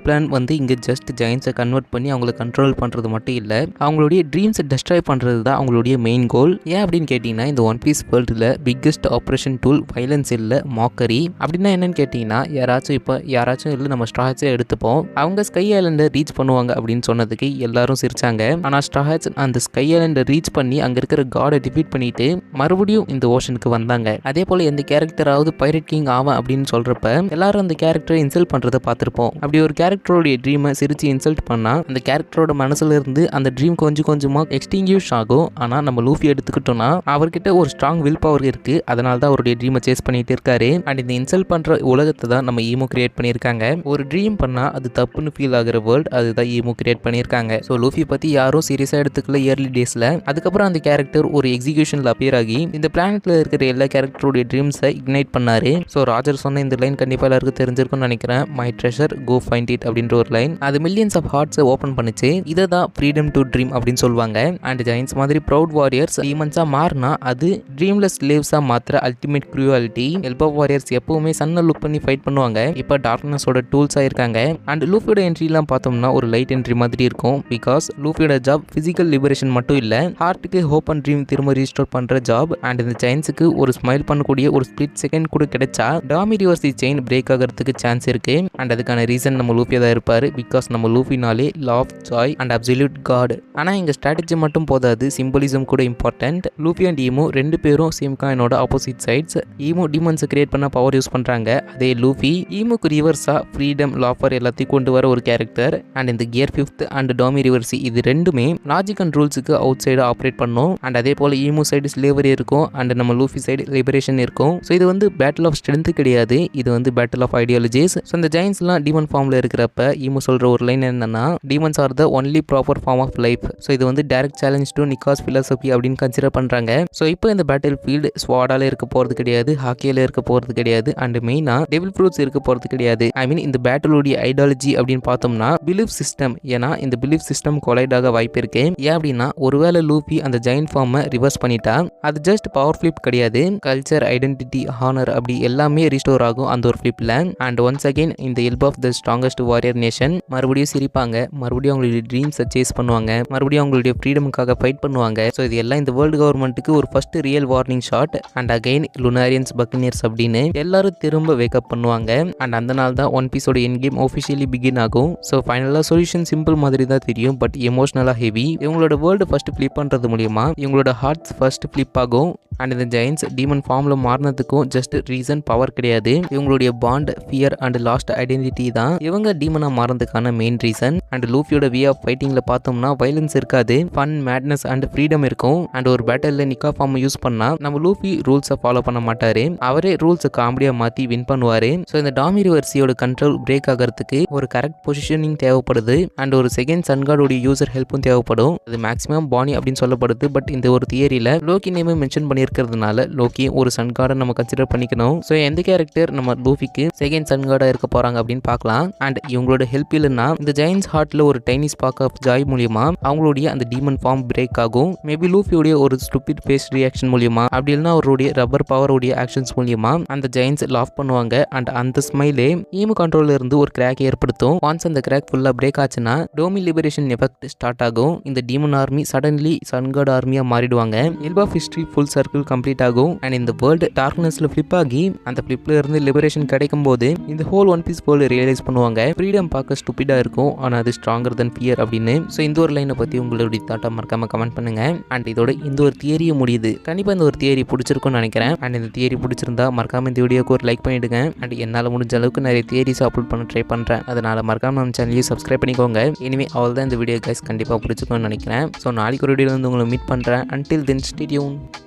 பிளான் வந்து இங்கே ஜஸ்ட் ஜெயண்ட்ஸை கன்வெர்ட் பண்ணி அவங்களை கண்ட்ரோல் பண்ணுறது மட்டும் இல்லை, அவங்களுடைய ட்ரீம்ஸை டெஸ்ட்ராய் பண்ணுறது தான் அவங்களுடைய மெயின் கோல். ஏன் அப்படின்னு கேட்டிங்கன்னா, இந்த ஒன் பீஸ் வேர்ல்டில் பிக்கஸ்ட் ஆப்ரேஷன் டூல் வயலன்ஸ் இல்லை, மாக்கரி. அப்படின்னா என்னன்னு கேட்டிங்கன்னா, யாராச்சும் இல்லை நம்ம ஸ்ட்ராஹெட்ஸை எடுத்துப்போம், அவங்க ஸ்கை ஐலண்டை ரீச் பண்ணுவாங்க அப்படின்னு சொன்னதுக்கு எல்லாரும் சிரிச்சாங்க. ஆனால் ஸ்ட்ராஹெட்ஸ் அந்த ஸ்கை ஐலண்டை ரீச் பண்ணி அங்கே இருக்கிற காடை டிஃபீட் பண்ணிட்டு மறுபடியும் இந்த ஓஷனுக்கு வந்தாங்க. அதே போல் எந்த கேரக்டராவது பைரட் கிங் ஆவான் அப்படின்னு சொல்கிறப்ப எல்லாரும் அந்த கேரக்டரை இன்சல்ட் பண்ணுறதை பார்த்துருப்போம். அப்படி ஒரு கேரக்டரோடைய ட்ரீமை சிரிச்சு இன்சல்ட் பண்ணால் அந்த கேரக்டரோட மனசுல இருந்து அந்த ட்ரீம் கொஞ்சம் கொஞ்சமாக எக்ஸ்டிங்யூஷ் ஆகும். ஆனால் நம்ம லூஃபி எடுத்துக்கிட்டோம்னா அவர்கிட்ட ஒரு ஸ்ட்ராங் வில் பவர் இருக்கு, அதனால தான் அவருடைய ட்ரீமை சேஸ் பண்ணிட்டு இருக்காரு. அண்ட் இந்த இன்சல்ட் பண்ற உலகத்தை தான் நம்ம ஈமோ கிரியேட் பண்ணியிருக்காங்க. ஒரு ட்ரீம் பண்ணா அது தப்புன்னு ஃபீல் ஆகிற வேர்ல்ட் அதுதான் ஈமோ கிரியேட் பண்ணியிருக்காங்க. ஸோ லூஃபி பத்தி யாரும் சீரியஸா எடுத்துக்கல இயர்லி டேஸ்ல. அதுக்கப்புறம் அந்த கேரக்டர் ஒரு எக்ஸிகியூஷன்ல அப்பியர் ஆகி இந்த பிளானட்ல இருக்கிற எல்லா கேரக்டருடைய ட்ரீம்ஸை இக்னைட் பண்ணாரு. ஸோ ராஜர் சொன்ன இந்த லைன் கண்டிப்பா எல்லாருக்கும் தெரிஞ்சிருக்கும்னு நினைக்கிறேன். My treasure go find it அப்படின்ற ஒரு லைன் அது மில்லியன்ஸ் ஆஃப் ஹார்ட்ஸை ஓப்பன் பண்ணுச்சு. இதை தான் ஃப்ரீடம் டு ட்ரீம் அப்படின்னு சொல்லுவாங்க. அண்ட் ஜெயின்ஸ் மாதிரி ப்ரௌட் வாரியர்ஸ் டீமன்ஸா மாறினா அது ட்ரீம்லெஸ் ஸ்லேவ்ஸா மாத்திர அல்டிமேட் க்ரூவாலிட்டி. எல்பா வாரியர்ஸ் எப்பவுமே சன்னை லுக் பண்ணி ஃபைட் பண்ணுவாங்க, இப்போ டார்க்னஸோட டூல்ஸா இருக்காங்க. அண்ட் லூஃபியோட என்ட்ரிலாம் பார்த்தோம்னா ஒரு லைட் என்ட்ரி மாதிரி இருக்கும். பிகாஸ் லூஃபியோட ஜாப் பிசிக்கல் லிபரேஷன் மட்டும் இல்லை, ஹார்ட்டுக்கு ஹோப் அண்ட் ட்ரீம் திரும்ப ரீஸ்டோர் பண்ற ஜாப். அண்ட் இந்த ஜெயின்ஸுக்கு ஒரு ஸ்மைல் பண்ணக்கூடிய ஒரு ஸ்பிளிட் செகண்ட் கூட கிடைச்சா டாமி ரிவர்சி செயின் பிரேக் ஆகிறதுக்கு சான்ஸ் இருக்கு. அண்ட் அதுக்கான ரீசன் நம்ம லூஃபியா தான் இருப்பாரு. பிகாஸ் நம்ம லூஃபினாலே love, joy and absolute God. ஆனால் இங்கே ஸ்ட்ராட்டஜி மட்டும் போதாது, சிம்பலிசம் கூட இம்பார்ட்டன்ட். லூஃபி அண்ட் ஈமோ ரெண்டு பேரும் சேம் காயினோட ஆப்போசிட் சைட்ஸ். ஈமோ டீமன்ஸை கிரியேட் பண்ண பவர் யூஸ் பண்ணுறாங்க, அதே லூஃபி ஈமோக்கு ரிவர்ஸா ஃப்ரீடம், லாஃபர் எல்லாத்தையும் கொண்டு வர ஒரு கேரக்டர். அண்ட் இந்த gear 5th and Domi Reversi இது ரெண்டுமே லாஜிக் அண்ட் ரூல்ஸுக்கு அவுட் சைடு ஆப்ரேட் பண்ணும். அண்ட் அதே போல் ஈமோ சைடு ஸ்லேவரி இருக்கும் அண்ட் நம்ம லூஃபி சைடு லிபரேஷன் இருக்கும். ஸோ இது வந்து பேட்டில் ஆஃப் ஸ்ட்ரென்த் கிடையாது, இது வந்து பேட்டில் ஆஃப் ஐடியாலஜிஸ். ஸோ இந்த ஜெயின்ஸ்லாம் டீமன் ஃபார்மில் இருக்கிறப்ப ஈமோ சொல்கிற ஒரு லைன் என்னன்னா, demons are the only proper form of life. So இது வந்து direct challenge to Nika's philosophy அப்படின்னு கன்சிடர் பண்ணுறாங்க. ஸோ இப்போ இந்த பேட்டில் ஃபீல்டு ஸ்வாடால இருக்க போகிறது கிடையாது, ஹாக்கியில் இருக்க போகிறது கிடையாது, அண்ட் மெயினாக டெவில் ஃப்ரூட்ஸ் இருக்க போகிறது கிடையாது. ஐ மீன் இந்த பேட்டிலுடைய ஐடியாலஜி அப்படின்னு பார்த்தோம்னா பிலீஃப் சிஸ்டம். ஏன்னா இந்த பிலீஃப் சிஸ்டம் கொலைடாக வாய்ப்பு இருக்கு. ஏன் அப்படின்னா ஒருவேளை லூஃபி அந்த ஜெயின் ஃபார்மை ரிவர்ஸ் பண்ணிட்டா அது ஜஸ்ட் பவர் ஃபிளிப் கிடையாது, கல்ச்சர், ஐடென்டிட்டி, ஹானர் அப்படி எல்லாமே ரீஸ்டோர் ஆகும் அந்த ஒரு ஃபிளிப்ல. அண்ட் ஒன்ஸ் அகைன் இந்த Elbaph of the strongest warrior nation மறுபடியும் சிரிப்பாங்க, மறுபடியும் அவங்களுடைய ட்ரீம்ஸை சேஸ் பண்ணுவாங்க, மறுபடியும் அவங்களுடைய ஃப்ரீடமுக்காக ஃபைட் பண்ணுவாங்க. ஸோ இது எல்லாம் இந்த வேர்ல்டு கவர்மெண்ட்டுக்கு ஒரு first real warning shot. And again Lunarians, Buccaneers அப்படின்னு எல்லாரும் திரும்ப வேக்கப் பண்ணுவாங்க. அண்ட் அந்த நாள் தான் ஒன் பீஸோட என் கேம் ஆஃபிஷியலி பிகின் ஆகும். ஸோ ஃபைனலாக சொல்யூஷன் சிம்பிள் மாதிரி தான் தெரியும், பட் எமோஷனலாக ஹெவி. இவங்களோட வேர்ல்டு ஃபர்ஸ்ட் ஃபிளிப் பண்ணுறது மூலியமா இவங்களோட ஹார்ட்ஸ் ஃபர்ஸ்ட் ஃபிளிப் ஆகும். அண்ட் இந்த ஜெயின்ஸ் டீமன் ஃபார்ம்ல மாறினதுக்கும் ஜஸ்ட் ரீசன் பவர் கிடையாது, இவங்களுடைய bond, fear and lost identity தான் இவங்க டீமனா மாறதுக்கான மெயின் ரீசன். அண்ட் லூஃபியோட வே ஆஃப் ஃபைட்டிங்ல பார்த்தோம்னா வயலன்ஸ் இருக்காது, ஃபன், மேட்னஸ் அண்ட் ஃப்ரீடம் இருக்கும். அண்ட் ஒரு பேட்டல்ல நிக்கா ஃபார்ம் யூஸ் பண்ணா நம்ம லூஃபி ரூல்ஸை ஃபாலோ பண்ண மாட்டாரு, அவரே ரூல்ஸை காமெடியா மாத்தி வின் பண்ணுவாரு. ஸோ இந்த டாமி ரிவர்சியோட கண்ட்ரோல் பிரேக் ஆகிறதுக்கு ஒரு கரெக்ட் பொசிஷனிங் தேவைப்படுது. அண்ட் ஒரு செகண்ட் சன்கார்டோட யூசர் ஹெல்ப்பும் தேவைப்படும். அது மேக்ஸிமம் பானி அப்படின்னு சொல்லப்படுது. பட் இந்த ஒரு தியரியில லோக்கி நேமே மென்ஷன் பண்ணியிருக்கிறதுனால லோக்கி ஒரு சன்கார்டை நம்ம கன்சிடர் பண்ணிக்கணும். ஸோ எந்த கேரக்டர் நம்ம லூஃபிக்கு செகண்ட் சன்கார்டா இருக்க போறாங்க அப்படின்னு பார்க்கலாம். அண்ட் இவங்களோட ஹெல்ப் இல்லைன்னா இந்த ஜெயின்ஸ் ஹார்ட்ல ஒரு டைனி ஸ்பார்க் ஆஃப் ஜாய் மூலியமா அவங்களுடைய அந்த டீமன் ஃபார்ம் பிரேக் ஆகும். மேபி லூஃபியோடைய ஒரு ஸ்டூபிட் ஃபேஸ் ரியாக்ஷன் மூலியமா அப்படி இல்லைன்னா அவருடைய ரப்பர் பவருடைய ஆக்ஷன்ஸ் மூலியமா அந்த ஜெயின்ஸ் லாஃப் பண்ணுவாங்க. அண்ட் அந்த ஸ்மைலே ஈமோ கண்ட்ரோல்ல இருந்து ஒரு கிராக் ஏற்படுத்தும். ஒன்ஸ் அந்த கிராக் ஃபுல்லா பிரேக் ஆச்சுன்னா டோமி லிபரேஷன் எஃபெக்ட் ஸ்டார்ட் ஆகும். இந்த டீமன் ஆர்மி சடன்லி சன்கார்ட் ஆர்மியா மாறிடுவாங்க. Elbaph of history full circle complete ஆகும். அண்ட் இந்த வேர்ல்டு டார்க்னஸ்ல ஃபிளிப் ஆகி அந்த ஃபிளிப்ல இருந்து லிபரேஷன் கிடைக்கும் போது இந்த whole one piece world realise பண்ணுவாங்க, ஃப்ரீடம் பார்க்க ஸ்டூபிடா இருக்கும் ஆனா அது ஸ்ட்ராங்கர் தென் ஃபியர் அப்படின்னு. ஸோ இந்த ஒரு லைனை பத்தி உங்களுடைய தாட்டை மறக்காம கமெண்ட் பண்ணுங்க. அண்ட் இதோட இந்த ஒரு தியரியும் முடியுது. கண்டிப்பா இந்த ஒரு தியரி பிடிச்சிருக்கும்னு நினைக்கிறேன். அண்ட் இந்த தியரி பிடிச்சிருந்தா மறக்காம இந்த வீடியோக்கு ஒரு லைக் பண்ணிடுங்க. அண்ட் என்னால் முடிஞ்ச அளவுக்கு நிறைய தியரிஸ் அப்லோட் பண்ண ட்ரை பண்றேன், அதனால மறக்காம நம்ம சேனலையும் சப்ஸ்கிரைப் பண்ணிக்கோங்க. இனிமே அவள் தான் இந்த வீடியோ கைஸ் கண்டிப்பா பிடிச்சிருக்கும்னு நினைக்கிறேன். ஸோ நாளைக்கு ஒரு வீடியோல வந்து உங்களை மீட் பண்றேன். until then stay tuned.